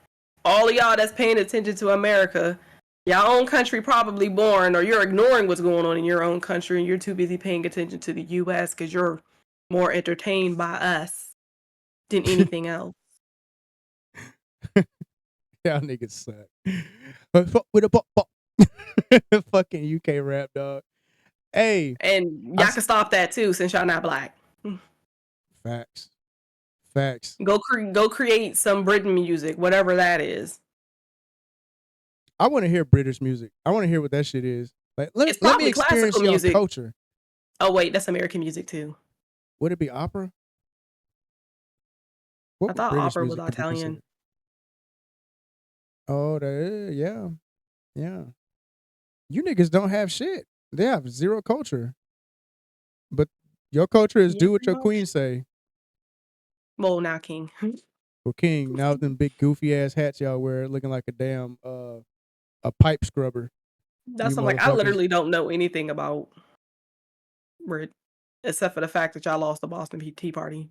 All of y'all that's paying attention to America, your own country probably boring, or you're ignoring what's going on in your own country and you're too busy paying attention to the U.S. because you're more entertained by us than anything else. Y'all niggas suck. With a fucking UK rap, dog. Hey. And y'all can stop that too since y'all not black. Facts. Facts. Go create some Britain music, whatever that is. I want to hear British music. I want to hear what that shit is. Like, let It's me probably experience classical y'all music. culture. Oh wait, that's American music too. Would it be opera? What I would thought British opera was music could be Italian. considered? Oh, that is, yeah. Yeah. You niggas don't have shit. They have zero culture. But your culture is Yeah, do what pretty your much. queen say. Well, now King. Well, king, now them big goofy ass hats y'all wear looking like a damn a pipe scrubber. That's You I'm like, I motherfuckers. literally don't know anything about Brit, except for the fact that y'all lost the Boston Tea Party,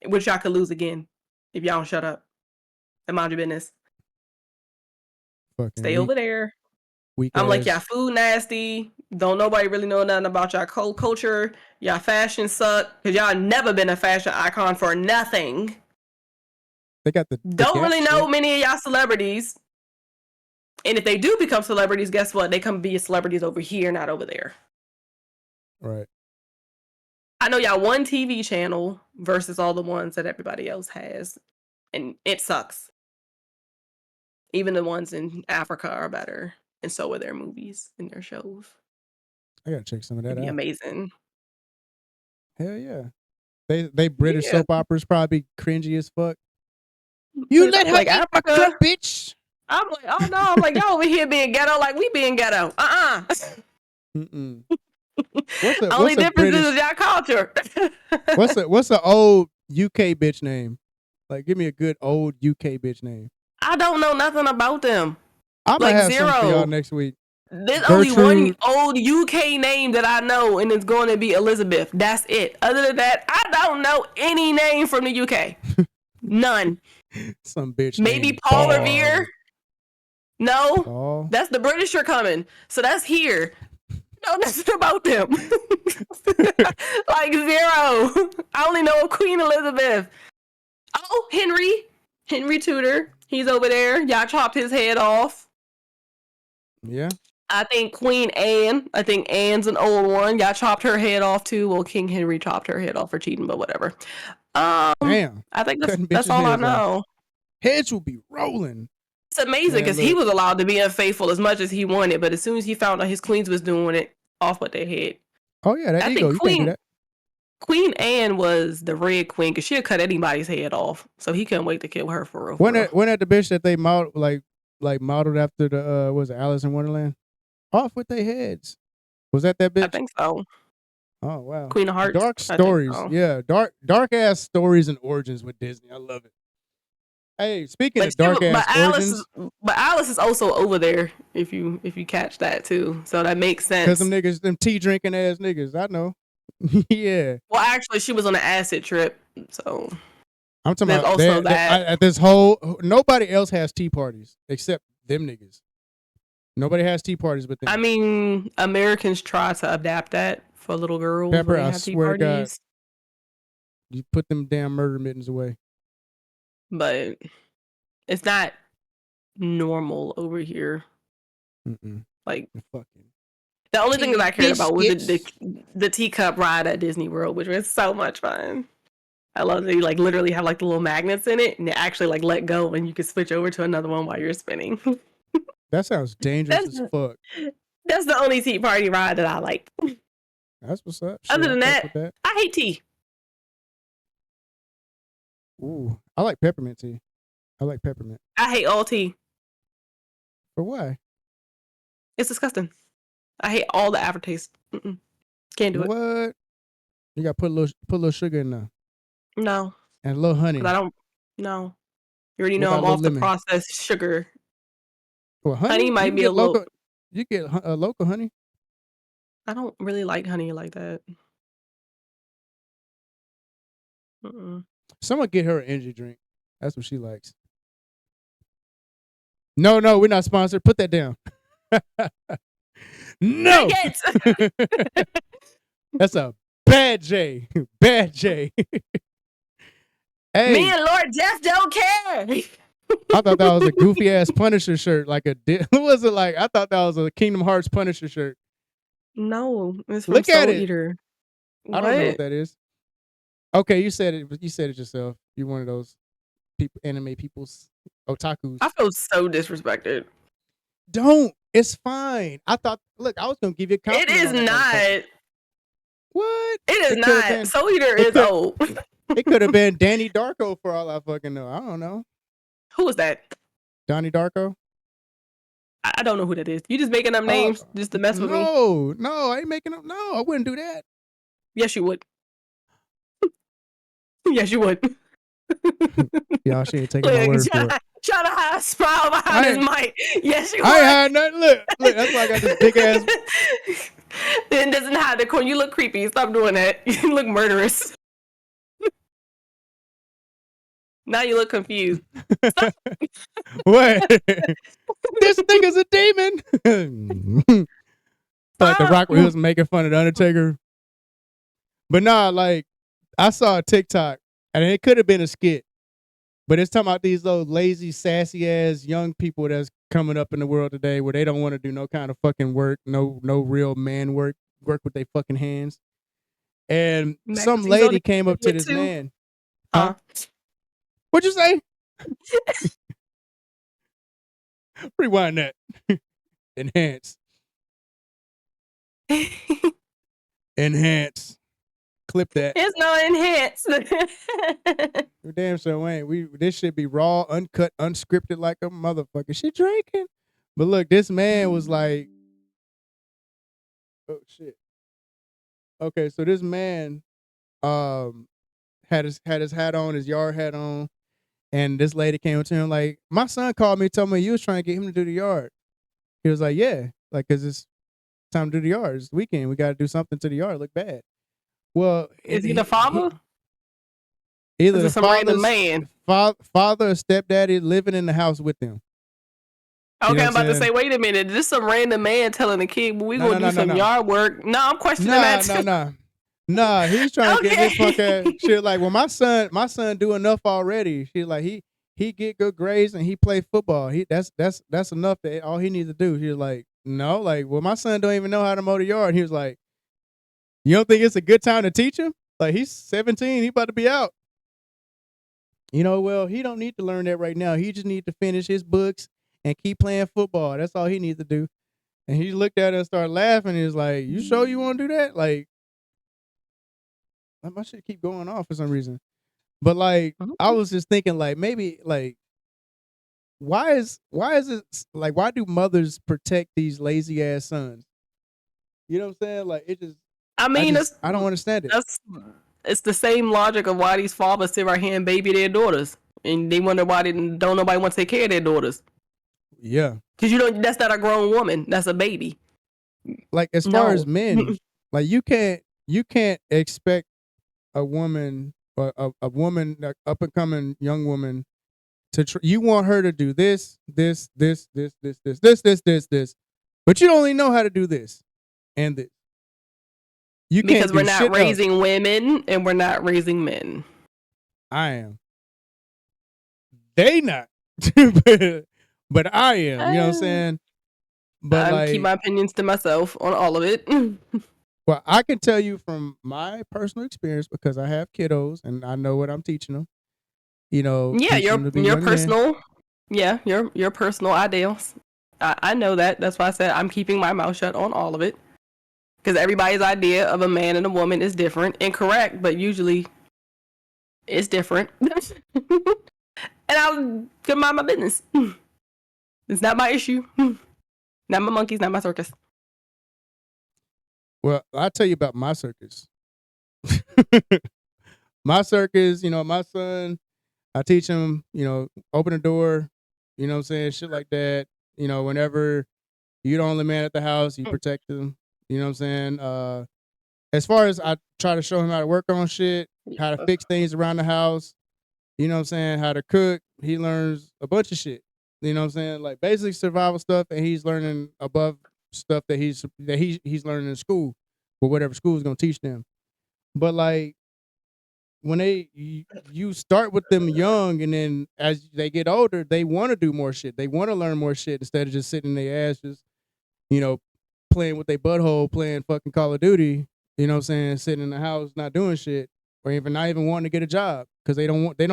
which y'all could lose again if y'all don't shut up and mind your business. Fucking Stay over there. weak I'm like, ass. y'all food nasty. Don't nobody really know nothing about y'all culture. Y'all fashion suck because y'all never been a fashion icon for nothing. They got the Don't Gap really know shit. many of y'all celebrities. And if they do become celebrities, guess what? They come be celebrities over here, not over there. Right. I know y'all one TV channel versus all the ones that everybody else has. And it sucks. Even the ones in Africa are better. And so are their movies and their shows. I gotta check some of that It'd be out. amazing. Hell yeah. They British Yeah. soap operas probably cringy as fuck. You let her like eat Africa, my crumb, bitch. I'm like, oh no, I'm like, y'all over here being ghetto like we being ghetto. Mm-mm. Only difference is y'all culture. What's an old UK bitch name? Like, give me a good old UK bitch name. I don't know nothing about them. I'm gonna Like have some for y'all zero. next week. There's only Gertrude. one old UK name that I know, and it's going to be Elizabeth. That's it. Other than that, I don't know any name from the UK. None. Some bitch Maybe named Paul Paul. Revere. No, Paul. that's the British are coming. So that's here. No, nothing about them. Like zero. I only know Queen Elizabeth. Oh, Henry Tudor. He's over there. Y'all chopped his head off. Yeah. I think Queen Anne. I think Anne's an old one. Y'all chopped her head off too. Well, King Henry chopped her head off for cheating, but whatever. Damn. I think Cutting that's bitches' all I heads off. know. Heads will be rolling. It's amazing because he was allowed to be unfaithful as much as he wanted, but as soon as he found out his queens was doing it, off with their head. Oh yeah, that I ego. think You can't do that. Queen Anne was the red queen because she'll cut anybody's head off, so he couldn't wait to kill her for real. When that the bitch that they modeled modeled after the was it Alice in Wonderland? Off with their heads. Was that bitch? I think so. Oh wow. Queen of Hearts. Dark stories. So. Yeah, dark ass stories and origins with Disney. I love it. Hey, speaking of dark ass origins, but Alice is also over there. If you catch that too, so that makes sense. Because them tea drinking ass niggas. I know. Yeah. Well, actually, she was on an acid trip, so I'm talking about also that. at this whole nobody else has tea parties except them niggas. Nobody has tea parties but them. I mean, Americans try to adapt that for little girls. Pepper, when they I have tea swear to God, parties. you put them damn murder mittens away. But it's not normal over here. Mm-mm. Like fucking. The only thing that I cared about was the teacup ride at Disney World, which was so much fun. I love that you like literally have like the little magnets in it, and they actually like let go, and you can switch over to another one while you're spinning. That sounds dangerous as fuck. That's the only tea party ride that I like. That's what's up. Other than that, I hate tea. Ooh, I like peppermint tea. I like peppermint. I hate all tea. For why? It's disgusting. I hate all the aftertaste. Can't do it. What? You got to put a little sugar in there. No. And a little honey. I don't. No. You already know I'm off the processed sugar. Well, honey might be a local. You get a local honey. I don't really like honey like that. Someone get her an energy drink. That's what she likes. No, we're not sponsored. Put that down. No. That's a bad J. Bad J. Hey. Me and Lord Jeff don't care. I thought that was a goofy ass Punisher shirt. Like who was it like? I thought that was a Kingdom Hearts Punisher shirt. No, it's from Look Soul at it. Eater. I don't know what that is. Okay, you said it. You said it yourself. You're one of those people, anime people's otakus. I feel so disrespected. Don't. It's fine. I thought. Look, I was gonna give you a It compliment is on that not. motherfucker. What? It is It could have not. been. Soul Eater It is could. old. It could have been Danny Darko for all I fucking know. I don't know. Who was that? Donnie Darko. I don't know who that is. You just making up names just to mess with me. No, I ain't making up. No, I wouldn't do that. Yes, you would. Yes, you would. Y'all, she ain't taking my word for it. Trying to hide a smile behind his mic. Yes, you would. I ain't had nothing. Look, that's why I got this big ass. Then doesn't hide the corn. You look creepy. Stop doing that. You look murderous. Now you look confused. What? This nigga's a demon. Like The Rock was making fun of the Undertaker. But nah, like I saw a TikTok, and it could have been a skit, but it's talking about these little lazy, sassy ass young people that's coming up in the world today, where they don't want to do no kind of fucking work, no real man work with their fucking hands. And some lady came up to this man. Huh? What'd you say? Rewind that. Enhance. Enhance. Clip that. It's no enhance. We damn sure ain't. This should be raw, uncut, unscripted like a motherfucker. She drinking. But look, this man was like, oh shit. Okay, so this man had his hat on, his yard hat on, and this lady came up to him like, my son called me, told me you was trying to get him to do the yard. He was like, yeah, like, cause it's time to do the yard. It's the weekend. We got to do something to the yard. Look bad. Well, is he the father? Either the some random man, father or stepdaddy living in the house with them. Okay, you know I'm about to say, wait a minute. Is this some random man telling the kid, well, we gonna do some yard work? No, I'm questioning that. Nah, he's trying to get this punk ass. She was like, well, my son do enough already. She's like, he get good grades and he play football. That's enough. That all he needs to do. He was like, no, like, well, my son don't even know how to mow the yard. He was like, you don't think it's a good time to teach him? Like, he's 17. He about to be out. You know, well, he don't need to learn that right now. He just need to finish his books and keep playing football. That's all he needs to do. And he looked at her and started laughing. He was like, you sure you want to do that? Like, my shit keep going off for some reason. But like, I was just thinking, like, maybe, like, why is it, like, why do mothers protect these lazy ass sons? You know what I'm saying? Like, it just, I don't understand it. It's the same logic of why these fathers sit right here and baby their daughters. And they wonder why don't nobody want to take care of their daughters. Yeah. Because that's not a grown woman. That's a baby. Like, as far as men, like, you can't expect a woman, or a woman, like, up and coming young woman, you want her to do this, but you only know how to do this and this. Because we're not raising women and we're not raising men. I am. They not. But I am. You know what I'm saying? But I keep my opinions to myself on all of it. Well, I can tell you from my personal experience, because I have kiddos and I know what I'm teaching them. You know, yeah, your personal, your personal ideals. I know that. That's why I said I'm keeping my mouth shut on all of it. Because everybody's idea of a man and a woman is different and correct, but usually it's different. And I'll go mind my business. It's not my issue. Not my monkeys, not my circus. Well, I'll tell you about my circus. My circus, you know, my son, I teach him, you know, open the door, you know what I'm saying, shit like that. You know, whenever you're the only man at the house, you protect him. You know what I'm saying? As far as I try to show him how to work on shit, how to fix things around the house, you know what I'm saying, how to cook, he learns a bunch of shit. You know what I'm saying? Like, basic survival stuff, and he's learning above stuff that he's learning in school, or whatever school is gonna teach them. But like, when you start with them young, and then as they get older, they want to do more shit. They want to learn more shit instead of just sitting in their ass, just, you know, playing with their butthole, playing fucking Call of Duty. You know what I'm saying? Sitting in the house, not doing shit. or even not even wanting to get a job because they don't want their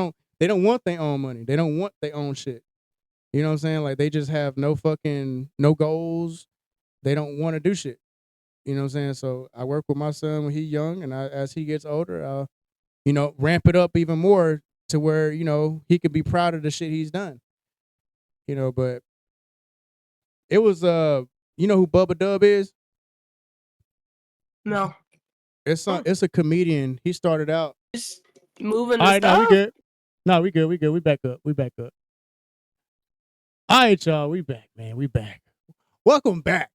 own money. They don't want their own shit. You know what I'm saying? Like they just have no goals. They don't want to do shit. You know what I'm saying? So I work with my son when he's young, and as he gets older, I'll, ramp it up even more to where, he could be proud of the shit he's done. But it was you know who Bubba Dub is? No. It's a comedian. He started out Just moving all the right, stuff. no, we good. No, we good. We back up. All right, y'all. We back, man. We back. Welcome back.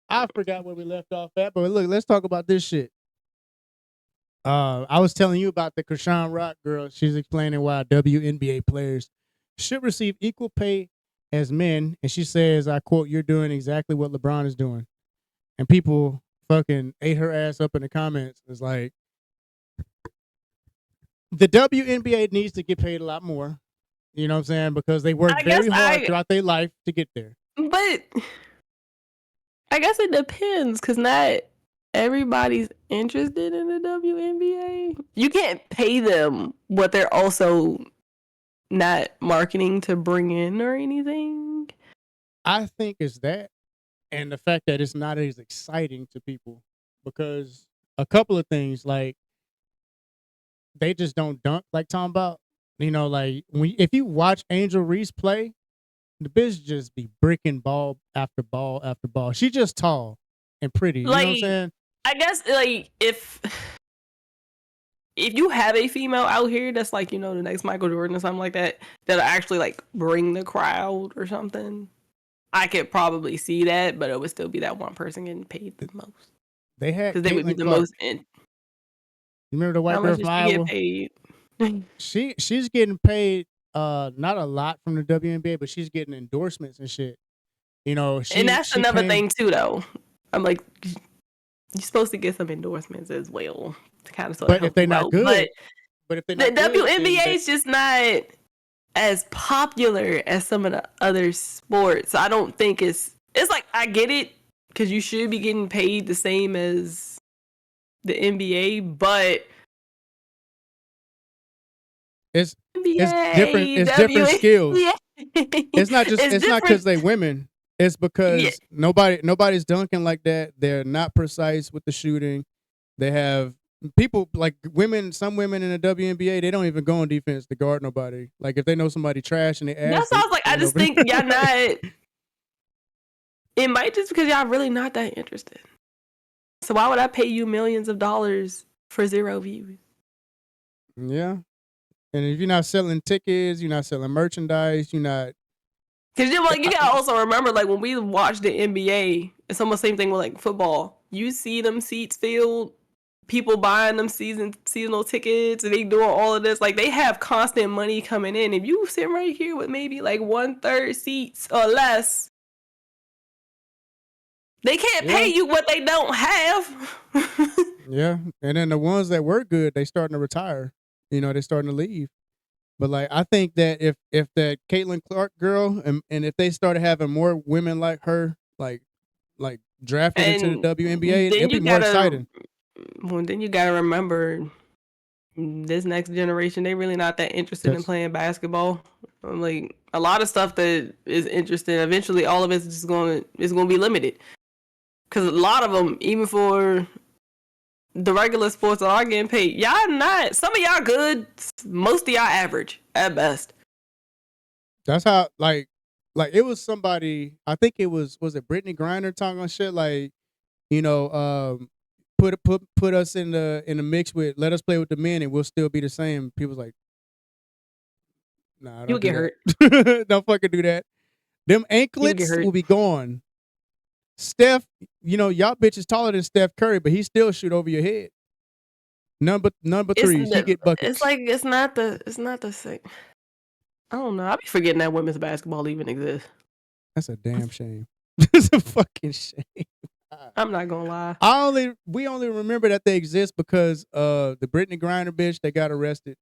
I forgot where we left off at, but look, let's talk about this shit. I was telling you about the Krishan Rock girl. She's explaining why WNBA players should receive equal pay as men, and she says, I quote, "You're doing exactly what LeBron is doing." And people fucking ate her ass up in the comments. It's like, the WNBA needs to get paid a lot more. You know what I'm saying? Because they work very hard throughout their life to get there. But I guess it depends, because not everybody's interested in the WNBA. You can't pay them what they're also not marketing to bring in or anything. I think it's that, and the fact that it's not as exciting to people, because a couple of things, like they just don't dunk like talking about. Like if you watch Angel Reese play, the bitch just be bricking ball after ball after ball. She just tall and pretty. You know what I'm saying? I guess like if you have a female out here that's like, the next Michael Jordan or something like that, that'll actually like bring the crowd or something, I could probably see that, but it would still be that one person getting paid the most. They had because they would be the most in. You remember the white girl from Iowa? Paid? She's getting paid not a lot from the WNBA, but she's getting endorsements and shit. And that's another thing too, though. I'm like, you're supposed to get some endorsements as well to kind of sort of help. But if they're not good, but if they're not the WNBA is just not as popular as some of the other sports. I don't think it's like, I get it, because you should be getting paid the same as the NBA, but it's different. It's different skills. It's not because they women. It's because nobody's dunking like that. They're not precise with the shooting. They have people like women. Some women in the WNBA, they don't even go on defense to guard nobody. Like if they know somebody trash and they ask. That sounds like, I just think y'all not. It might just because y'all really not that interested. So why would I pay you millions of dollars for 0 views? Yeah. And if you're not selling tickets, you're not selling merchandise, you're not. Because you gotta also remember, like when we watch the NBA, it's almost the same thing with like football. You see them seats filled, people buying them seasonal tickets, and they doing all of this. Like they have constant money coming in. If you sit right here with maybe like 1/3 seats or less, they can't pay you what they don't have. Yeah, and then the ones that were good, they starting to retire. They're starting to leave. But like, I think that if that Caitlin Clark girl and if they started having more women like her, like drafted into the WNBA, it'd be more exciting. Well, then you gotta remember, this next generation, they really not that interested in playing basketball. Like a lot of stuff that is interesting, eventually all of it's just gonna be limited. Because a lot of them, even for the regular sports that are getting paid, y'all not. Some of y'all good, most of y'all average at best. That's how like it was somebody. I think it was it Brittany Griner talking on shit like, put us in the mix with, let us play with the men and we'll still be the same. People's like, nah, you'll get hurt. Don't fucking do that. Them anklets will be gone. Steph, y'all bitches taller than Steph Curry, but he still shoot over your head. Number threes, he get buckets. It's like it's not the same. I don't know. I be forgetting that women's basketball even exists. That's a damn shame. It's a fucking shame. I'm not gonna lie. We only remember that they exist because the Brittany Griner bitch that got arrested,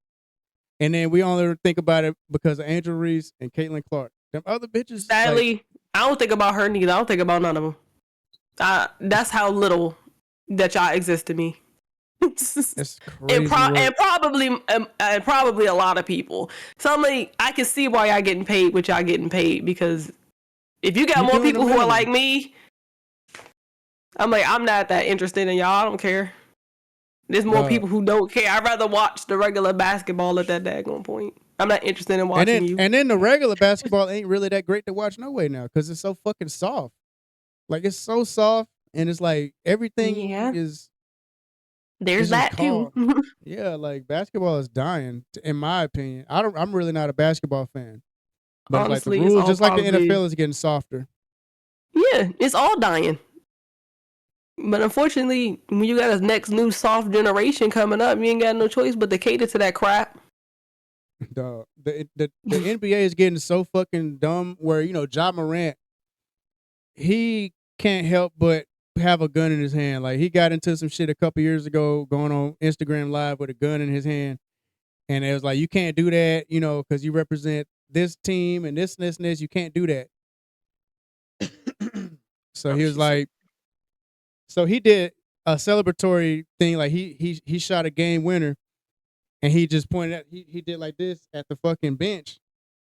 and then we only think about it because of Angel Reese and Caitlin Clark. Them other bitches. Sadly, I don't think about her neither. I don't think about none of them. That's how little that y'all exist to me. It's crazy. and probably a lot of people. So I'm like, I can see why y'all getting paid what y'all getting paid, because if you got more people who are like me, I'm like, I'm not that interested in y'all. I don't care. There's more people who don't care. I'd rather watch the regular basketball at that daggone point. I'm not interested in watching you. And then the regular basketball ain't really that great to watch no way now, because it's so fucking soft. Like, it's so soft, and it's like everything is. There's that too. Yeah, like basketball is dying, in my opinion. I'm really not a basketball fan, but honestly, like the rules, just like the NFL, is getting softer. Yeah, it's all dying. But unfortunately, when you got a next new soft generation coming up, you ain't got no choice but to cater to that crap. The NBA is getting so fucking dumb, where, you know, Ja Morant, he can't help but have a gun in his hand. Like, he got into some shit a couple years ago, going on Instagram Live with a gun in his hand, and it was like, you can't do that, you know, because you represent this team and this. You can't do that. So he was like, so he did a celebratory thing, like he shot a game winner, and he just pointed at, he did like this at the fucking bench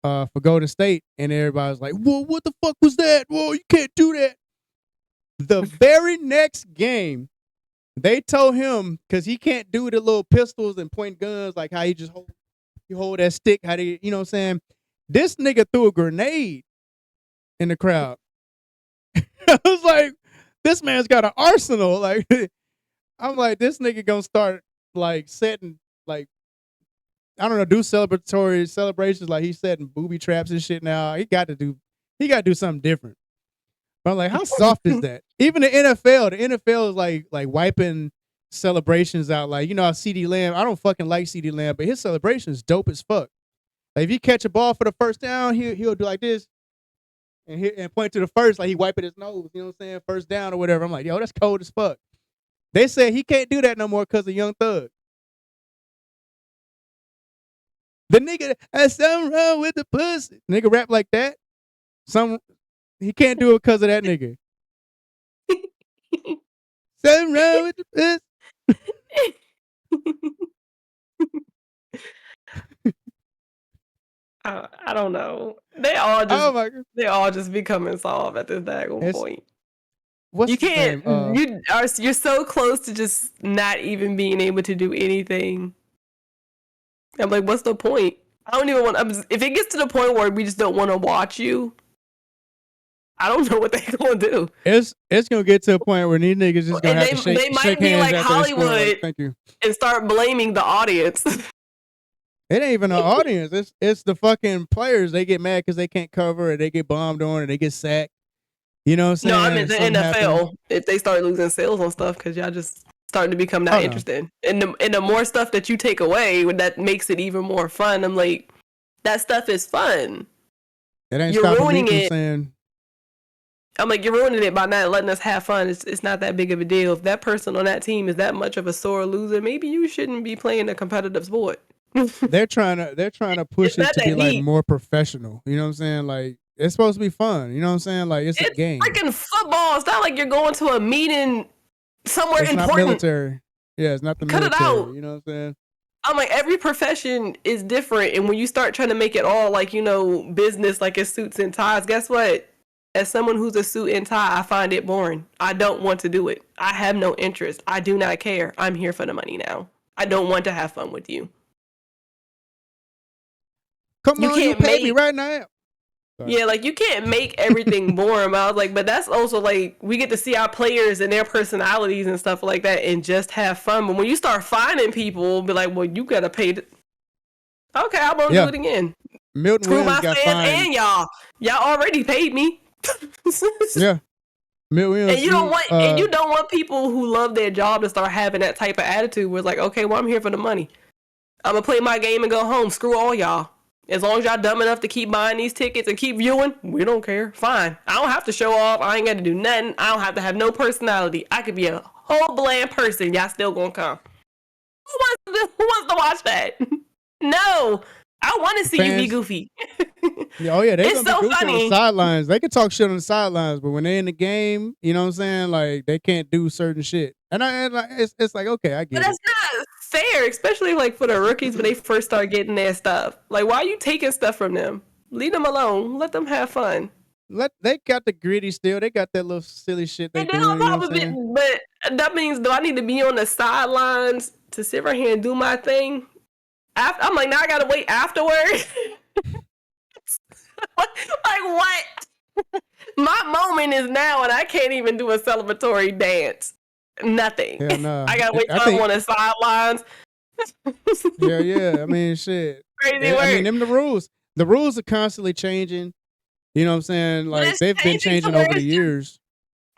for Golden State, and everybody was like, whoa, what the fuck was that? Whoa, you can't do that. The very next game, they told him, because he can't do the little pistols and point guns, like how he just hold that stick, how they, you know what I'm saying? This nigga threw a grenade in the crowd. I was like, this man's got an arsenal. Like, I'm like, this nigga gonna start like setting, like, I don't know, do celebrations, like he's setting booby traps and shit now. He got to do something different. But I'm like, how soft is that? Even the NFL is like wiping celebrations out. Like, you know, CeeDee Lamb, I don't fucking like CeeDee Lamb, but his celebration is dope as fuck. Like, if you catch a ball for the first down, he'll do like this and point to the first, like he wiping his nose, you know what I'm saying? First down or whatever. I'm like, yo, that's cold as fuck. They said he can't do that no more because of Young Thug. The nigga has something wrong with the pussy. Nigga rap like that. He can't do it because of that nigga. Something wrong with the pussy. I don't know. They all just becoming soft at this daggone point. You can't. You're so close to just not even being able to do anything. I'm like, what's the point? I don't even want. If it gets to the point where we just don't want to watch you, I don't know what they're gonna do. It's gonna get to a point where these niggas just gonna have to shake. They might be like Hollywood Thank you. And start blaming the audience. It ain't even an audience. It's the fucking players. They get mad because they can't cover, or they get bombed on, or they get sacked. You know what I'm saying? No, I mean the NFL. If they start losing sales on stuff because y'all just starting to become not interested, and the more stuff that you take away, that makes it even more fun. I'm like, that stuff is fun. It ain't you're ruining it. Saying... I'm like, you're ruining it by not letting us have fun. It's not that big of a deal. If that person on that team is that much of a sore loser, maybe you shouldn't be playing a competitive sport. They're trying to push it to be like more professional. You know what I'm saying? Like, it's supposed to be fun. You know what I'm saying? Like, it's a game. It's freaking football. It's not like you're going to a meeting somewhere it's important. Not military. Yeah, it's not the military. Cut it out. You know what I'm saying? I'm like, every profession is different, and when you start trying to make it all like, you know, business, like it's suits and ties, guess what? As someone who's a suit and tie, I find it boring. I don't want to do it. I have no interest. I do not care. I'm here for the money now. I don't want to have fun with you. Come on, you pay me right now. Sorry. Yeah, like, you can't make everything boring. But I was like, but that's also like, we get to see our players and their personalities and stuff like that and just have fun. But when you start finding people, be like, well, you gotta pay. Okay, I won't do it again. Milton Screw Williams my got fans fined. and y'all. Y'all already paid me. Yeah. Milton Williams, and you don't want and you don't want people who love their job to start having that type of attitude where it's like, okay, well, I'm here for the money. I'm gonna play my game and go home. Screw all y'all. As long as y'all dumb enough to keep buying these tickets and keep viewing, we don't care. Fine. I don't have to show off. I ain't got to do nothing. I don't have to have no personality. I could be a whole bland person. Y'all still gonna come. Who wants to watch that? No. I want to see you be goofy. Oh yeah, they it's gonna so be goofy funny. on the sidelines. They can talk shit on the sidelines, but when they're in the game, you know what I'm saying? Like, they can't do certain shit. It's like, okay, I But get it. that's not fair, especially like for the rookies when they first start getting their stuff. Like, why are you taking stuff from them? Leave them alone. Let them have fun. They got the gritty still. They got that little silly shit they And then doing. on You know top what of I'm it, saying? but that means do I need to be on the sidelines to sit right here and do my thing? I'm like, now I gotta wait afterwards. Like what? My moment is now, and I can't even do a celebratory dance. Nothing. Hell no. I gotta wait I till I'm think on the sidelines. yeah. I mean, shit. Crazy I mean, work. them the rules. The rules are constantly changing. You know what I'm saying? But Like it's they've been changing to changing where over the years.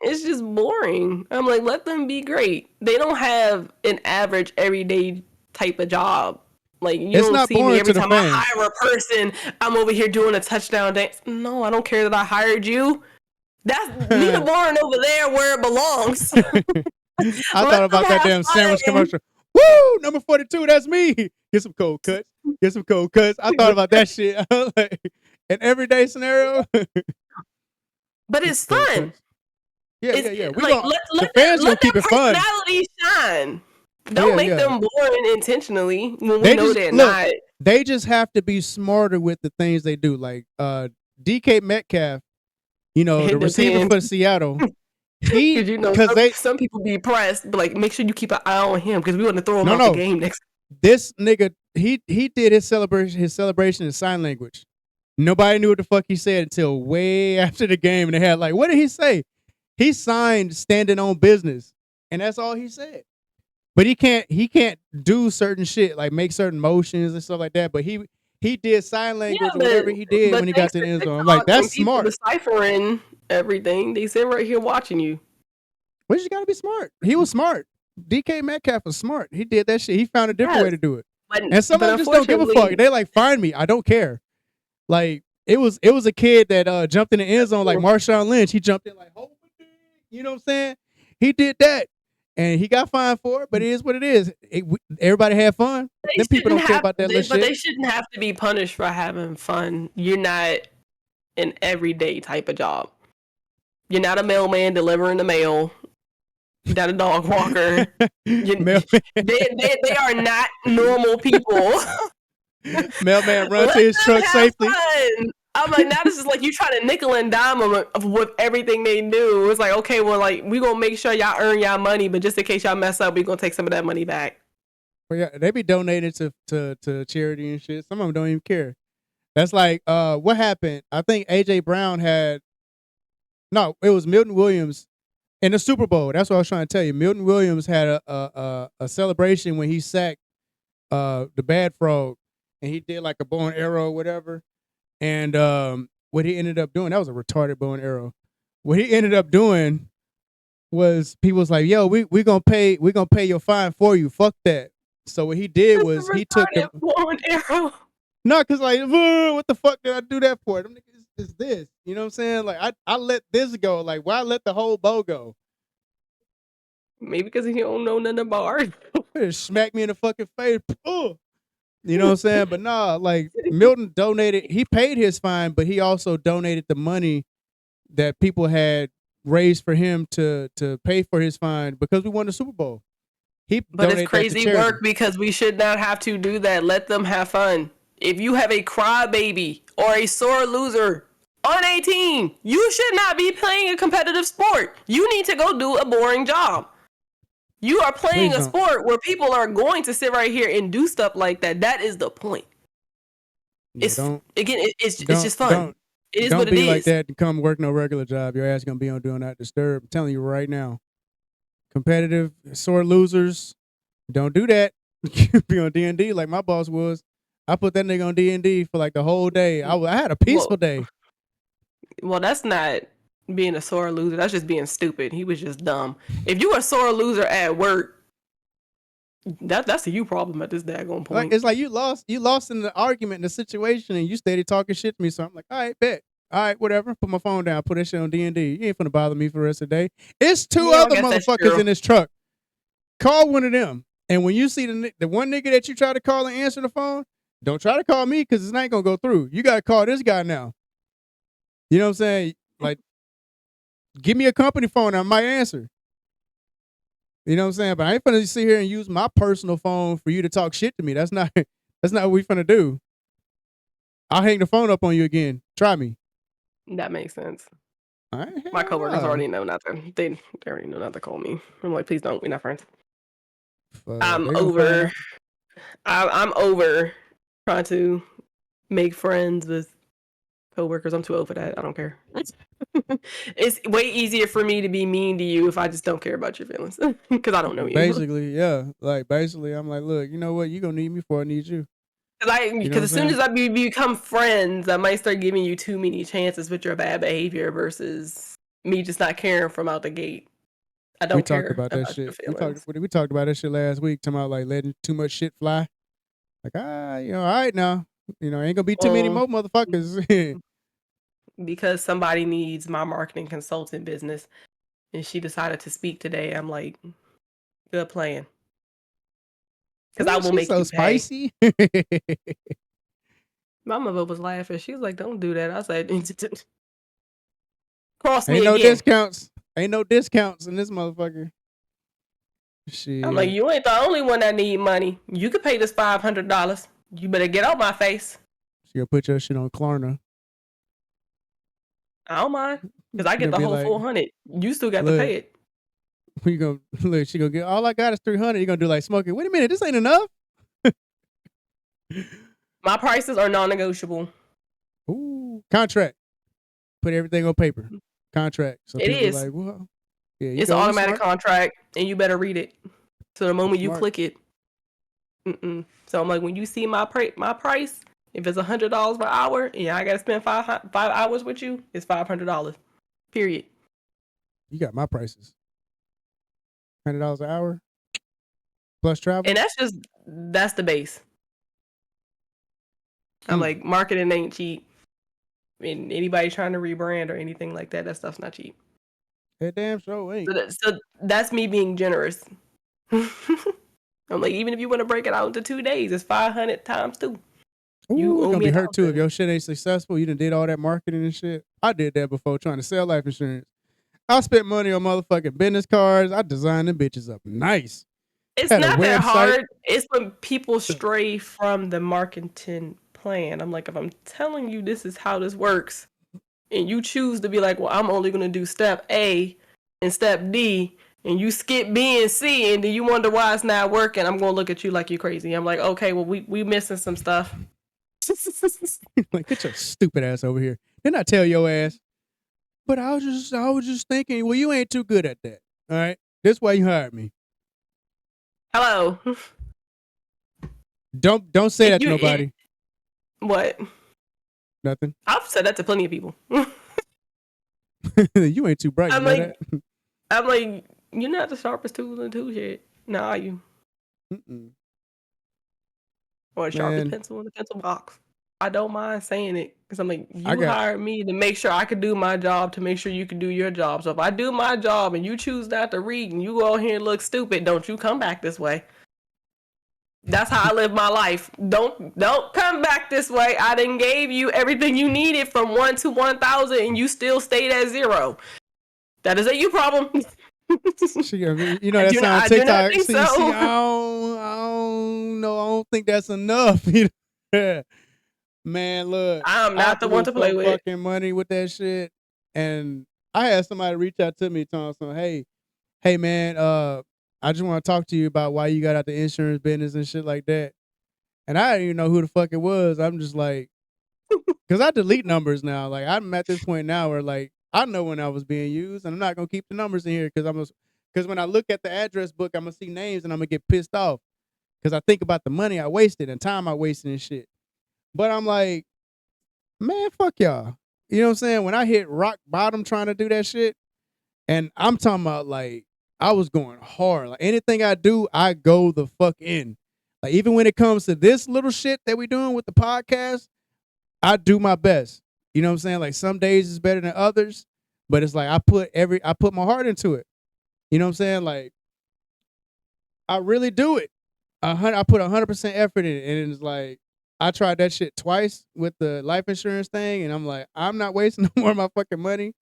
it's just boring. I'm like, let them be great. They don't have an average everyday type of job. Like, you It's don't not see me boring every to the time I fans. hire a person, I'm over here doing a touchdown dance. No, I don't care that I hired you. Leave the boring over there where it belongs. I Let thought them about that have damn sandwich fun. commercial. Woo! Number 42, that's me. Get some cold cuts. Get some cold cuts. I thought about that shit. I was like, an everyday scenario. But Get some it's cold fun. cuts. Yeah. It's We like gonna the fans gonna let keep their it fun. personality shine. Oh Don't make yeah. them boring intentionally when we They know just they're look. not. They just have to be smarter with the things they do. Like DK Metcalf, the It receiver depends. for Seattle. Because Because some people be pressed, but like make sure you keep an eye on him because we want to throw him out the no, game next. this nigga, he did his celebration in sign language. Nobody knew what the fuck he said until way after the game, and they had like, what did he say? He signed standing on business, and that's all he said. But he can't do certain shit like make certain motions and stuff like that. But he did sign Yeah, language or whatever he did when he got thanks to the to end zone. I'm like, TikTok that's and people smart. deciphering everything, they sit right here watching you. But you gotta be smart. He was smart. DK Metcalf was smart. He did that shit. He found a different way Yes, to do it. but And some of them just don't give a fuck. unfortunately, They like find me. I don't care. Like it was a kid that jumped in the end zone like Marshawn Lynch. He jumped in like, oh, you know what I'm saying? He did that. And he got fined for it, but it is what it is. Everybody had fun. Them people don't care about that little shit. they shouldn't have to be punished for having fun. You're not an everyday type of job. You're not a mailman delivering the mail. You're not a dog walker. They are not normal people. Mailman run Let to his them truck have safely. fun. I'm like, now this is like you trying to nickel and dime them with everything they do. It's like, okay, well, like we gonna make sure y'all earn y'all money, but just in case y'all mess up, we gonna take some of that money back. Well, yeah, they be donating to charity and shit. Some of them don't even care. That's like what happened. I think AJ Brown it was Milton Williams in the Super Bowl. That's what I was trying to tell you. Milton Williams had a celebration when he sacked the Bad Frog, and he did like a bow and arrow or whatever. And what he ended up doing, that was a retarded bow and arrow. What he ended up doing was people was like, "Yo, we gonna pay your fine for you. Fuck that." So what he did was he took the bow and arrow. no, cause like, what the fuck did I do that for? Them niggas is this, you know what I'm saying? Like I let this go. Like why let the whole bow go? Maybe because he don't know nothing about art. Just smack me in the fucking face. You know what I'm saying? But nah, like Milton donated. He paid his fine, but he also donated the money that people had raised for him to pay for his fine because we won the Super Bowl. But it's crazy work because we should not have to do that. Let them have fun. If you have a crybaby or a sore loser on a team, you should not be playing a competitive sport. You need to go do a boring job. You are playing a sport where people are going to sit right here and do stuff like that. That is the point. Yeah, it's just fun. It is what it is. Don't be like that and come work no regular job. Your ass gonna be on Do Not Disturb. I'm telling you right now. Competitive, sore losers, don't do that. Be on D&D like my boss was. I put that nigga on D&D for like the whole day. I had a peaceful day. Well, that's not being a sore loser. That's just being stupid. He was just dumb. If you a sore loser at work, that's a you problem at this daggone point. Like, it's like you lost in the argument in the situation and you steady talking shit to me. So I'm like, all right, bet. All right, whatever. Put my phone down. Put that shit on D&D. You ain't finna bother me for the rest of the day. It's two other motherfuckers in this truck. Call one of them. And when you see the one nigga that you try to call and answer the phone, don't try to call me because it's not gonna go through. You gotta call this guy now. You know what I'm saying? Like, give me a company phone. I might answer. You know what I'm saying? But I ain't finna sit here and use my personal phone for you to talk shit to me. That's not what we finna do. I'll hang the phone up on you again. Try me. That makes sense. All right, My hell coworkers no. already know not to. They already know not to call me. I'm like, please don't. We're not friends. Fuck, I'm they gonna find over. out. I'm over trying to make friends with coworkers. I'm too old for that. I don't care. It's way easier for me to be mean to you if I just don't care about your feelings because I don't know you. Basically, yeah. Like basically, I'm like, look, you know what? You gonna need me before I need you. You know Because what as I'm soon saying? as become friends, I might start giving you too many chances with your bad behavior versus me just not caring from out the gate. I We don't talked care about that about your shit. feelings. We talked about that shit last week. Talking about like letting too much shit fly. Like you know, all right now. You know, ain't gonna be too many more motherfuckers. Because somebody needs my marketing consultant business and she decided to speak today, I'm like, good plan. Because I Ooh, will she's make so you pay. spicy. My mother was laughing. She was like, don't do that. I said, cross me Ain't no again. discounts. Ain't no discounts in this motherfucker. I'm like, Shit. you ain't the only one that need money. You could pay this $500. You better get out my face. She gonna put your shit on Klarna. I don't mind. Because I She get gonna the be whole like, 400. You still got to look, pay it. we gonna look, she gonna get all I got is 300. You gonna do like Smokey. Wait a minute, this ain't enough. My prices are non-negotiable. Ooh, contract. Put everything on paper. Contract. So It people be is. like, well, yeah, you It's an go. You automatic smart. contract, and you better read it. So the You moment you smart. click it, So I'm like, when you see my price, if it's $100 per hour, and I gotta spend 5 hours with you, it's $500. Period. You got my prices. $100 an hour plus travel. And that's the base. I'm like, marketing ain't cheap. And anybody trying to rebrand or anything like that, that stuff's not cheap. That damn show ain't. So that's me being generous. I'm like, even if you want to break it out into 2 days, it's 500 times 2. You Ooh, it's owe gonna me be hurt too if 1,000. your shit ain't successful. You done did all that marketing and shit. I did that before trying to sell life insurance. I spent money on motherfucking business cards. I designed them bitches up nice. It's Had a not that website. hard. It's when people stray from the marketing plan. I'm like, if I'm telling you this is how this works, and you choose to be like, well, I'm only gonna do step A and step D, and you skip B and C, and then you wonder why it's not working, I'm gonna look at you like you crazy. I'm like, okay, well, we missing some stuff. Like, get your stupid ass over here. Didn't I tell your ass? But I was just thinking, well, you ain't too good at that. All right. That's why you hired me. Hello. Don't say that to nobody. What? Nothing. I've said that to plenty of people. You ain't too bright, you know that? I'm like, you're not the sharpest tool in the tool shed. Nah, are you? Or the sharpest pencil in the pencil box. I don't mind saying it because I'm like, you hired me to make sure I could do my job to make sure you could do your job. So if I do my job and you choose not to read and you go here and look stupid, don't you come back this way. That's how I live my life. Don't come back this way. I done gave you everything you needed from 1 to 1,000 and you still stayed at 0. That is a you problem. You know that sound I TikTok. do not think so. I don't know. I don't think that's enough. Man, look, I'm not the one to play with. Fucking money with that shit. And I had somebody reach out to me telling some, hey man, I just want to talk to you about why you got out the insurance business and shit like that. And I didn't even know who the fuck it was. I'm just like, because I delete numbers now. Like I'm at this point now where like I know when I was being used, and I'm not gonna keep the numbers in here because when I look at the address book, I'm gonna see names and I'm gonna get pissed off because I think about the money I wasted and time I wasted and shit. But I'm like, man, fuck y'all. You know what I'm saying? When I hit rock bottom trying to do that shit, and I'm talking about like I was going hard. Like anything I do, I go the fuck in. Like even when it comes to this little shit that we doing with the podcast, I do my best. You know what I'm saying? Like some days is better than others, but it's like I put my heart into it. You know what I'm saying? Like I really do it. I put 100% effort in it, and it's like I tried that shit twice with the life insurance thing, and I'm like, I'm not wasting no more of my fucking money.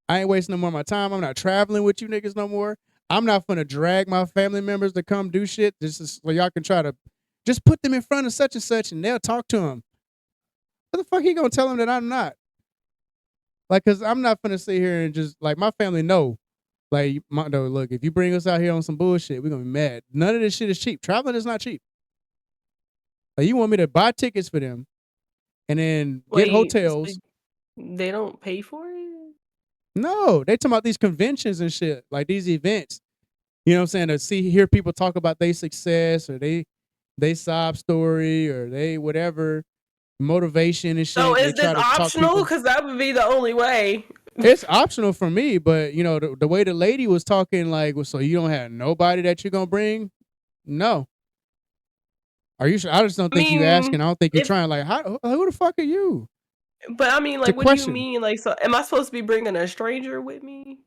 I ain't wasting no more of my time. I'm not traveling with you niggas no more. I'm not gonna drag my family members to come do shit. This is where y'all can try to just put them in front of such and such, and they'll talk to them. What the fuck he gonna tell them that I'm not? Like, cause I'm not gonna sit here and just like my family know. Like, Mondo, look, if you bring us out here on some bullshit, we're gonna be mad. None of this shit is cheap. Traveling is not cheap. Like, you want me to buy tickets for them and then get hotels. So they don't pay for it? No, they talking about these conventions and shit, like these events. You know what I'm saying? To hear people talk about their success or they sob story or they whatever motivation and shit. So is this optional? Because that would be the only way. It's optional for me, but you know the way the lady was talking, like, so you don't have nobody that you're gonna bring? No. Are you sure? I just don't think you asking. I don't think you're trying. Like, who the fuck are you? But I mean, like, what do you mean? Like, so am I supposed to be bringing a stranger with me?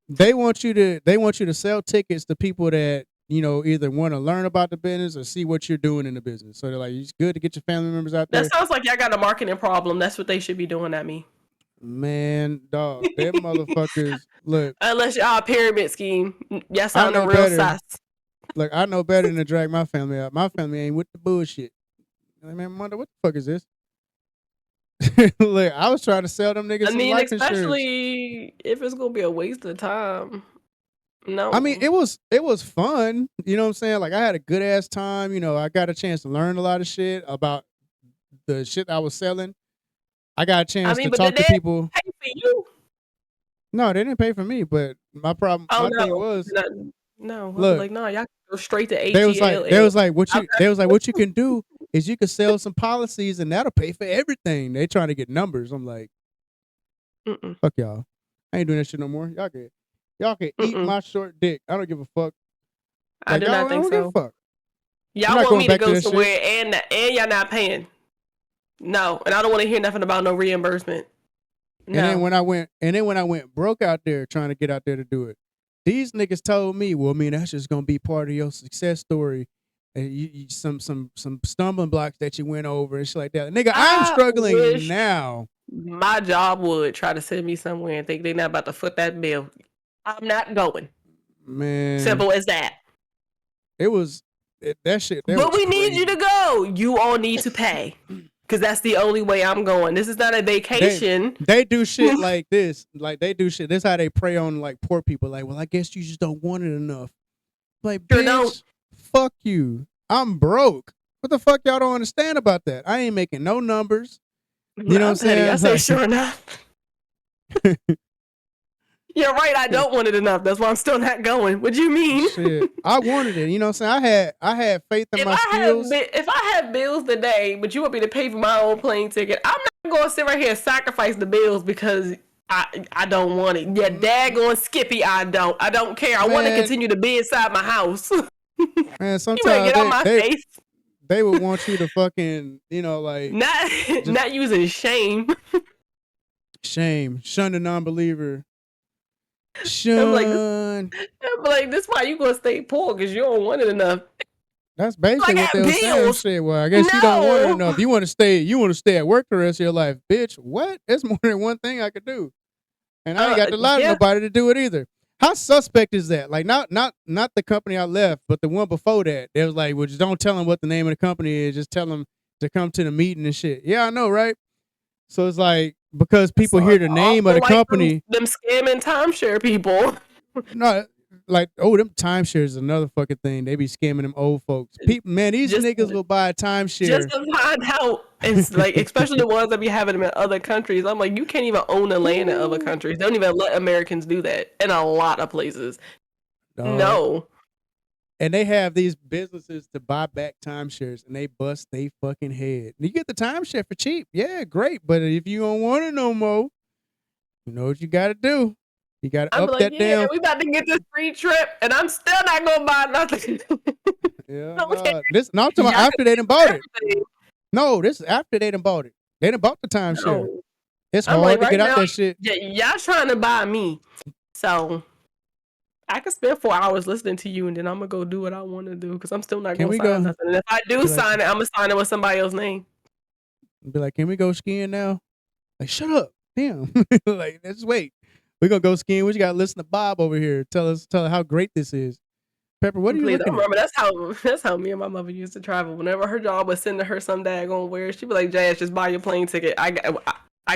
They want you to sell tickets to people that, you know, either want to learn about the business or see what you're doing in the business. So they're like, it's good to get your family members out there. That sounds like y'all got a marketing problem. That's what they should be doing at me. Man, dog, them motherfuckers, look. Unless y'all pyramid scheme. Y'all sounding real sus. Look, I know better than to drag my family out. My family ain't with the bullshit. Like, man, Mondo, what the fuck is this? Look, I was trying to sell them niggas some life insurance. Especially if it's gonna be a waste of time. No. I mean, it was fun. You know what I'm saying? Like, I had a good ass time. You know, I got a chance to learn a lot of shit about the shit I was selling. I got a chance to talk to people. Pay for you? No, they didn't pay for me. But my problem, thing was, no. Look, like, no, y'all go straight to AGL. They was like, what you can do is you can sell some policies and that'll pay for everything. They trying to get numbers. I'm like, fuck y'all. I ain't doing that shit no more. Y'all can eat my short dick. I don't give a fuck. Like, I do not think so. Fuck. Y'all want me to go somewhere and y'all not paying. No, and I don't want to hear nothing about no reimbursement. No. And then when I went broke out there trying to get out there to do it, these niggas told me, well, I mean, that's just gonna be part of your success story. And you some stumbling blocks that you went over and shit like that. Nigga, I'm struggling now. My job would try to send me somewhere and think they're not about to foot that bill. I'm not going. Man. Simple as that. That shit. But we need you to go. You all need to pay. Because that's the only way I'm going. This is not a vacation. They do shit like this. Like, they do shit. This is how they prey on, like, poor people. Like, well, I guess you just don't want it enough. Like, bitch, fuck you. I'm broke. What the fuck y'all don't understand about that? I ain't making no numbers. You know what I'm saying? I say, sure enough. You're right. I don't want it enough. That's why I'm still not going. What do you mean? Shit. I wanted it. You know what I'm saying? I had faith in my skills. If I have bills today, but you want me to pay for my own plane ticket, I'm not going to sit right here and sacrifice the bills because I don't want it. Yeah, daggone Skippy, I don't care. I want to continue to be inside my house. Man, sometimes you better get on my face. They would want you to fucking, you know, like not using shame. Shun the non-believer. Shun. I'm like, this is why you gonna stay poor because you don't want it enough. That's basically what they were saying. Shit, well, I guess you don't want it enough. You want to stay at work the rest of your life, bitch. What? There's more than one thing I could do, and I ain't got to lie to nobody to do it either. How suspect is that? Like, not the company I left, but the one before that. They was like, well, just don't tell them what the name of the company is. Just tell them to come to the meeting and shit. Yeah, I know, right? So it's like, because people hear the name of the company. Them scamming timeshare people. No, like, them timeshares is another fucking thing. They be scamming them old folks. People, man, these niggas will buy a timeshare. Just to find out. It's like, especially the ones that be having them in other countries. I'm like, you can't even own the land in other countries. They don't even let Americans do that in a lot of places. No. And they have these businesses to buy back timeshares, and they bust they fucking head. You get the timeshare for cheap. Yeah, great. But if you don't want it no more, you know what you got to do. You got to up that damn. We about to get this free trip, and I'm still not going to buy nothing. Yeah, I'm talking about after they done bought it. No, this is after they done bought it. They done bought the timeshare. No. It's hard to get out that shit. Y'all trying to buy me. So I could spend 4 hours listening to you, and then I'm going to go do what I want to do because I'm still not going to sign nothing. And if I do sign it, I'm going to sign it with somebody else's name. Be like, can we go skiing now? Like, shut up. Damn. Like, let's wait. We're gonna go skiing. We just gotta listen to Bob over here. Tell her how great this is. Pepper, what are you Please, I looking at? remember that's how me and my mother used to travel. Whenever her job was sending her some daggone where she'd be like, "Jazz, just buy your plane ticket. I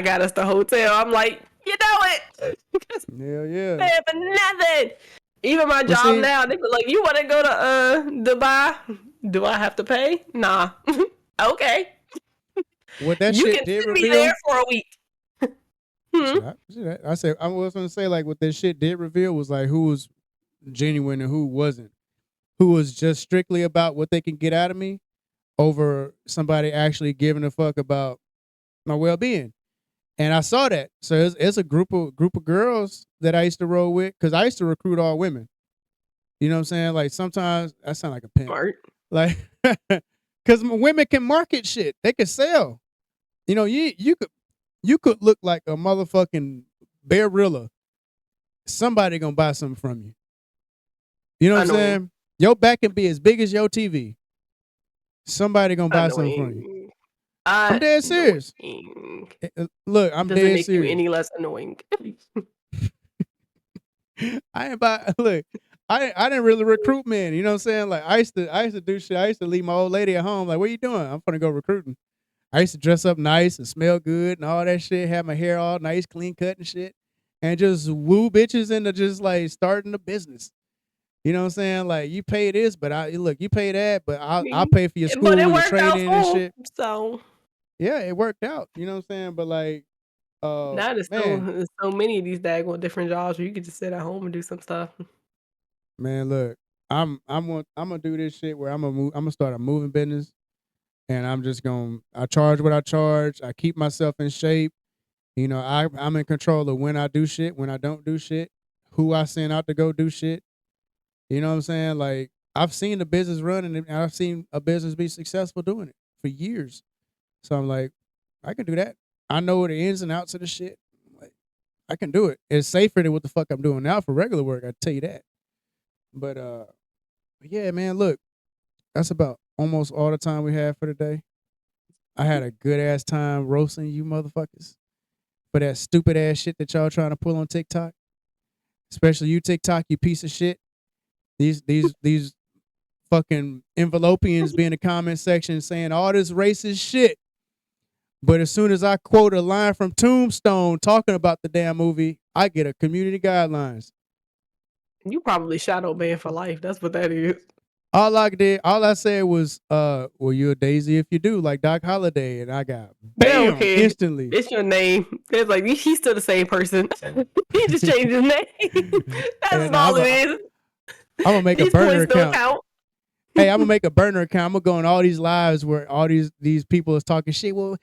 got us the hotel." I'm like, you know it. Hell yeah. Paying for nothing. Even my Well, job see, now, they be like, "You want to go to Dubai? Do I have to pay? Nah. Okay. what that You shit can did send me there reveal. for a week." I said I was gonna say like what that shit did reveal was like who was genuine and who wasn't. Who was just strictly about what they can get out of me over somebody actually giving a fuck about my well being. And I saw that. So it's a group of girls that I used to roll with because I used to recruit all women. You know what I'm saying? Like sometimes I sound like a pimp. Smart. Like because women can market shit. They can sell. You know, you could look like a motherfucking Bearilla. Somebody gonna buy something from you. You know what I'm Annoying. saying? Your back can be as big as your TV. Somebody gonna buy something from you. Annoying. I'm dead serious. Annoying. Look, I'm Doesn't dead make you serious. any less annoying. I ain't buy. Look, I didn't really recruit men. You know what I'm saying? Like I used to do shit. I used to leave my old lady at home. Like, what you doing? I'm gonna go recruiting. I used to dress up nice and smell good and all that shit. Have my hair all nice, clean cut and shit, and just woo bitches into just like starting a business. You know what I'm saying? Like you pay this, but you pay that, but I'll pay for your But school it and your worked out training for and 'em, shit. so Yeah, it worked out. You know what I'm saying? But like, now man, there's so many of these daggone different jobs where you could just sit at home and do some stuff. man, look, I'm gonna do this shit where I'm gonna start a moving business, and I charge what I charge. I keep myself in shape. You know, I'm in control of when I do shit, when I don't do shit, who I send out to go do shit. You know what I'm saying? Like I've seen the business run, and I've seen a business be successful doing it for years. So I'm like, I can do that. I know the ins and outs of the shit. Like, I can do it. It's safer than what the fuck I'm doing now for regular work. I tell you that. But yeah, man. Look, that's about almost all the time we have for today. I had a good ass time roasting you motherfuckers for that stupid ass shit that y'all trying to pull on TikTok. Especially you TikTok, you piece of shit. These fucking envelopians be in the comment section saying all this racist shit. But as soon as I quote a line from Tombstone talking about the damn movie, I get a community guidelines. You probably shadow banned for life. That's what that is. All I said was, well, you're a daisy if you do, like Doc Holliday, and I got They don't bam care. instantly. It's your name. It's like he's still the same person. He just changed his name. That's And all it is. I'm gonna make a These burner points don't account. count. Hey, I'm gonna make a burner account. I'm gonna go on all these lives where all these people is talking shit. Well,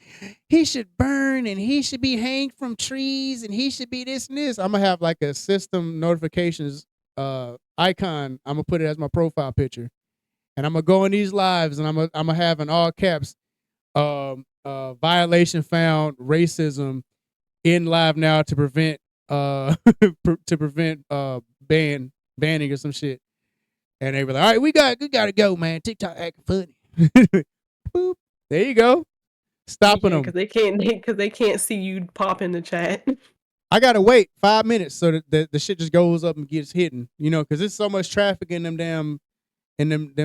he should burn and he should be hanged from trees and he should be this and this. I'm gonna have like a system notifications icon. I'm gonna put it as my profile picture, and I'm gonna go in these lives and I'm gonna have in all caps, violation found, racism in live now to prevent banning or some shit. And they were like, all right, we gotta go, man. TikTok acting funny. Boop. There you go. Stopping them. Because they can't see you pop in the chat. I gotta wait 5 minutes so that the shit just goes up and gets hidden. You know, because there's so much traffic in them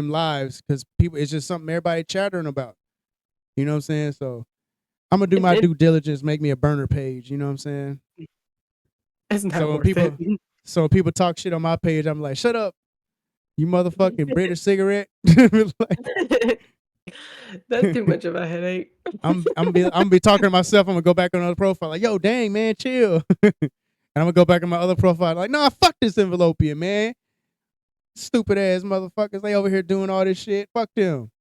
lives. Because people, it's just something everybody chattering about. You know what I'm saying? So I'm gonna do my due diligence. Make me a burner page. You know what I'm saying? It's not So worth it. so when people talk shit on my page, I'm like, shut up, you motherfucking British cigarette. Like, that's too much of a headache. I'm gonna be talking to myself. I'm gonna go back on another profile like, yo, dang man, chill. And I'm gonna go back on my other profile like, nah, fuck this envelopian, man. Stupid ass motherfuckers. They over here doing all this shit. Fuck them.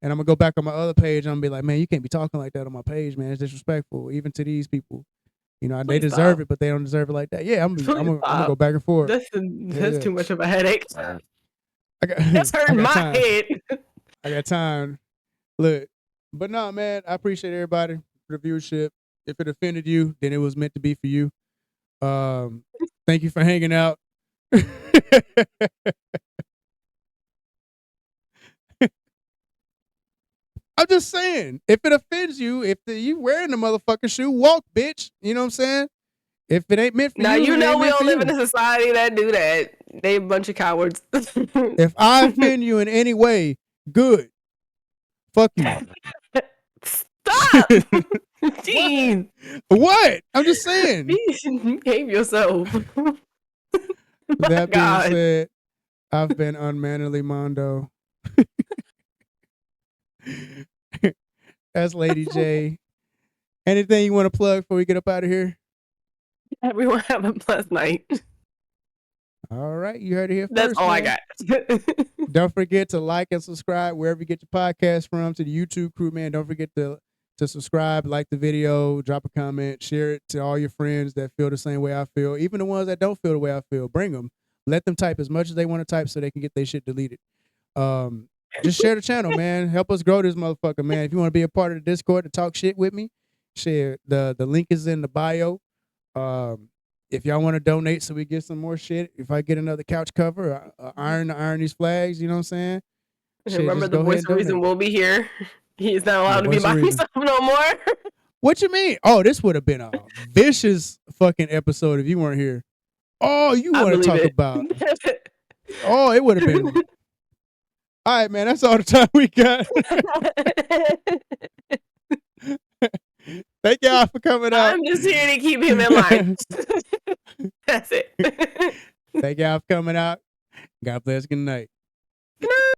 And I'm gonna go back on my other page and I'm gonna be like, man, you can't be talking like that on my page, man. It's disrespectful, even to these people. You know, they deserve it, but they don't deserve it like that. Yeah, I'm gonna go back and forth. That's too much of a headache. That's hurting my head. I got time. Look, but no, man, I appreciate everybody for the viewership. If it offended you, then it was meant to be for you. Thank you for hanging out. I'm just saying, if it offends you, if you wearing the motherfucking shoe, walk, bitch. You know what I'm saying? If it ain't meant for Now you, you it know ain't we meant don't for live you. in a society that do that. They a bunch of cowards. If I offend you in any way, good. Fuck you. Stop. Jeez. What? I'm just saying. Behave yourself. That being God. said, I've been Unmannerly Mondo. That's Lady J. Anything you want to plug before we get up out of here? Everyone have a blessed night. All right, you heard it here That's first. all Man. I got. Don't forget to like and subscribe wherever you get your podcast from. To the YouTube crew, man, don't forget to subscribe, like the video, drop a comment, share it to all your friends that feel the same way I feel. Even the ones that don't feel the way I feel, bring them. Let them type as much as they want to type so they can get their shit deleted. Just share the channel, man. Help us grow this motherfucker, man. If you want to be a part of the Discord to talk shit with me, share. The link is in the bio. If y'all want to donate so we get some more shit, if I get another couch cover, iron these flags, you know what I'm saying? Shit, Remember, the voice of reason will be here. He's not allowed to be by himself no more. What you mean? Oh, this would have been a vicious fucking episode if you weren't here. Oh, you want to talk about? Oh, it would have been. All right, man. That's all the time we got. Thank y'all for coming out. I'm just here to keep him in line. That's it. Thank y'all for coming out. God bless. Good night. Good night.